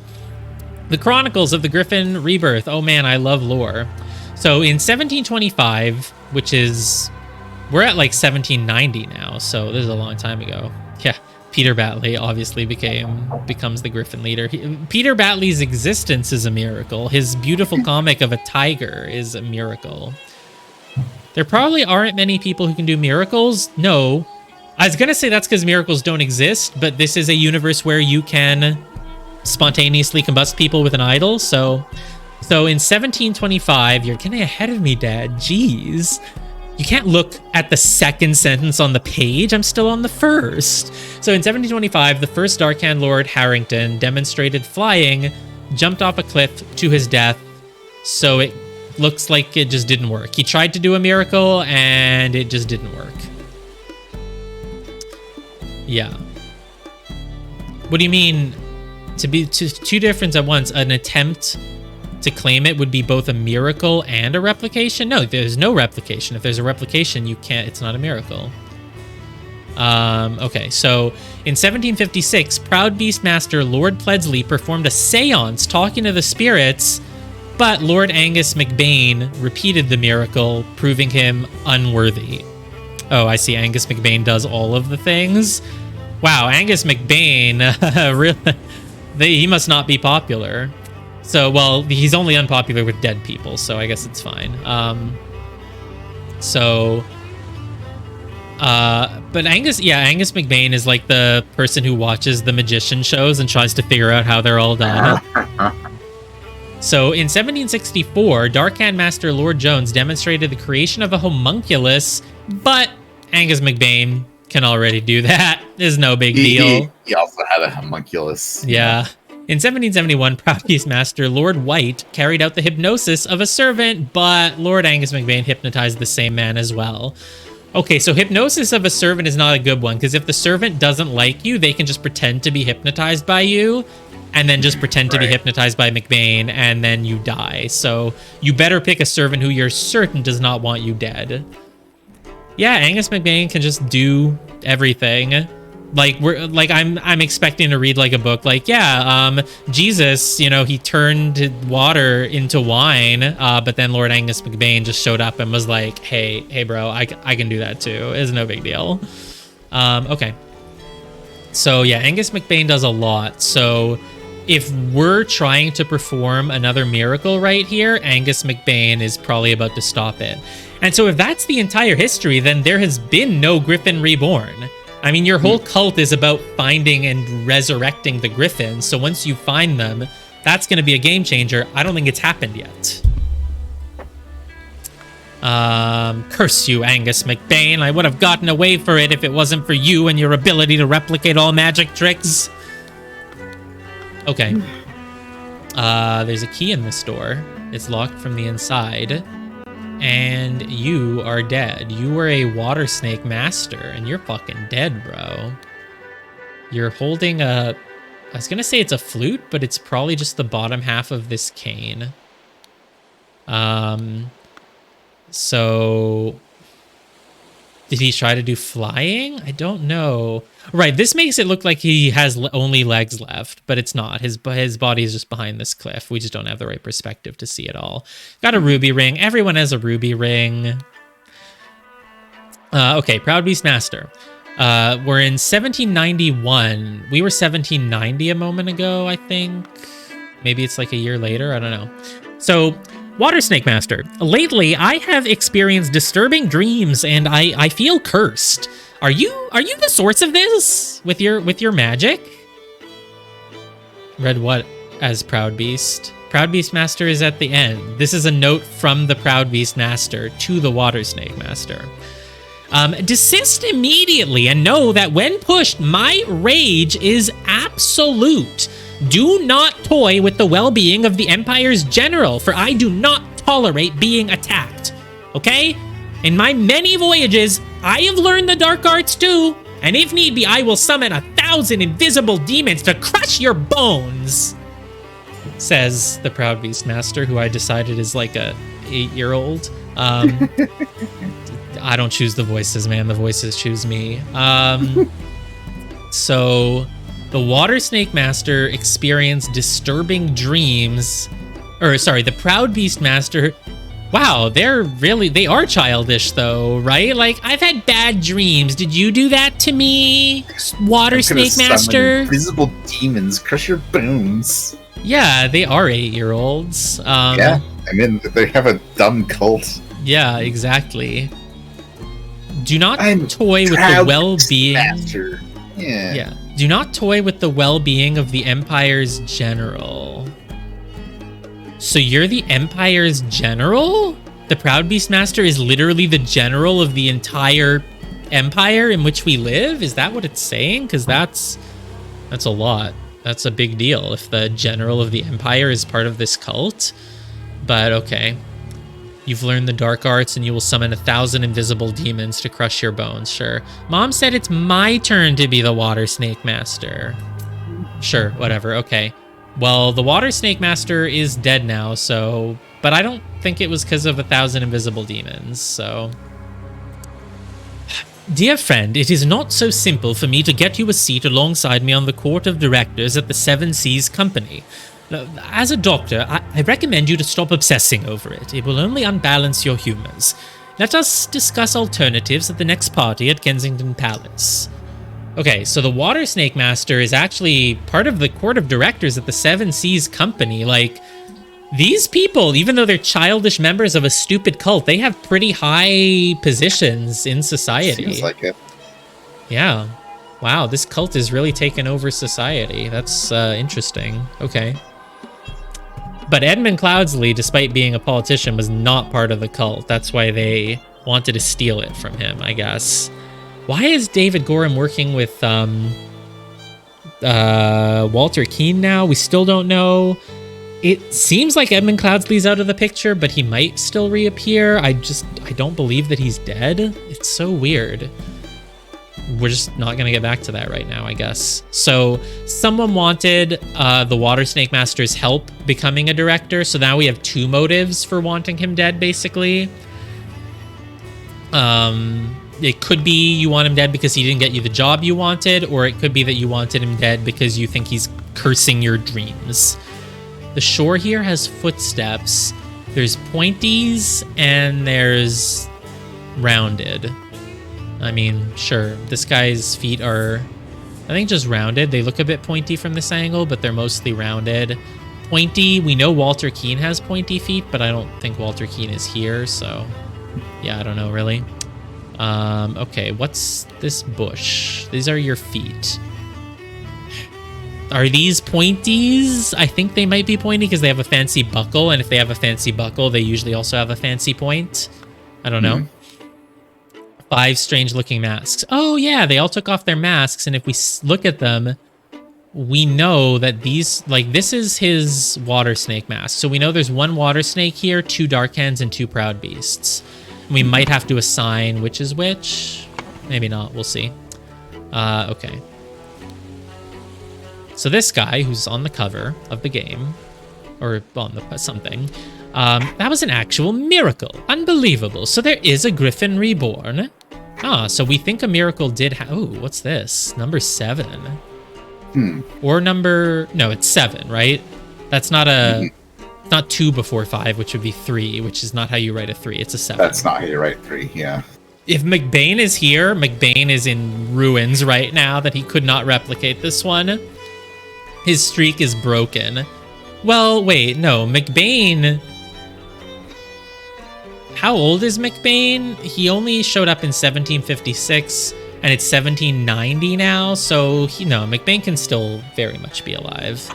The Chronicles of the Griffin Rebirth. Oh man, I love lore. So in 1725, which is... We're at like 1790 now, so this is a long time ago. Yeah, Peter Batley obviously becomes the Griffin leader. Peter Batley's existence is a miracle. His beautiful comic of a tiger is a miracle. There probably aren't many people who can do miracles. No. I was going to say that's because miracles don't exist, but this is a universe where you can spontaneously combust people with an idol. So in 1725, you're getting ahead of me, Dad. Jeez. You can't look at the second sentence on the page. I'm still on the first. So in 1725, the first Darkhand Lord Harrington demonstrated flying, jumped off a cliff to his death. So it looks like it just didn't work. He tried to do a miracle and it just didn't work. Yeah. What do you mean to be two different at once? An attempt to claim it would be both a miracle and a replication? No, there's no replication. If there's a replication, you can't, it's not a miracle. Okay, so in 1756, Proud Beastmaster Lord Pledsley performed a seance talking to the spirits, but Lord Angus MacBain repeated the miracle, proving him unworthy. Oh, I see. Angus MacBain does all of the things. Wow, Angus MacBain, really, he must not be popular. So, well, he's only unpopular with dead people, so I guess it's fine. But Angus MacBain is like the person who watches the magician shows and tries to figure out how they're all done. So, in 1764, Darkhand Master Lord Jones demonstrated the creation of a homunculus, but Angus MacBain can already do that. There's no big deal. He also had a homunculus. Yeah. In 1771, Proud Beastmaster Lord White carried out the hypnosis of a servant, but Lord Angus MacBain hypnotized the same man as well. Okay, so hypnosis of a servant is not a good one, because if the servant doesn't like you, they can just pretend to be hypnotized by you, and then just pretend to be hypnotized by MacBain, and then you die. So you better pick a servant who you're certain does not want you dead. Yeah, Angus MacBain can just do everything. Like I'm expecting to read like a book like, yeah, Jesus, you know, he turned water into wine, but then Lord Angus MacBain just showed up and was like, hey bro, I can do that too. It's no big deal. Okay. So yeah, Angus MacBain does a lot. So if we're trying to perform another miracle right here, Angus MacBain is probably about to stop it. And so if that's the entire history, then there has been no Griffin Reborn. I mean, your whole cult is about finding and resurrecting the Griffins, so once you find them, that's going to be a game changer. I don't think it's happened yet. Curse you, Angus MacBain. I would have gotten away for it if it wasn't for you and your ability to replicate all magic tricks. Okay. There's a key in this door. It's locked from the inside. And you are dead. You were a water snake master, and you're fucking dead, bro. You're holding a... I was gonna say it's a flute, but it's probably just the bottom half of this cane. So... Did he try to do flying? I don't know. Right, this makes it look like he has only legs left, but it's not. His body is just behind this cliff. We just don't have the right perspective to see it all. Got a ruby ring. Everyone has a ruby ring. Okay, Proud Beastmaster. We're in 1791. We were 1790 a moment ago, I think. Maybe it's like a year later. I don't know. So... Water Snake Master. Lately, I have experienced disturbing dreams, and I feel cursed. Are you the source of this with your magic? Read what as Proud Beast? Proud Beast Master is at the end. This is a note from the Proud Beast Master to the Water Snake Master. Desist immediately and know that when pushed, my rage is absolute. Do not toy with the well-being of the Empire's general, for I do not tolerate being attacked. Okay? In my many voyages, I have learned the dark arts too, and if need be, I will summon 1,000 invisible demons to crush your bones, says the Proud Beast Master, who I decided is like a 8-year-old. I don't choose the voices, man. The voices choose me. So the Water Snake Master experienced disturbing dreams. The Proud Beast Master. Wow, they are childish though, right? Like, I've had bad dreams. Did you do that to me, Water Snake Master? Invisible demons, crush your bones. Yeah, they are 8-year-olds. Yeah, I mean, they have a dumb cult. Yeah, exactly. Do not toy with the well-being. Master. Yeah. Do not toy with the well-being of the Empire's general. So you're the Empire's general? The Proud Beast Master is literally the general of the entire empire in which we live? Is that what it's saying? Because that's a lot. That's a big deal if the general of the empire is part of this cult. But okay. You've learned the dark arts and you will summon 1,000 invisible demons to crush your bones. Sure. Mom said it's my turn to be the Water Snake Master. Sure, whatever. Okay. Well, the Water Snake Master is dead now, so... But I don't think it was because of 1,000 invisible demons, so... Dear friend, it is not so simple for me to get you a seat alongside me on the court of directors at the Seven Seas Company. As a doctor, I recommend you to stop obsessing over it. It will only unbalance your humors. Let us discuss alternatives at the next party at Kensington Palace. Okay, so the Water Snake Master is actually part of the court of directors at the Seven Seas Company. Like, these people, even though they're childish members of a stupid cult, they have pretty high positions in society. Seems like it. Yeah. Wow, this cult is really taking over society. That's interesting. Okay. But Edmund Cloudsley, despite being a politician, was not part of the cult. That's why they wanted to steal it from him, I guess. Why is David Gorham working with Walter Keane now? We still don't know. It seems like Edmund Cloudsley's out of the picture, but he might still reappear. I don't believe that he's dead. It's so weird. We're just not going to get back to that right now, I guess. So someone wanted the Water Snake Master's help becoming a director, so now we have 2 motives for wanting him dead, basically. It could be you want him dead because he didn't get you the job you wanted, or it could be that you wanted him dead because you think he's cursing your dreams. The shore here has footsteps. There's pointies and there's rounded. I mean, sure, this guy's feet are, I think, just rounded. They look a bit pointy from this angle, but they're mostly rounded. Pointy, we know Walter Keane has pointy feet, but I don't think Walter Keane is here, so yeah, I don't know, really. Okay, what's this bush? These are your feet. Are these pointies? I think they might be pointy because they have a fancy buckle, and if they have a fancy buckle, they usually also have a fancy point. I don't know. 5 strange-looking masks. Oh, yeah, they all took off their masks, and if we look at them, we know that these, like, this is his water snake mask. So we know there's 1 water snake here, 2 dark hands, and 2 proud beasts. We might have to assign which is which. Maybe not. We'll see. Okay. So this guy, who's on the cover of the game, or on the something, that was an actual miracle. Unbelievable. So there is a Griffin reborn. Ah, so we think a miracle did happen. Oh, what's this? Number 7. Or number... No, it's 7, right? That's not a... Not 2 before 5, which would be 3, which is not how you write a 3. It's a 7. That's not how you write 3, yeah. If McBain is here, McBain is in ruins right now that he could not replicate this one. His streak is broken. Well, wait, no, McBain... How old is McBain? He only showed up in 1756, and it's 1790 now, so McBain can still very much be alive.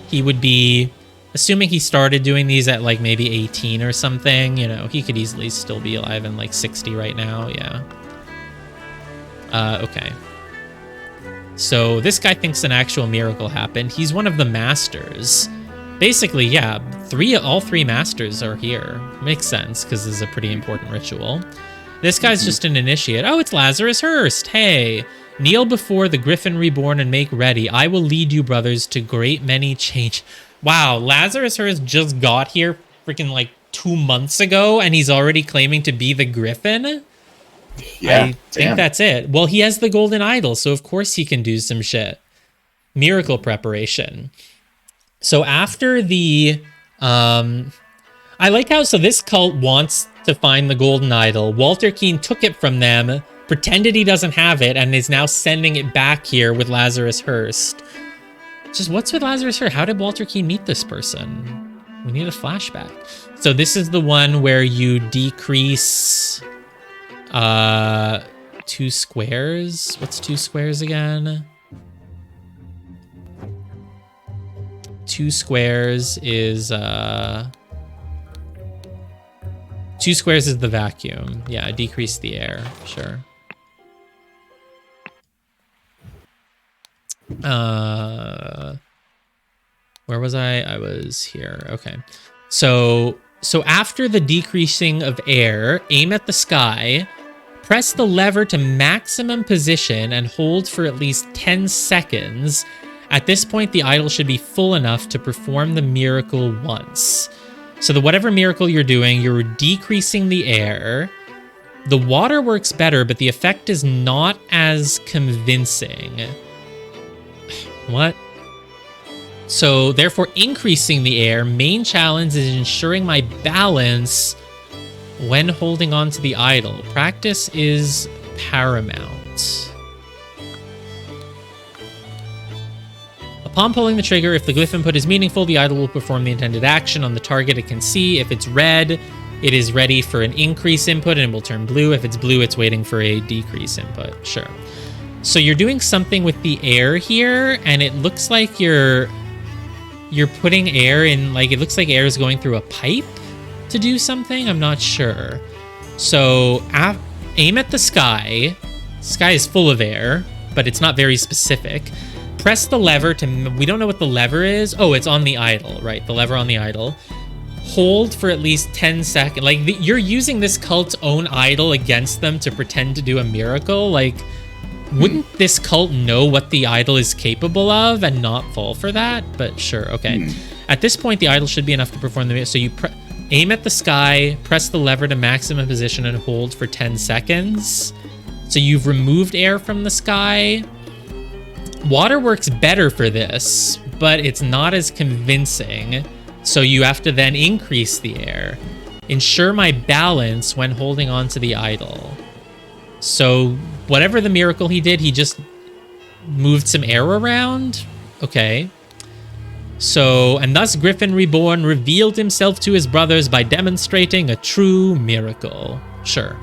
He would be... Assuming he started doing these at, like, maybe 18 or something, he could easily still be alive in, like, 60 right now, yeah. Okay. So this guy thinks an actual miracle happened. He's one of the masters. Basically, yeah, all 3 masters are here. Makes sense, because this is a pretty important ritual. This guy's just an initiate. Oh, it's Lazarus Hurst. Hey, Kneel before the Griffin Reborn and make ready. I will lead you, brothers, to great many change. Wow, Lazarus Hearst just got here freaking like 2 months ago, and he's already claiming to be the Griffin? Yeah, I think that's it. Well, he has the golden idol, so of course he can do some shit. Miracle preparation. So after the... I like how, so this cult wants to find the golden idol. Walter Keane took it from them, pretended he doesn't have it, and is now sending it back here with Lazarus Hearst. Just what's with Lazarus Hearst? How did Walter Keane meet this person? We need a flashback. So this is the one where you decrease 2 squares. What's 2 squares again? 2 squares is 2 squares is the vacuum. Yeah, decrease the air. Sure. Where was I? I was here. Okay. So after the decreasing of air, aim at the sky, press the lever to maximum position and hold for at least 10 seconds. At this point, the idol should be full enough to perform the miracle once. So whatever miracle you're doing, you're decreasing the air. The water works better, but the effect is not as convincing. What? So therefore, increasing the air, main challenge is ensuring my balance when holding on to the idol. Practice is paramount. Upon pulling the trigger, if the glyph input is meaningful, the idol will perform the intended action on the target it can see. If it's red, it is ready for an increase input and it will turn blue. If it's blue, it's waiting for a decrease input. Sure. So you're doing something with the air here, and it looks like you're putting air in, like, it looks like air is going through a pipe to do something. I'm not sure. So aim at the sky. The sky is full of air, but it's not very specific. Press the lever to... We don't know what the lever is. Oh, it's on the idol, right? The lever on the idol. Hold for at least 10 seconds. Like, you're using this cult's own idol against them to pretend to do a miracle. Like, wouldn't this cult know what the idol is capable of and not fall for that? But sure, okay. At this point, the idol should be enough to perform the... So you aim at the sky, press the lever to maximum position, and hold for 10 seconds. So you've removed air from the sky. Water works better for this, but it's not as convincing. So you have to then increase the air. Ensure my balance when holding on to the idol. So whatever the miracle he did, he just moved some air around. Okay. So, and thus Griffin Reborn revealed himself to his brothers by demonstrating a true miracle. Sure.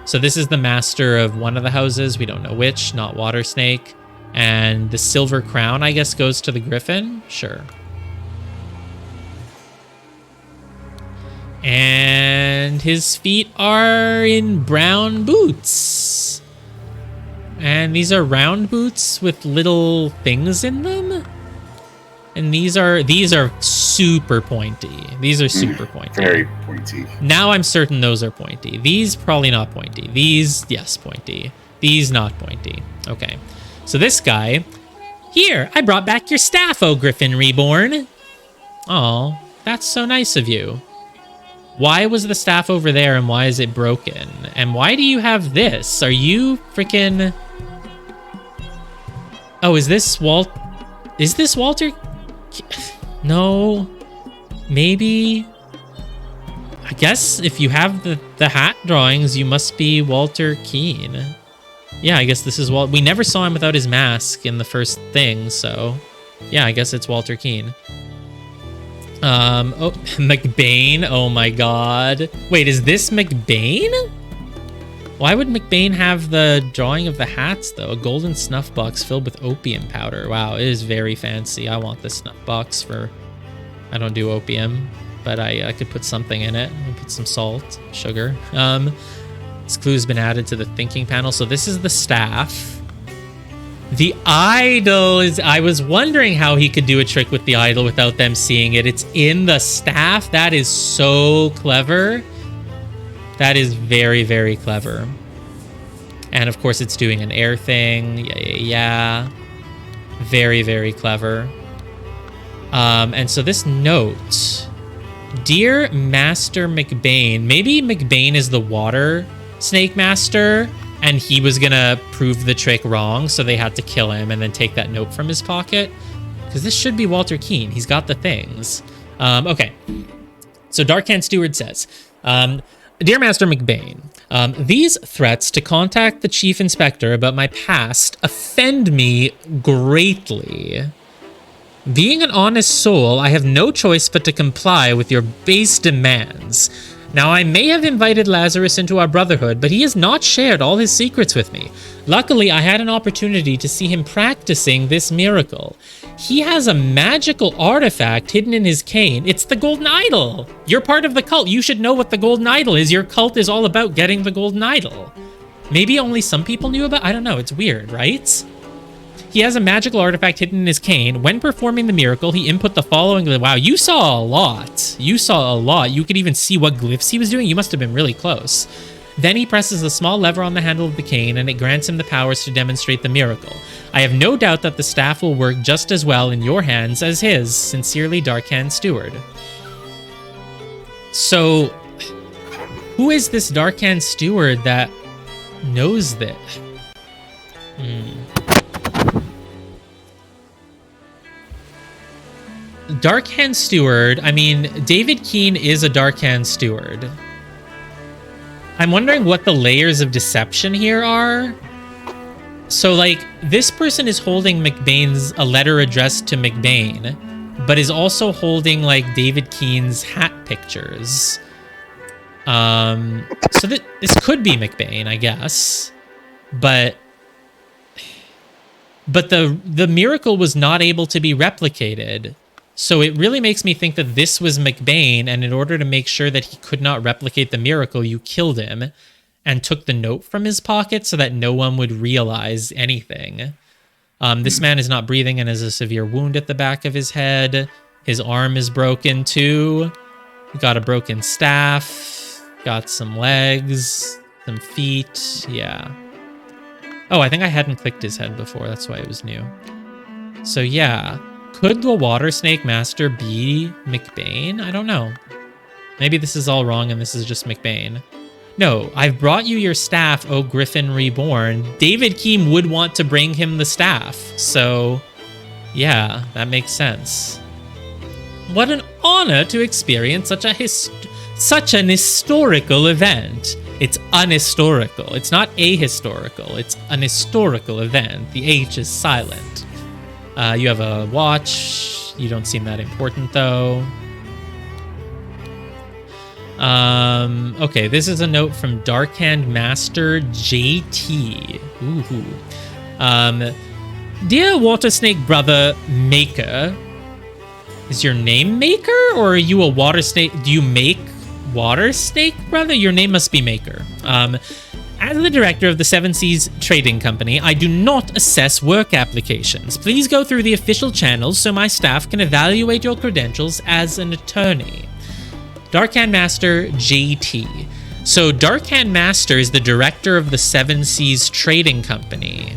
So this is the master of one of the houses. We don't know which, not Water Snake. And the silver crown, I guess, goes to the Griffin. Sure. And his feet are in brown boots. And these are round boots with little things in them. And these are super pointy. These are super pointy. Very pointy. Now I'm certain those are pointy. These probably not pointy. These, yes, pointy. These not pointy. Okay. So this guy, here, I brought back your staff, oh Griffin Reborn. Oh, that's so nice of you. Why was the staff over there and why is it broken? And why do you have this? Are you freaking... Oh, is this Walter? No. Maybe. I guess if you have the hat drawings, you must be Walter Keane. Yeah, I guess this is Walt. We never saw him without his mask in the first thing, so yeah, I guess it's Walter Keane. Oh, McBain. Oh my god. Wait, is this McBain? Why would McBain have the drawing of the hats, though? A golden snuff box filled with opium powder. Wow, it is very fancy. I want this snuff box for... I don't do opium, but I could put something in it. I'll put some salt, sugar. This clue's been added to the thinking panel. So this is the staff. The idol is... I was wondering how he could do a trick with the idol without them seeing it. It's in the staff. That is so clever. That is very, very clever. And of course, it's doing an air thing. Yeah. Very, very clever. And so this note, Dear Master McBain, maybe McBain is the water snake master, and he was gonna prove the trick wrong, so they had to kill him and then take that note from his pocket. Because this should be Walter Keane. He's got the things. Okay. So Darkhand Steward says, Dear Master McBain, these threats to contact the Chief Inspector about my past offend me greatly. Being an honest soul, I have no choice but to comply with your base demands. Now, I may have invited Lazarus into our brotherhood, but he has not shared all his secrets with me. Luckily, I had an opportunity to see him practicing this miracle. He has a magical artifact hidden in his cane. It's the Golden Idol. You're part of the cult. You should know what the Golden Idol is. Your cult is all about getting the Golden Idol. Maybe only some people knew about it. I don't know. It's weird, right? He has a magical artifact hidden in his cane. When performing the miracle, he input the following. Wow, you saw a lot. You saw a lot. You could even see what glyphs he was doing. You must have been really close. Then he presses a small lever on the handle of the cane, and it grants him the powers to demonstrate the miracle. I have no doubt that the staff will work just as well in your hands as his. Sincerely, Darkhand Steward. So, who is this Darkhand Steward that knows this? Darkhand Steward, I mean, David Keane is a Darkhand Steward. I'm wondering what the layers of deception here are. So, like, this person is holding a letter addressed to McBain, but is also holding, like, David Keane's hat pictures. So this could be McBain, I guess. But the miracle was not able to be replicated. So it really makes me think that this was McBain, and in order to make sure that he could not replicate the miracle, you killed him and took the note from his pocket so that no one would realize anything. This man is not breathing and has a severe wound at the back of his head. His arm is broken too. Got a broken staff. Got some legs, some feet. Yeah. Oh, I think I hadn't clicked his head before. That's why it was new. So yeah. Could the Water Snake Master be McBain? I don't know. Maybe this is all wrong and this is just McBain. No, I've brought you your staff, O Griffin Reborn. David Keane would want to bring him the staff. So, yeah, that makes sense. What an honor to experience such an historical event. It's unhistorical. It's not ahistorical. It's an historical event. The H is silent. You have a watch. You don't seem that important, though. Okay, this is a note from Darkhand Master JT. Ooh. Dear Water Snake Brother Maker. Is your name Maker, or are you a water snake? Do you make water snake, brother? Your name must be Maker. As the director of the Seven Seas Trading Company, I do not assess work applications. Please go through the official channels so my staff can evaluate your credentials as an attorney. Darkhand Master JT. So Darkhand Master is the director of the Seven Seas Trading Company.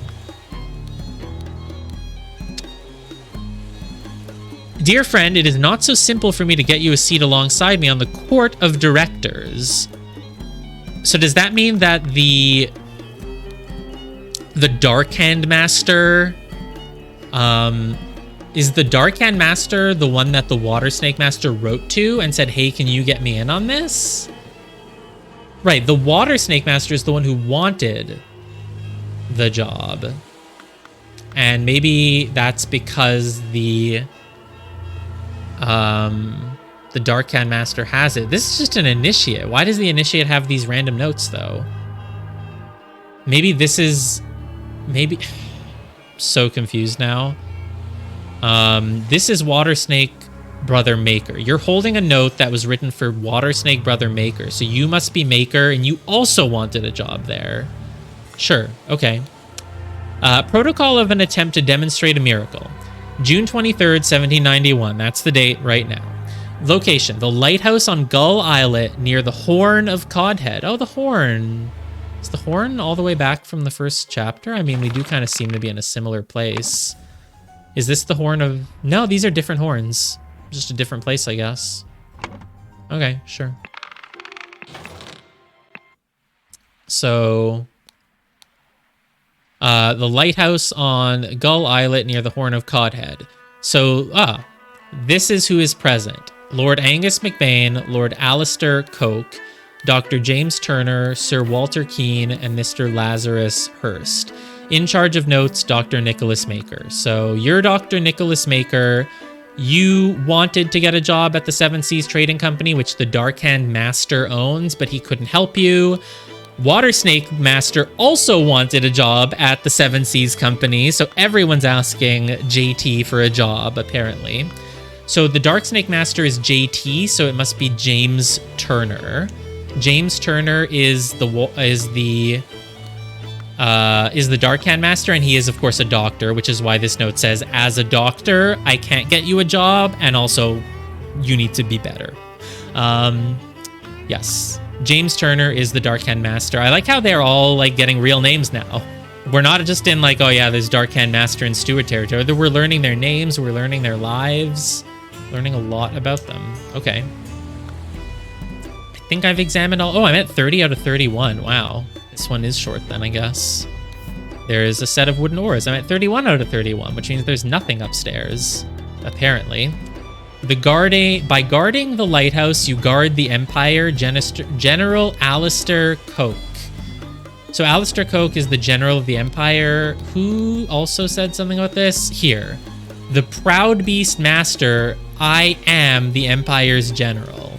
Dear friend, it is not so simple for me to get you a seat alongside me on the court of directors. So does that mean that the Darkhand Master, is the Darkhand Master the one that the Water Snake Master wrote to and said, hey, can you get me in on this? Right, the Water Snake Master is the one who wanted the job. And maybe that's because the Darkhand Master has it. This is just an initiate. Why does the initiate have these random notes, though? Maybe this is... Maybe... So confused now. This is Water Snake Brother Maker. You're holding a note that was written for Water Snake Brother Maker. So you must be Maker, and you also wanted a job there. Sure. Okay. Protocol of an attempt to demonstrate a miracle. June 23rd, 1791. That's the date right now. Location, the lighthouse on Gull Islet near the Horn of Codhead. Oh, the Horn. Is the horn all the way back from the first chapter? I mean, we do kind of seem to be in a similar place. Is this the horn of... No, these are different horns. Just a different place, I guess. Okay, sure. So... the lighthouse on Gull Islet near the Horn of Codhead. So, this is who is present. Lord Angus McBain, Lord Alistair Coke, Dr. James Turner, Sir Walter Keane, and Mr. Lazarus Hurst. In charge of notes, Dr. Nicholas Maker. So you're Dr. Nicholas Maker. You wanted to get a job at the Seven Seas Trading Company, which the Darkhand Master owns, but he couldn't help you. Water Snake Master also wanted a job at the Seven Seas Company, so everyone's asking JT for a job, apparently. So the Dark Snake Master is JT, so it must be James Turner. James Turner is the Darkhand Master, and he is, of course, a doctor, which is why this note says, as a doctor, I can't get you a job, and also, you need to be better. Yes. James Turner is the Darkhand Master. I like how they're all, like, getting real names now. We're not just in, like, oh yeah, there's Darkhand Master and Steward territory. We're learning their names, we're learning their lives, learning a lot about them. Okay. I think I've examined all... Oh, I'm at 30 out of 31. Wow. This one is short then, I guess. There's a set of wooden oars. I'm at 31 out of 31, which means there's nothing upstairs, apparently. By guarding the lighthouse, you guard the Empire. General Alistair Coke. So Alistair Coke is the general of the Empire. Who also said something about this? Here. The Proud Beast Master, I am the Empire's general.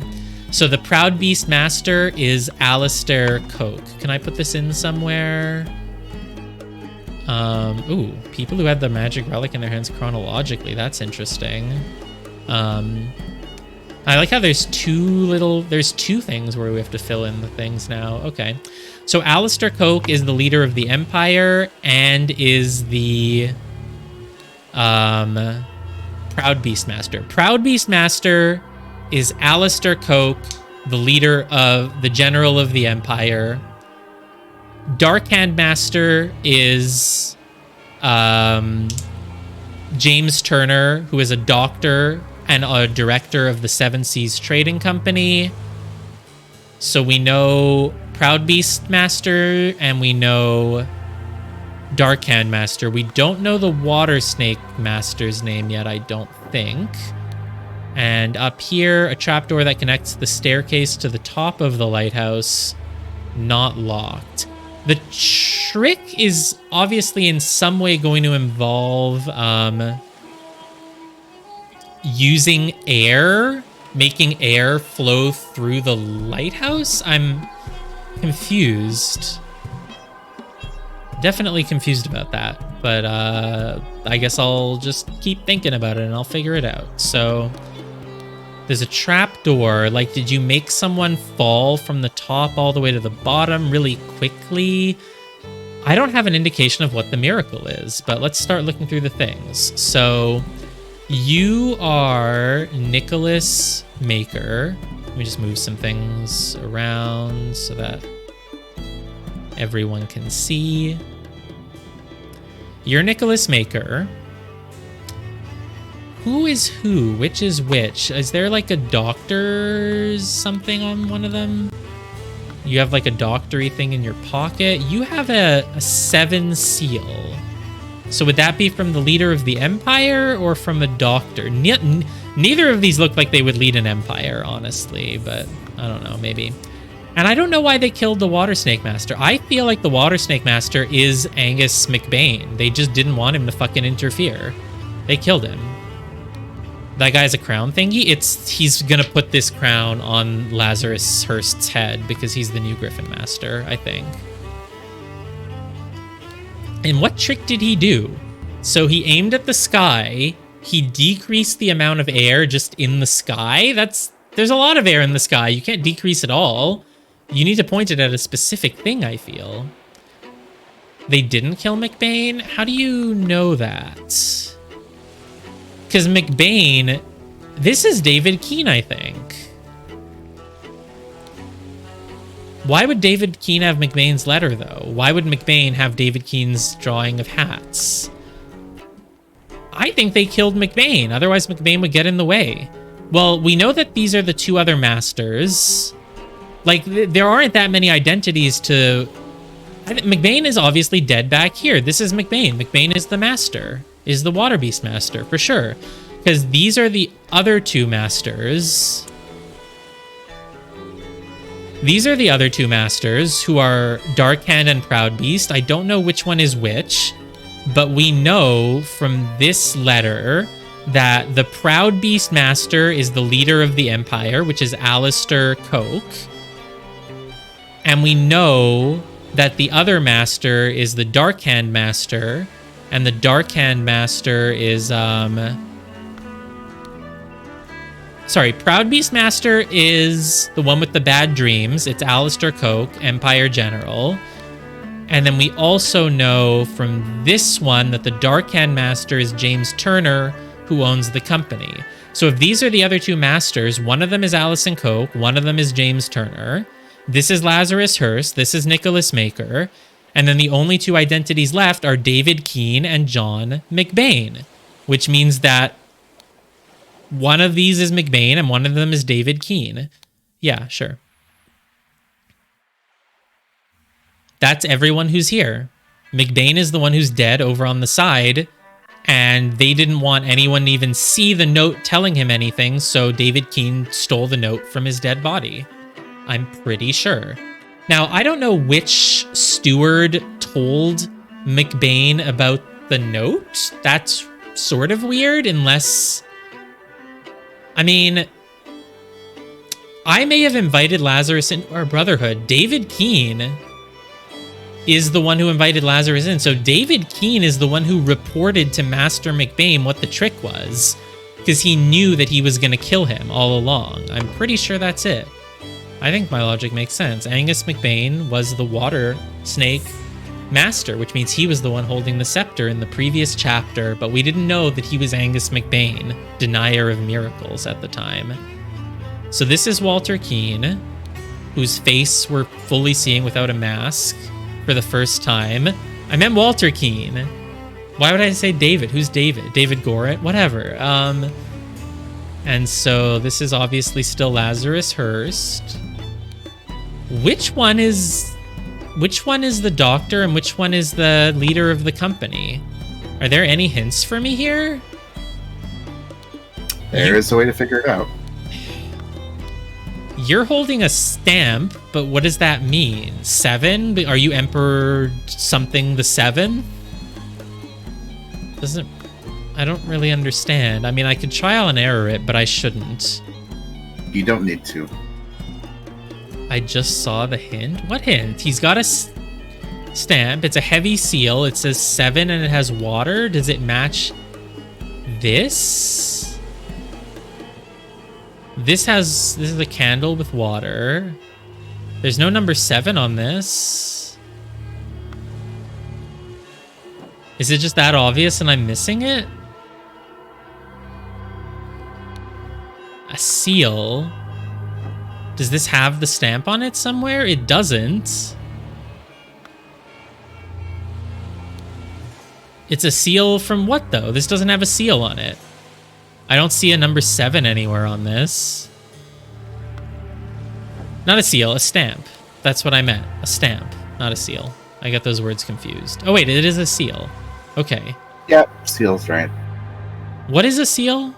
So the Proud Beast Master is Alistair Coke. Can I put this in somewhere? Ooh, people who had the magic relic in their hands chronologically. That's interesting. I like how there's two things where we have to fill in the things now. Okay. So Alistair Coke is the leader of the Empire and is the Proud Beast Master. Proud Beast Master is Alistair Coke, the leader of the general of the Empire. Darkhand Master is James Turner, who is a doctor and a director of the Seven Seas Trading Company. So we know Proud Beast Master and we know Darkhand Master. We don't know the Water Snake Master's name yet, I don't think. And up here, a trapdoor that connects the staircase to the top of the lighthouse, not locked. The trick is obviously in some way going to involve using air, making air flow through the lighthouse? I'm confused. Definitely confused about that, but I guess I'll just keep thinking about it and I'll figure it out. So there's a trap door. Like, did you make someone fall from the top all the way to the bottom really quickly? I don't have an indication of what the miracle is, but let's start looking through the things. So you are Nicholas Maker. Let me just move some things around so that everyone can see. You're Nicholas Maker. Who is who? Which is which? Is there like a doctor's something on one of them? You have like a doctory thing in your pocket. You have a 7 seal. So would that be from the leader of the Empire or from a doctor? Neither of these look like they would lead an empire, honestly, but I don't know, maybe. And I don't know why they killed the Water Snake Master. I feel like the Water Snake Master is Angus McBain. They just didn't want him to fucking interfere. They killed him. That guy's a crown thingy. He's gonna put this crown on Lazarus Hurst's head because he's the new Griffin Master, I think. And what trick did he do? So he aimed at the sky. He decreased the amount of air just in the sky. There's a lot of air in the sky. You can't decrease it all. You need to point it at a specific thing, I feel. They didn't kill McBain? How do you know that? Because McBain... This is David Keane, I think. Why would David Keane have McBain's letter, though? Why would McBain have David Keane's drawing of hats? I think they killed McBain. Otherwise, McBain would get in the way. Well, we know that these are the two other masters. Like, there aren't that many identities to... McBain is obviously dead back here. This is McBain. McBain is the master. Is the Water Beast master, for sure. Because these are the other two masters... These are the other two masters who are Darkhand and Proud Beast. I don't know which one is which, but we know from this letter that the Proud Beast master is the leader of the Empire, which is Alistair Coke. And we know that the other master is the Darkhand master, and the Darkhand master is Sorry, Proud Beast Master is the one with the bad dreams. It's Alistair Coke, Empire General. And then we also know from this one that the Darkhand Master is James Turner, who owns the company. So if these are the other two masters, one of them is Alison Coke, one of them is James Turner. This is Lazarus Hearst, this is Nicholas Maker. And then the only two identities left are David Keane and John McBain, which means that one of these is McBain, and one of them is David Keane. Yeah, sure. That's everyone who's here. McBain is the one who's dead over on the side, and they didn't want anyone to even see the note telling him anything, so David Keane stole the note from his dead body. I'm pretty sure. Now, I don't know which steward told McBain about the note. That's sort of weird, unless... I mean, I may have invited Lazarus into our brotherhood. David Keane is the one who invited Lazarus in. So David Keane is the one who reported to Master McBain what the trick was, because he knew that he was going to kill him all along. I'm pretty sure that's it. I think my logic makes sense. Angus McBain was the water snake master, which means he was the one holding the scepter in the previous chapter, but we didn't know that he was Angus McBain, denier of miracles at the time. So this is Walter Keane, whose face we're fully seeing without a mask for the first time. I meant Walter Keane. Why would I say David? Who's David? David Goret? Whatever. And so this is obviously still Lazarus Hearst. Which one is the doctor and which one is the leader of the company? Are there any hints for me here? There is a way to figure it out. You're holding a stamp, but what does that mean? 7? Are you Emperor something the 7th? I don't really understand. I mean, I could trial and error it, but I shouldn't. You don't need to. I just saw the hint. What hint? He's got a stamp. It's a heavy seal. It says 7 and it has water. Does it match this? This is a candle with water. There's no number 7 on this. Is it just that obvious and I'm missing it? A seal. Does this have the stamp on it somewhere? It doesn't. It's a seal from what, though? This doesn't have a seal on it. I don't see a number 7 anywhere on this. Not a seal, a stamp. That's what I meant. A stamp, not a seal. I got those words confused. Oh, wait, it is a seal. Okay. Yep, seal's right. What is a seal?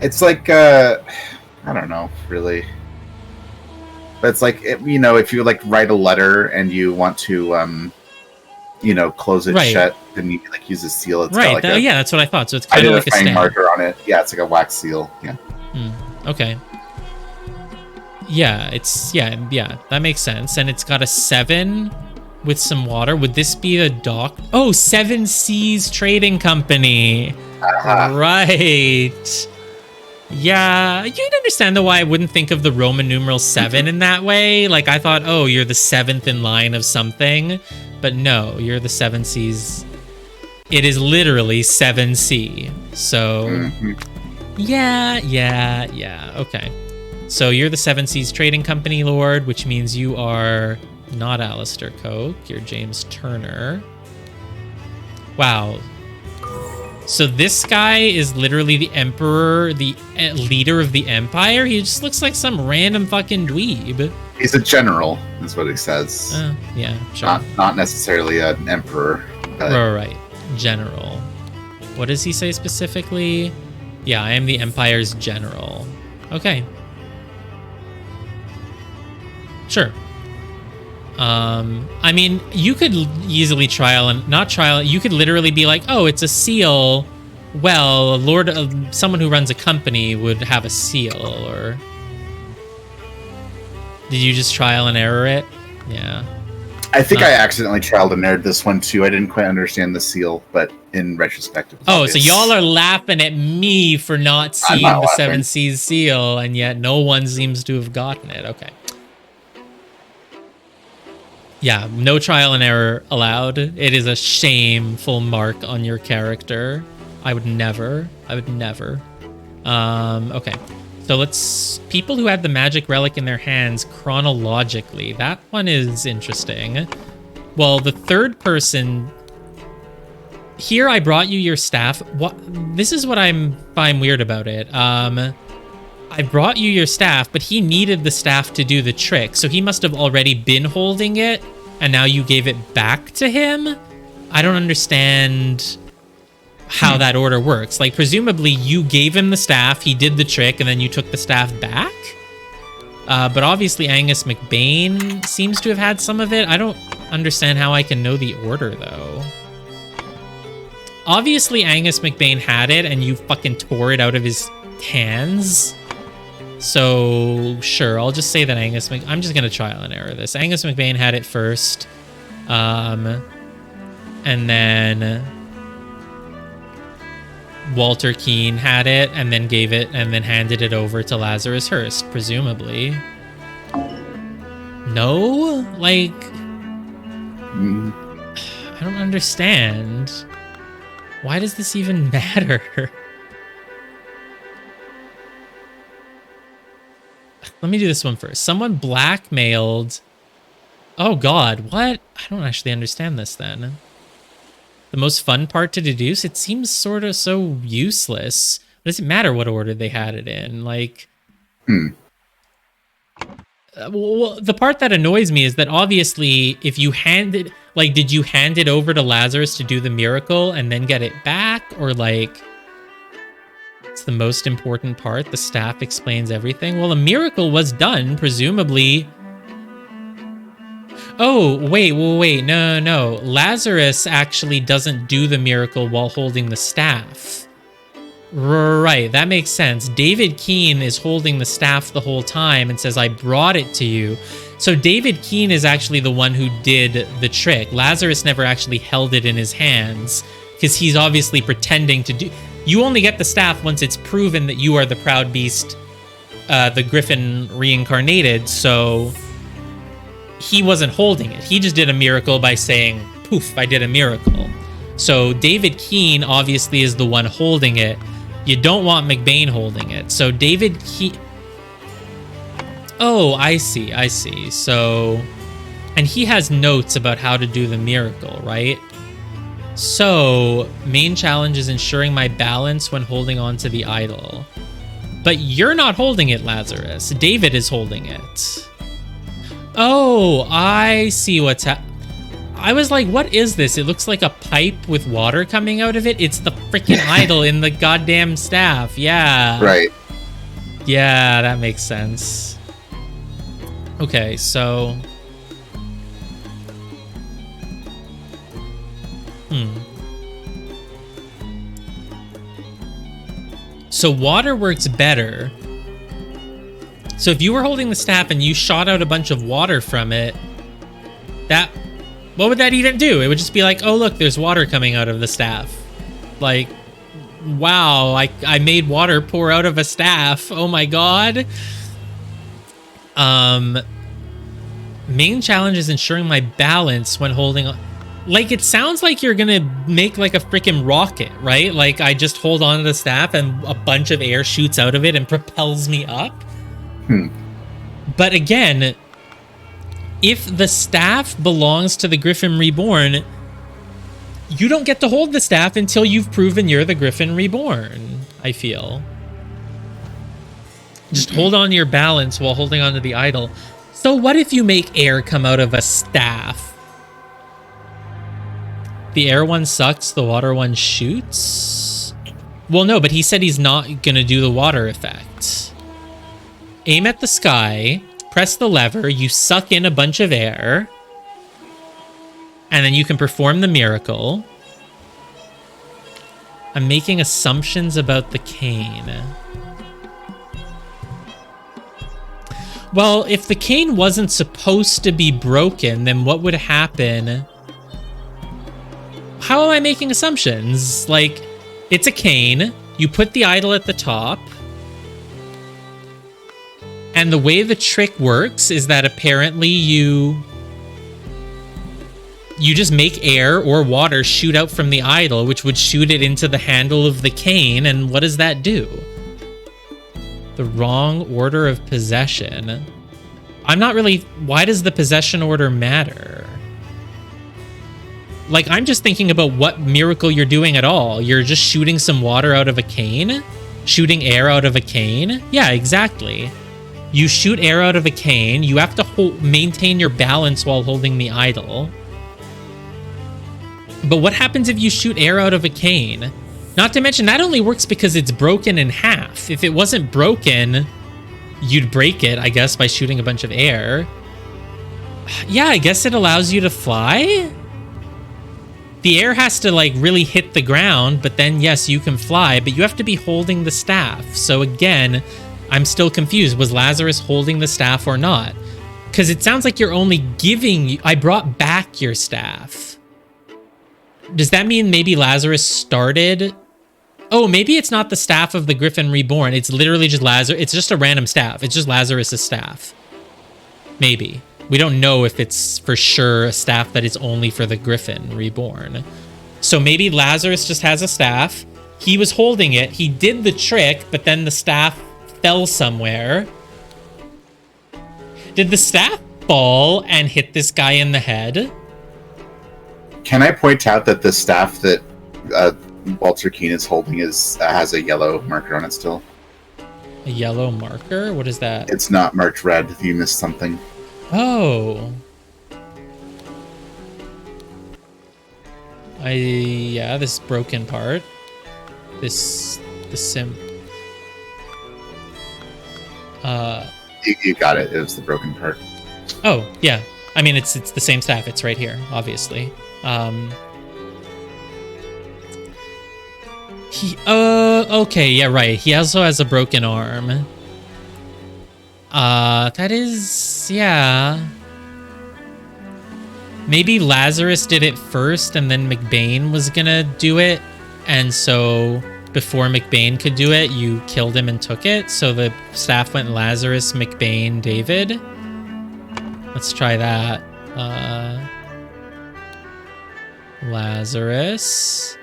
It's like, I don't know, really. But it's like, if you like write a letter and you want to, close it shut, then you like use a seal. It's right. got like yeah, that's what I thought. So it's kind of like a stamp marker on it. Yeah, it's like a wax seal. Yeah. Okay. Yeah, yeah. That makes sense. And it's got a 7 with some water. Would this be the dock? Oh, 7 Seas Trading Company. Right. Yeah, you'd understand though why I wouldn't think of the Roman numeral 7 in that way. Like, I thought, oh, you're the 7th in line of something. But no, you're the 7 Seas. It is literally 7C. So, yeah. Okay. So you're the Seven Seas Trading Company Lord, which means you are not Alistair Coke. You're James Turner. Wow. So this guy is literally the Emperor, the leader of the Empire? He just looks like some random fucking dweeb. He's a general, is what he says. Yeah, sure. Not necessarily an emperor. But... Right. General. What does he say specifically? Yeah, I am the Empire's general. Okay. Sure. I mean, you could easily you could literally be like, oh, it's a seal. Well, someone who runs a company would have a seal, or... Did you just trial and error it? Yeah. I think I accidentally trial and errored this one too. I didn't quite understand the seal, but in retrospect, so y'all are laughing at me for not seeing the Seven Seas seal, and yet no one seems to have gotten it. Okay. Yeah, no trial and error allowed. It is a shameful mark on your character. I would never. Okay. So people who had the magic relic in their hands chronologically. That one is interesting. Well, the third person... Here, I brought you your staff. This is what I find weird about it. I brought you your staff, but he needed the staff to do the trick. So he must have already been holding it, and now you gave it back to him? I don't understand how that order works. Like, presumably you gave him the staff, he did the trick, and then you took the staff back? But obviously Angus McBain seems to have had some of it. I don't understand how I can know the order, though. Obviously Angus McBain had it, and you fucking tore it out of his hands. So, sure, I'll just say that I'm just going to trial and error this. Angus McBain had it first. And then Walter Keane had it, and then gave it, and then handed it over to Lazarus Hearst, presumably. No? Like... I don't understand. Why does this even matter? Let me do this one first. Someone blackmailed... Oh god, what? I don't actually understand this then. The most fun part to deduce? It seems sort of so useless. It doesn't matter what order they had it in. Like... Well, the part that annoys me is that obviously if you handed... Like, did you hand it over to Lazarus to do the miracle and then get it back? Or like... It's the most important part. The staff explains everything. Well, the miracle was done, presumably. Oh, wait. No. Lazarus actually doesn't do the miracle while holding the staff. Right, that makes sense. David Keane is holding the staff the whole time and says, I brought it to you. So David Keane is actually the one who did the trick. Lazarus never actually held it in his hands because he's obviously pretending to do... You only get the staff once it's proven that you are the Proud Beast, the Griffin reincarnated, so he wasn't holding it. He just did a miracle by saying, poof, I did a miracle. So David Keane obviously is the one holding it. You don't want McBain holding it. So David Keane... Oh, I see. So... And he has notes about how to do the miracle, right? So, main challenge is ensuring my balance when holding on to the idol. But you're not holding it, Lazarus. David is holding it. Oh, I see what's I was like, what is this? It looks like a pipe with water coming out of it. It's the freaking idol in the goddamn staff. Yeah. Right. Yeah, that makes sense. Okay, so... So water works better. So if you were holding the staff and you shot out a bunch of water from it, what would that even do? It would just be like, oh look, there's water coming out of the staff. Like, wow, I made water pour out of a staff. Oh my god. Main challenge is ensuring my balance when holding on. Like, it sounds like you're gonna make like a freaking rocket, right? Like, I just hold on to the staff and a bunch of air shoots out of it and propels me up. But again, if the staff belongs to the Griffin Reborn, you don't get to hold the staff until you've proven you're the Griffin Reborn, I feel. Just hold on to your balance while holding on to the idol. So what if you make air come out of a staff? The air one sucks, the water one shoots? Well, no, but he said he's not going to do the water effect. Aim at the sky, press the lever, you suck in a bunch of air, and then you can perform the miracle. I'm making assumptions about the cane. Well, if the cane wasn't supposed to be broken, then what would happen? How am I making assumptions? Like, it's a cane, you put the idol at the top, and the way the trick works is that apparently you just make air or water shoot out from the idol, which would shoot it into the handle of the cane, and what does that do? The wrong order of possession. I'm not really... Why does the possession order matter? Like, I'm just thinking about what miracle you're doing at all. You're just shooting some water out of a cane? Shooting air out of a cane? Yeah, exactly. You shoot air out of a cane. You have to maintain your balance while holding the idol. But what happens if you shoot air out of a cane? Not to mention, that only works because it's broken in half. If it wasn't broken, you'd break it, I guess, by shooting a bunch of air. Yeah, I guess it allows you to fly? The air has to, like, really hit the ground, but then, yes, you can fly, but you have to be holding the staff. So again, I'm still confused. Was Lazarus holding the staff or not? Because it sounds like you're only giving... I brought back your staff. Does that mean maybe Lazarus started... Oh, maybe it's not the staff of the Griffin Reborn. It's literally just Lazarus. It's just a random staff. It's just Lazarus's staff. Maybe. We don't know if it's for sure a staff that is only for the Griffin Reborn. So maybe Lazarus just has a staff. He was holding it. He did the trick, but then the staff fell somewhere. Did the staff fall and hit this guy in the head? Can I point out that the staff that Walter Keane is holding has a yellow marker on it still? A yellow marker? What is that? It's not marked red. You missed something. Oh. Yeah, this broken part. The sim. You got it. It was the broken part. Oh, yeah. I mean, it's the same staff. It's right here, obviously. Okay, yeah, right. He also has a broken arm. That is, yeah. Maybe Lazarus did it first and then McBain was gonna do it. And so before McBain could do it, you killed him and took it. So the staff went Lazarus, McBain, David. Let's try that. Lazarus,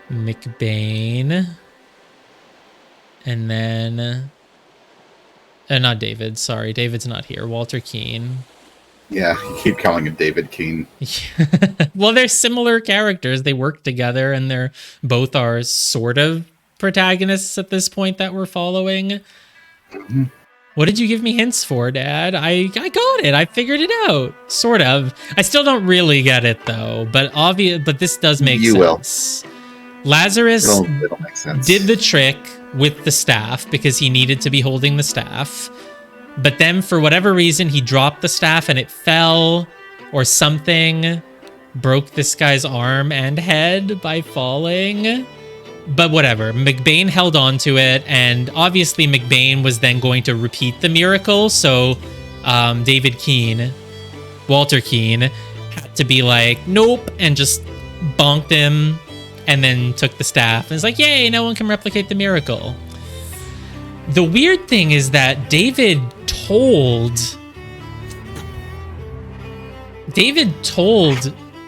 McBain, and then not David. Sorry, David's not here. Walter Keane. Yeah, you keep calling him David Keane. Well, they're similar characters. They work together, and they're both are sort of protagonists at this point that we're following. Mm-hmm. What did you give me hints for, Dad? I got it. I figured it out. Sort of. I still don't really get it, though. But this does make sense. Will. Lazarus it'll make sense. Did the trick with the staff because he needed to be holding the staff. But then, for whatever reason, he dropped the staff and it fell or something. Broke this guy's arm and head by falling. But whatever, McBain held on to it, and obviously McBain was then going to repeat the miracle, so David Keane, Walter Keane, had to be like, nope, and just bonked him, and then took the staff, and it's like, yay, no one can replicate the miracle. The weird thing is that David told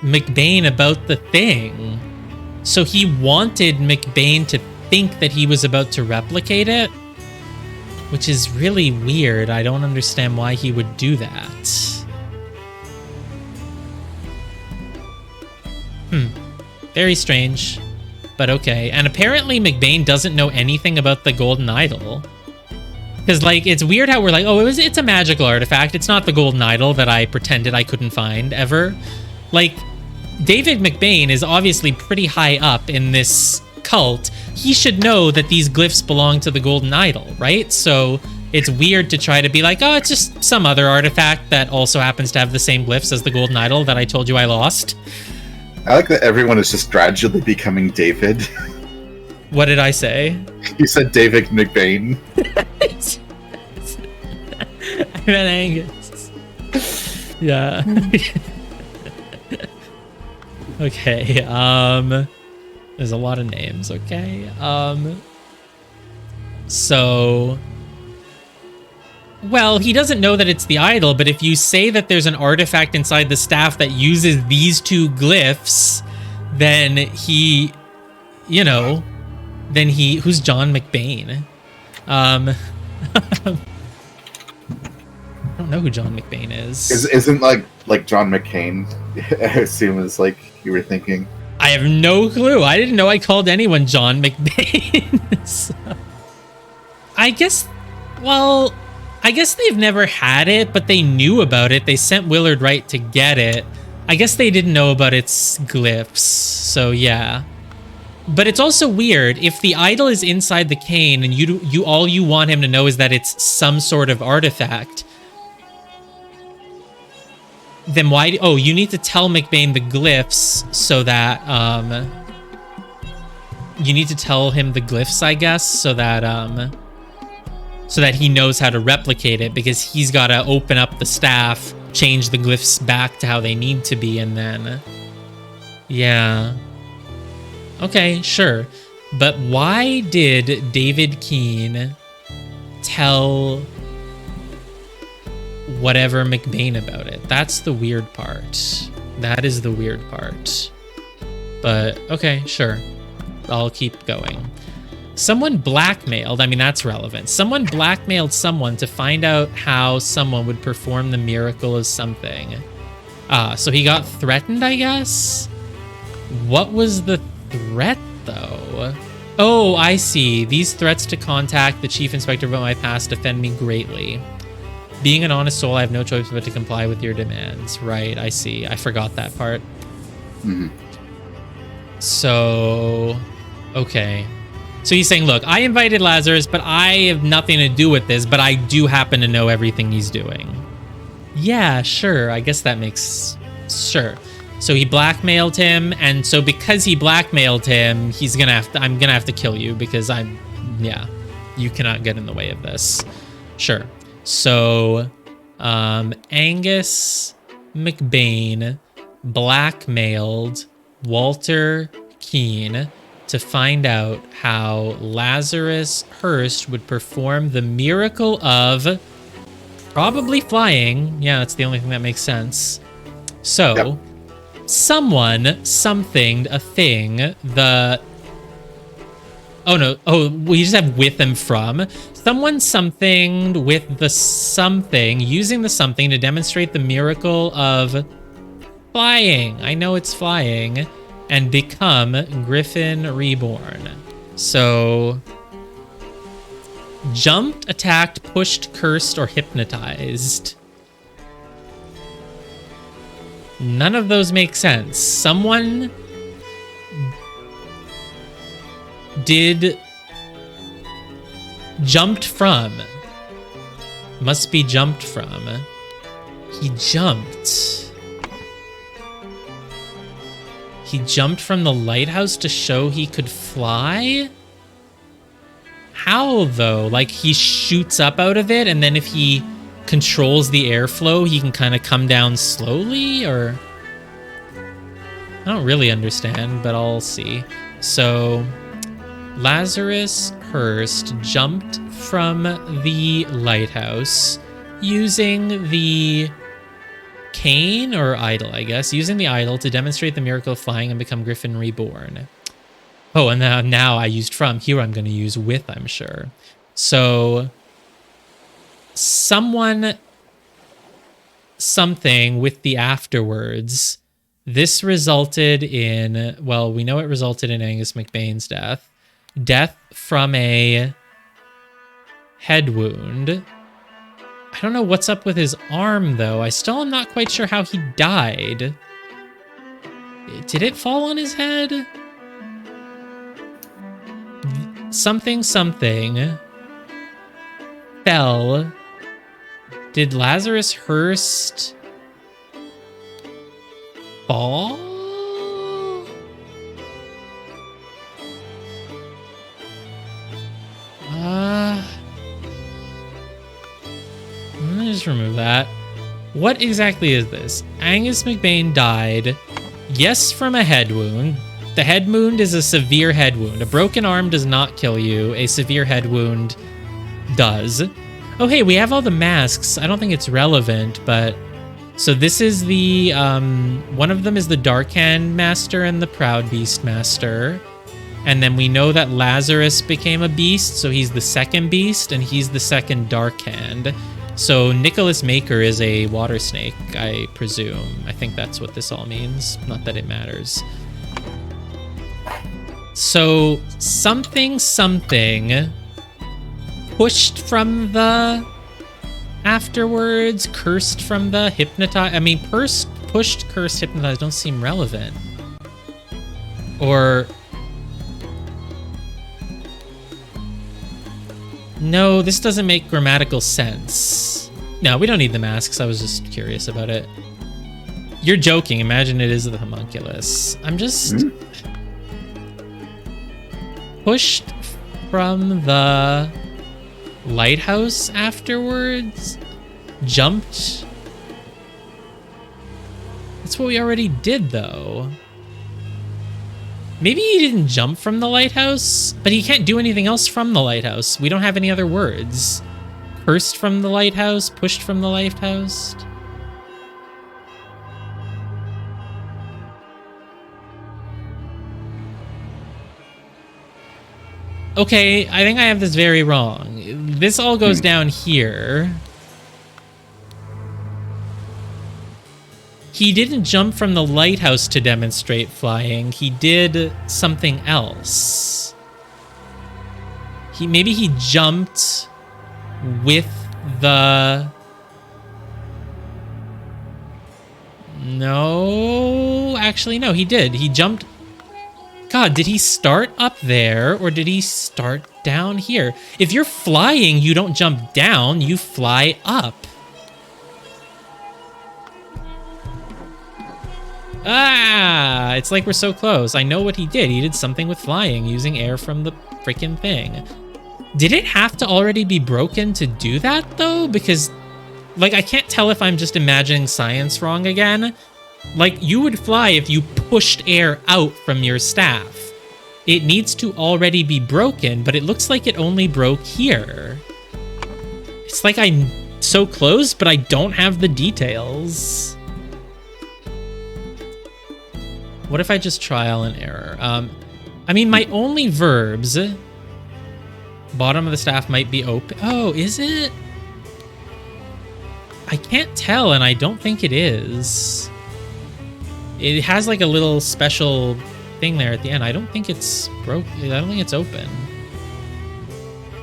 McBain about the thing. So he wanted McBain to think that he was about to replicate it. which is really weird. I don't understand why he would do that. Very strange, but okay. And apparently McBain doesn't know anything about the golden idol. Because, like, it's weird how we're like, oh, it's a magical artifact. It's not the golden idol that I pretended I couldn't find ever. Like, David McBain is obviously pretty high up in this cult. He should know that these glyphs belong to the golden idol, right? So it's weird to try to be like, oh, it's just some other artifact that also happens to have the same glyphs as the golden idol that I told you I lost. I like that everyone is just gradually becoming David. What did I say? You said David McBain. I meant Angus. Yeah. Okay, there's a lot of names, okay? So... Well, he doesn't know that it's the idol, but if you say that there's an artifact inside the staff that uses these two glyphs, then he... You know... Then he... Who's John McBain? I don't know who John McBain is. Isn't like John McCain? I assume is like you were thinking. I have no clue. I didn't know I called anyone John McBain. So, I guess they've never had it, but they knew about it. They sent Willard Wright to get it. I guess they didn't know about its glyphs. So yeah. But it's also weird if the idol is inside the cane and you all you want him to know is that it's some sort of artifact. Then why... Oh, you need to tell McBain the glyphs so that, you need to tell him the glyphs, I guess, so that he knows how to replicate it, because he's got to open up the staff, change the glyphs back to how they need to be, and then... Yeah. Okay, sure. But why did David Keane tell... whatever McBain about it? That's the weird part. That is the weird part. But, okay, sure. I'll keep going. Someone blackmailed, I mean, that's relevant. Someone blackmailed someone to find out how someone would perform the miracle of something. So he got threatened, I guess? What was the threat, though? Oh, I see. These threats to contact the chief inspector about my past offend me greatly. Being an honest soul, I have no choice but to comply with your demands. Right, I see. I forgot that part. Mm-hmm. So, okay. So he's saying, look, I invited Lazarus, but I have nothing to do with this, but I do happen to know everything he's doing. Yeah, sure. I guess that makes... Sure. So he blackmailed him, and so because he blackmailed him, he's gonna have to... I'm gonna have to kill you, because I'm... Yeah. You cannot get in the way of this. Sure. So, Angus McBain blackmailed Walter Keane to find out how Lazarus Hurst would perform the miracle of probably flying. Yeah, that's the only thing that makes sense. So, yep. Someone, something, a thing, the... Oh, no. Oh, we just have with and from. Someone something with the something, using the something to demonstrate the miracle of flying. I know it's flying. And become Griffin Reborn. So... Jumped, attacked, pushed, cursed, or hypnotized. None of those make sense. Someone... did jumped from. Must be jumped from. He jumped. He jumped from the lighthouse to show he could fly? How, though? Like, he shoots up out of it, and then if he controls the airflow, he can kind of come down slowly, or... I don't really understand, but I'll see. So... Lazarus Hurst jumped from the lighthouse using the cane or idol, I guess, using the idol to demonstrate the miracle of flying and become Griffin Reborn. Oh, and now I used from. Here I'm going to use with, I'm sure. So someone something with the afterwards. This resulted in, well, we know it resulted in Angus McBain's death. Death from a head wound. I don't know what's up with his arm, though. I still am not quite sure how he died. Did it fall on his head? Something fell. Did Lazarus Hurst fall? Let me just remove that. What exactly is this? Angus McBain died, yes, from a head wound. The head wound is a severe head wound. A broken arm does not kill you. A severe head wound does. Oh, hey, we have all the masks. I don't think it's relevant, but... So this is the... one of them is the Dark Hand Master and the Proud Beast Master. And then we know that Lazarus became a beast, so he's the second beast, and he's the second Dark Hand. So Nicholas Maker is a water snake, I presume. I think that's what this all means. Not that it matters. So something pushed from the afterwards, cursed from the hypnotized. I mean, pushed, cursed, hypnotized don't seem relevant. Or... No, this doesn't make grammatical sense. No, we don't need the masks. I was just curious about it. You're joking. Imagine it is the homunculus. I'm just... Pushed from the lighthouse afterwards? Jumped? That's what we already did, though. Maybe he didn't jump from the lighthouse, but he can't do anything else from the lighthouse. We don't have any other words. Cursed from the lighthouse, pushed from the lighthouse. Okay, I think I have this very wrong. This all goes down here. He didn't jump from the lighthouse to demonstrate flying. He did something else. Maybe he jumped with the... No, actually, no, he did. He jumped... God, did he start up there or did he start down here? If you're flying, you don't jump down, you fly up. Ah, it's like we're so close. I know what he did. He did something with flying using air from the freaking thing. Did it have to already be broken to do that, though? Because, like, I can't tell if I'm just imagining science wrong again. Like, you would fly if you pushed air out from your staff. It needs to already be broken, but it looks like it only broke here. It's like I'm so close, but I don't have the details. What if I just trial and error? I mean, my only verbs... Bottom of the staff might be open. Oh, is it? I can't tell, and I don't think it is. It has like a little special thing there at the end. I don't think it's broke. I don't think it's open.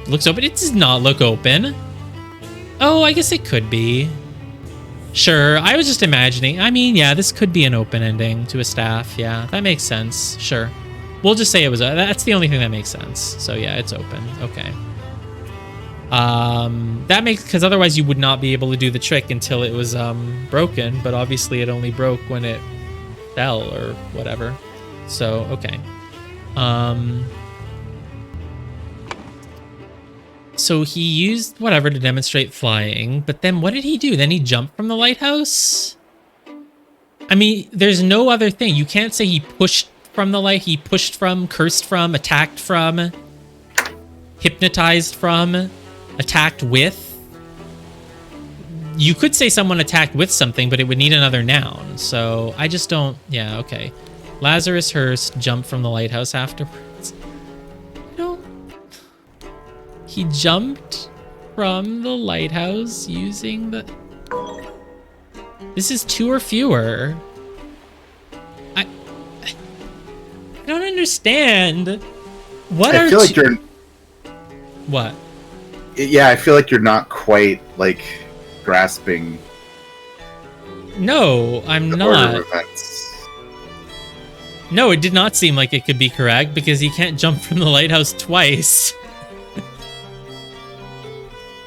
It looks open. It does not look open. Oh, I guess it could be. Sure, I was just imagining. I mean, yeah, this could be an open ending to a staff. Yeah, that makes sense. Sure. We'll just say it was... that's the only thing that makes sense. So yeah, it's open. Okay. That makes... Because otherwise you would not be able to do the trick until it was broken. But obviously it only broke when it fell or whatever. So, okay. So he used whatever to demonstrate flying, but then what did he do? Then he jumped from the lighthouse? I mean, there's no other thing. You can't say he pushed from the light. He pushed from, cursed from, attacked from, hypnotized from, attacked with. You could say someone attacked with something, but it would need another noun. So I just don't... Yeah, okay. Lazarus Hurst jumped from the lighthouse afterwards. He jumped from the lighthouse using the... This is 2 or fewer. I don't understand. I feel like you're... What? Yeah, I feel like you're not quite, like, grasping... No, I'm not. No, it did not seem like it could be correct because you can't jump from the lighthouse twice.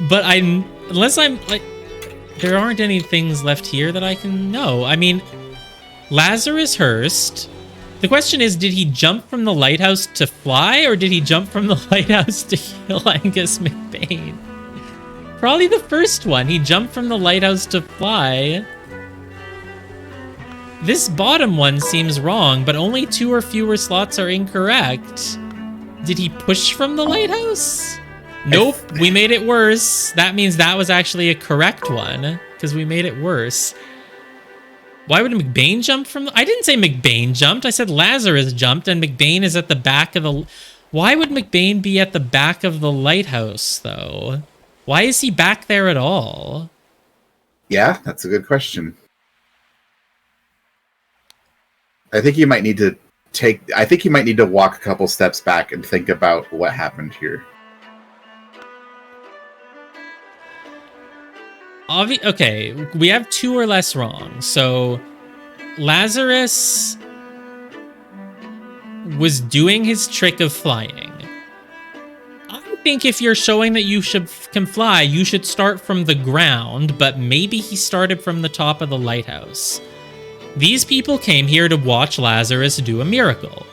But unless I'm like, there aren't any things left here that I can know. I mean, Lazarus Hurst. The question is, did he jump from the lighthouse to fly, or did he jump from the lighthouse to kill Angus McBain? Probably the first one. He jumped from the lighthouse to fly. This bottom one seems wrong, but only 2 or fewer slots are incorrect. Did he push from the lighthouse? Nope, we made it worse. That means that was actually a correct one, because we made it worse. Why would McBain jump from the... I didn't say McBain jumped. I said Lazarus jumped, and McBain is at the back of the... Why would McBain be at the back of the lighthouse, though? Why is he back there at all? Yeah, that's a good question. I think you might need to walk a couple steps back and think about what happened here. Okay, we have 2 or less wrong. So Lazarus was doing his trick of flying. I think if you're showing that you can fly, you should start from the ground, but maybe he started from the top of the lighthouse. These people came here to watch Lazarus do a miracle.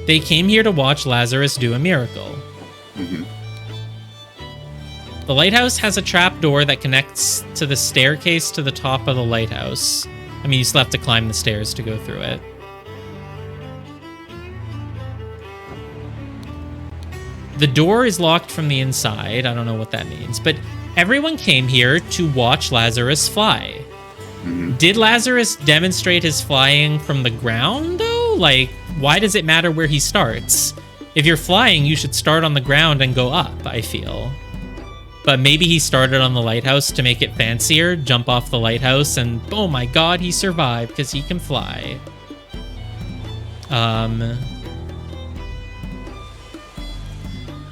They came here to watch Lazarus do a miracle. Mm-hmm. The lighthouse has a trapdoor that connects to the staircase to the top of the lighthouse. I mean, you still have to climb the stairs to go through it. The door is locked from the inside. I don't know what that means, but everyone came here to watch Lazarus fly. Mm-hmm. Did Lazarus demonstrate his flying from the ground, though? Like, why does it matter where he starts? If you're flying, you should start on the ground and go up, I feel. But maybe he started on the lighthouse to make it fancier, jump off the lighthouse, and oh my god, he survived because he can fly.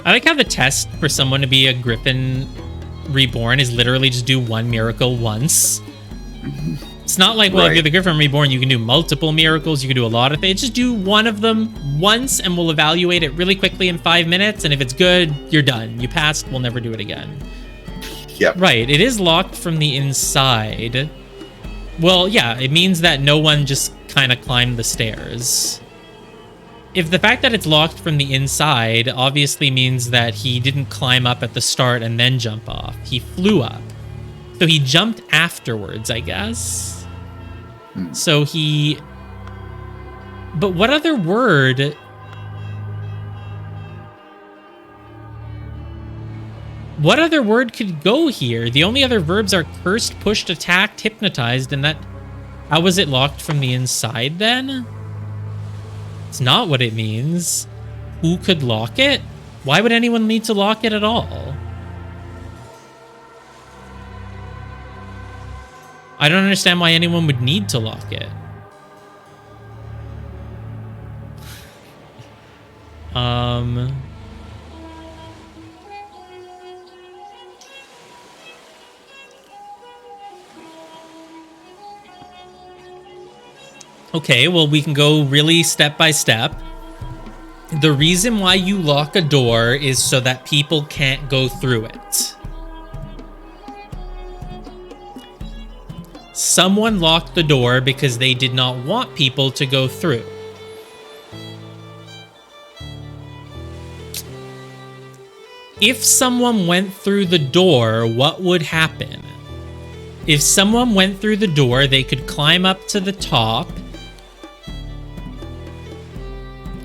I like how the test for someone to be a Griffin Reborn is literally just do one miracle once. It's not like, well, if you're the Griffin Reborn, you can do multiple miracles, you can do a lot of things. Just do one of them once, and we'll evaluate it really quickly in 5 minutes, and if it's good, you're done. You passed, we'll never do it again. Yep. Right, it is locked from the inside. Well, yeah, it means that no one just kind of climbed the stairs. If the fact that it's locked from the inside obviously means that he didn't climb up at the start and then jump off. He flew up. So he jumped afterwards, I guess. So he... But what other word... What other word could go here? The only other verbs are cursed, pushed, attacked, hypnotized, and that... How was it locked from the inside, then? It's not what it means. Who could lock it? Why would anyone need to lock it at all? I don't understand why anyone would need to lock it. Okay, well, we can go really step by step. The reason why you lock a door is so that people can't go through it. Someone locked the door because they did not want people to go through. If someone went through the door, what would happen? If someone went through the door, they could climb up to the top.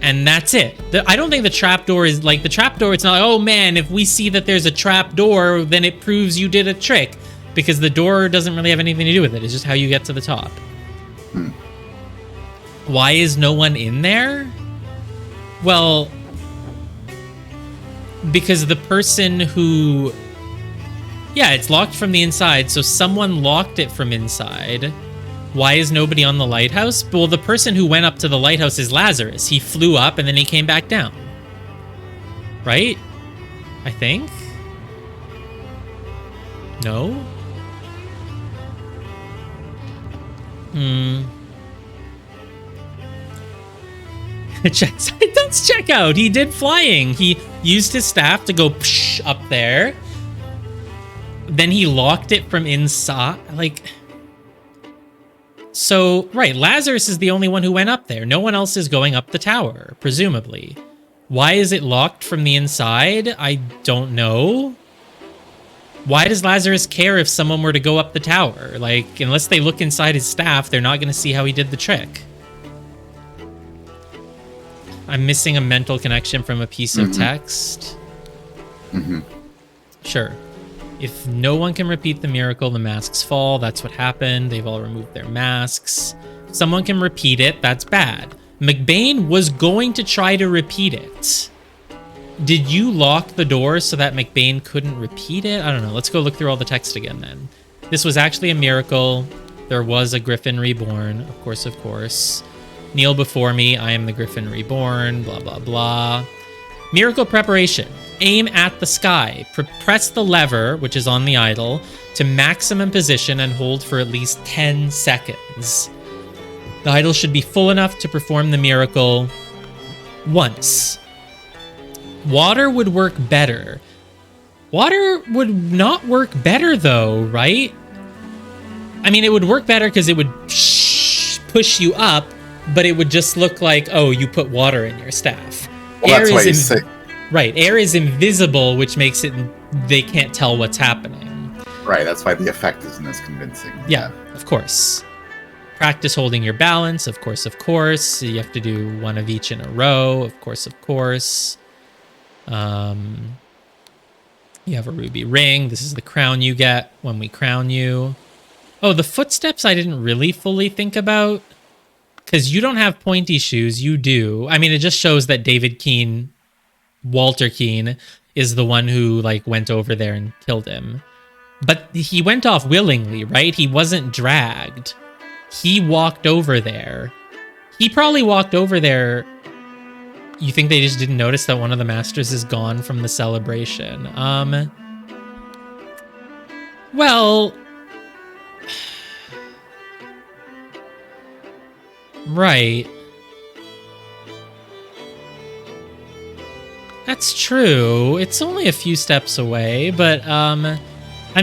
And that's it. I don't think the trapdoor is like the trapdoor. It's not like, oh man, if we see that there's a trapdoor, then it proves you did a trick. Because the door doesn't really have anything to do with it. It's just how you get to the top. Why is no one in there? Well, because the person who... Yeah, it's locked from the inside, so someone locked it from inside. Why is nobody on the lighthouse? Well, the person who went up to the lighthouse is Lazarus. He flew up and then he came back down. Right? I think? No? Let's check out. He did flying. He used his staff to go psh up there. Then he locked it from inside. Like... So, right, Lazarus is the only one who went up there. No one else is going up the tower, presumably. Why is it locked from the inside? I don't know. Why does Lazarus care if someone were to go up the tower? Like, unless they look inside his staff, they're not going to see how he did the trick. I'm missing a mental connection from a piece of text. Sure. If no one can repeat the miracle, the masks fall. That's what happened. They've all removed their masks. Someone can repeat it. That's bad. McBain was going to try to repeat it. Did you lock the door so that McBain couldn't repeat it? I don't know. Let's go look through all the text again then. This was actually a miracle. There was a Griffin reborn. Of course, of course. Kneel before me. I am the Griffin reborn. Blah, blah, blah. Miracle preparation. Aim at the sky. Press the lever, which is on the idol, to maximum position and hold for at least 10 seconds. The idol should be full enough to perform the miracle once. Water would work better. Water would not work better, though, right? I mean, it would work better because it would push you up, but it would just look like, oh, you put water in your staff. Well, that's why you say... Right, air is invisible, which makes it they can't tell what's happening. Right, that's why the effect isn't as convincing. Yeah, of course. Practice holding your balance, of course, of course. You have to do one of each in a row, of course, of course. You have a ruby ring. This is the crown you get when we crown you. Oh, the footsteps I didn't really fully think about. Because you don't have pointy shoes, you do. I mean, it just shows that David Keene... Walter Keene is the one who like went over there and killed him. But he went off willingly, right? He wasn't dragged. He walked over there. He probably walked over there. You think they just didn't notice that one of the masters is gone from the celebration? Well, right. That's true. It's only a few steps away, but, I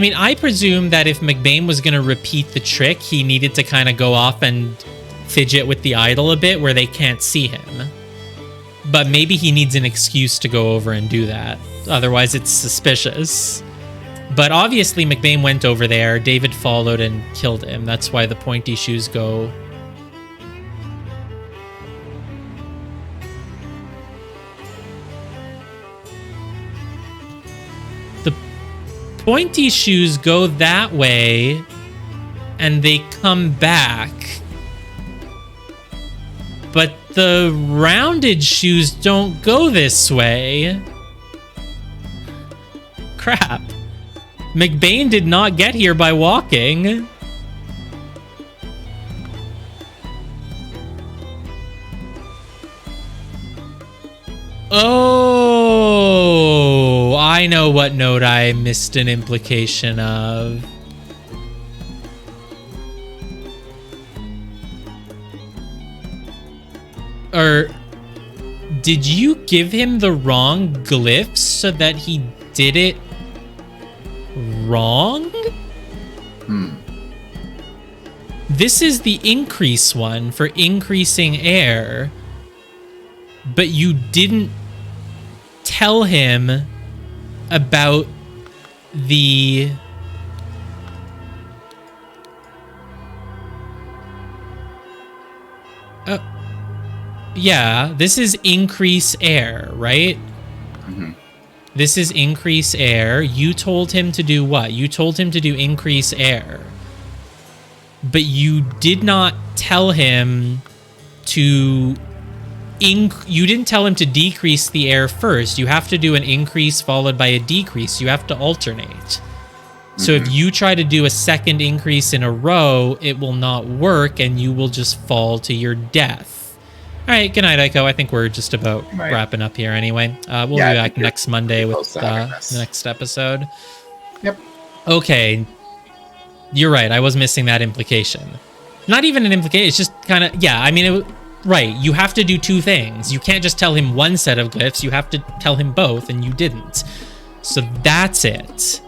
mean, I presume that if McBain was going to repeat the trick, he needed to kind of go off and fidget with the idol a bit where they can't see him. But maybe he needs an excuse to go over and do that. Otherwise, it's suspicious. But obviously, McBain went over there. David followed and killed him. That's why the pointy shoes go... Pointy shoes go that way, and they come back. But the rounded shoes don't go this way. Crap. McBain did not get here by walking. Oh, I know what note I missed an implication of. Or did you give him the wrong glyphs so that he did it wrong? This is the increase one for increasing air, but you didn't tell him about the... yeah, this is increase air, right? This is increase air. You told him to do what? You told him to do increase air. But you did not tell him to you didn't tell him to decrease the air first. You have to do an increase followed by a decrease. You have to alternate. So if you try to do a second increase in a row, it will not work and you will just fall to your death. All right, good night, Aiko. I think we're just about wrapping up here anyway. We'll be back next Monday with the next episode. Yep. Okay. You're right. I was missing that implication. Not even an implication. It's just kind of, yeah, I mean, right. You have to do two things. You can't just tell him one set of glyphs. You have to tell him both, and you didn't. So that's it.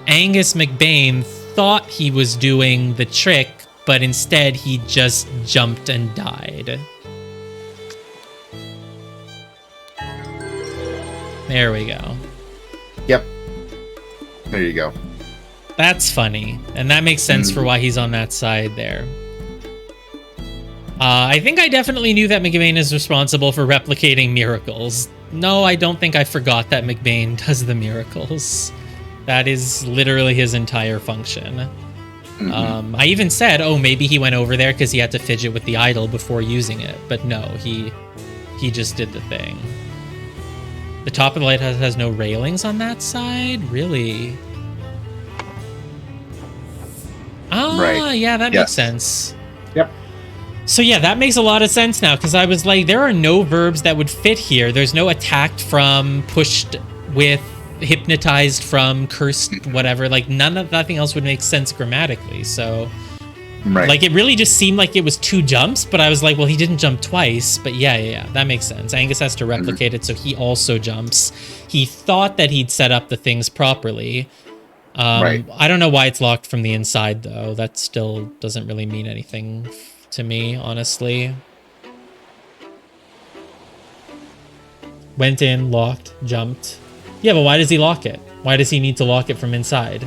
Angus McBain thought he was doing the trick, but instead he just jumped and died. There we go. Yep. There you go. That's funny. And that makes sense for why he's on that side there. I think I definitely knew that McBain is responsible for replicating miracles. No, I don't think I forgot that McBain does the miracles. That is literally his entire function. I even said, oh, maybe he went over there because he had to fidget with the idol before using it. But no, he just did the thing. The top of the lighthouse has no railings on that side? Really? Ah, right. Yeah, that makes sense. Yep. So yeah, that makes a lot of sense now, because I was like, there are no verbs that would fit here. There's no attacked from, pushed with, hypnotized from, cursed, whatever. Like, nothing else would make sense grammatically. So, like, it really just seemed like it was two jumps, but I was like, well, he didn't jump twice. But yeah, that makes sense. Angus has to replicate it, so he also jumps. He thought that he'd set up the things properly. I don't know why it's locked from the inside, though. That still doesn't really mean anything to me, honestly. Went in, locked, jumped. Yeah, but why does he lock it? Why does he need to lock it from inside?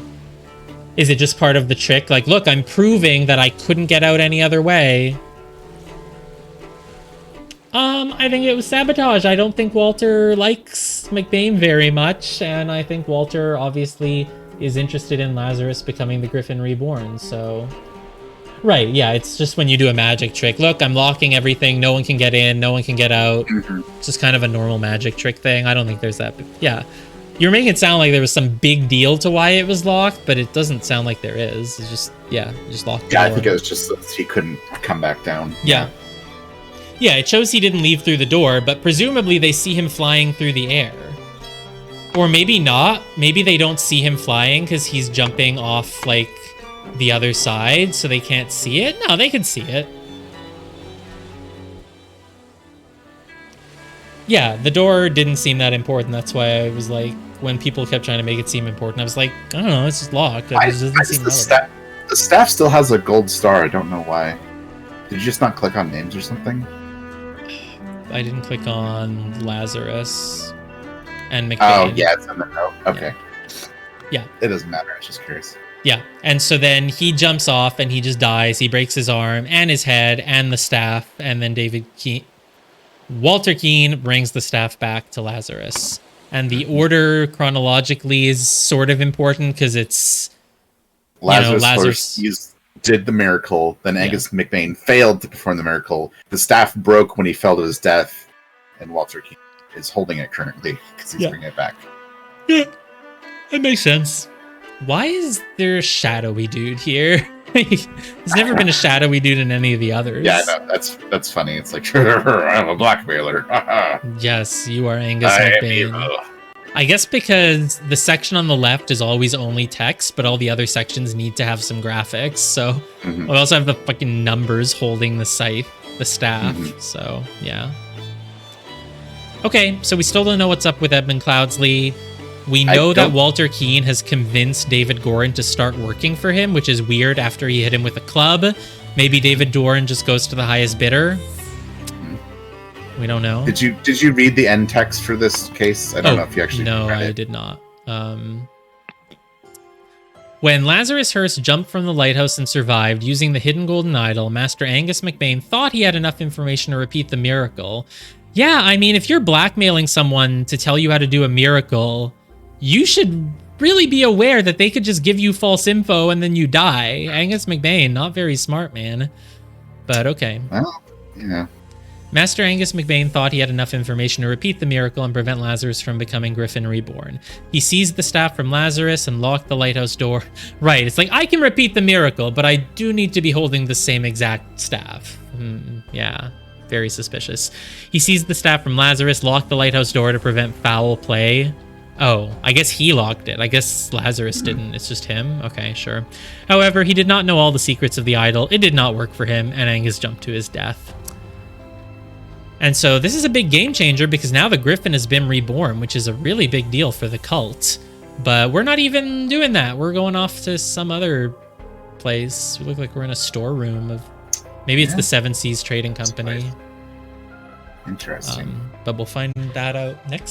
Is it just part of the trick? Like, look, I'm proving that I couldn't get out any other way. I think it was sabotage. I don't think Walter likes McBain very much, and I think Walter obviously is interested in Lazarus becoming the Griffin Reborn, so... Right, yeah, it's just when you do a magic trick. Look, I'm locking everything. No one can get in. No one can get out. It's just kind of a normal magic trick thing. I don't think there's that... Yeah. You're making it sound like there was some big deal to why it was locked, but it doesn't sound like there is. It's just, yeah, just locked the door. I think it was just that he couldn't come back down. Yeah. Yeah, it shows he didn't leave through the door, but presumably they see him flying through the air. Or maybe not. Maybe they don't see him flying because he's jumping off, like... the other side, so they can't see it? No, they can see it. Yeah, the door didn't seem that important. That's why I was like, when people kept trying to make it seem important, I was like, I don't know, it's just locked. It doesn't seem relevant. The staff still has a gold star. I don't know why. Did you just not click on names or something? I didn't click on Lazarus and McBain. Oh, yeah, it's in the note. Okay. Yeah. It doesn't matter. I was just curious. Yeah, and so then he jumps off and he just dies. He breaks his arm and his head and the staff, and then Walter Keane brings the staff back to Lazarus. And the order chronologically is sort of important because it's Lazarus first did the miracle, then Angus McBain failed to perform the miracle. The staff broke when he fell to his death, and Walter Keane is holding it currently because he's bringing it back. Yeah, that makes sense. Why is there a shadowy dude here? There's never been a shadowy dude in any of the others. Yeah, no, that's funny. It's like, I'm a blackmailer. Yes, you are Angus McBain. I guess because the section on the left is always only text, but all the other sections need to have some graphics. So we also have the fucking numbers holding the scythe, the staff. So, yeah. Okay, so we still don't know what's up with Edmund Cloudsley. We know that Walter Keane has convinced David Gorin to start working for him, which is weird after he hit him with a club. Maybe David Gorin just goes to the highest bidder. We don't know. Did you read the end text for this case? I don't know if you actually No, read it. I did not. When Lazarus Hearst jumped from the lighthouse and survived using the hidden golden idol, Master Angus McBain thought he had enough information to repeat the miracle. Yeah, I mean, if you're blackmailing someone to tell you how to do a miracle... You should really be aware that they could just give you false info and then you die. Angus McBain, not very smart, man. But okay. Well, yeah. Master Angus McBain thought he had enough information to repeat the miracle and prevent Lazarus from becoming Griffin Reborn. He seized the staff from Lazarus and locked the lighthouse door. Right, it's like, I can repeat the miracle, but I do need to be holding the same exact staff. Yeah, very suspicious. He seized the staff from Lazarus, locked the lighthouse door to prevent foul play. Oh, I guess he locked it. I guess Lazarus didn't. It's just him? Okay, sure. However, he did not know all the secrets of the idol. It did not work for him, and Angus jumped to his death. And so this is a big game changer because now the Griffin has been reborn, which is a really big deal for the cult. But we're not even doing that. We're going off to some other place. We look like we're in a storeroom of... Maybe it's the Seven Seas Trading Company. Interesting. But we'll find that out next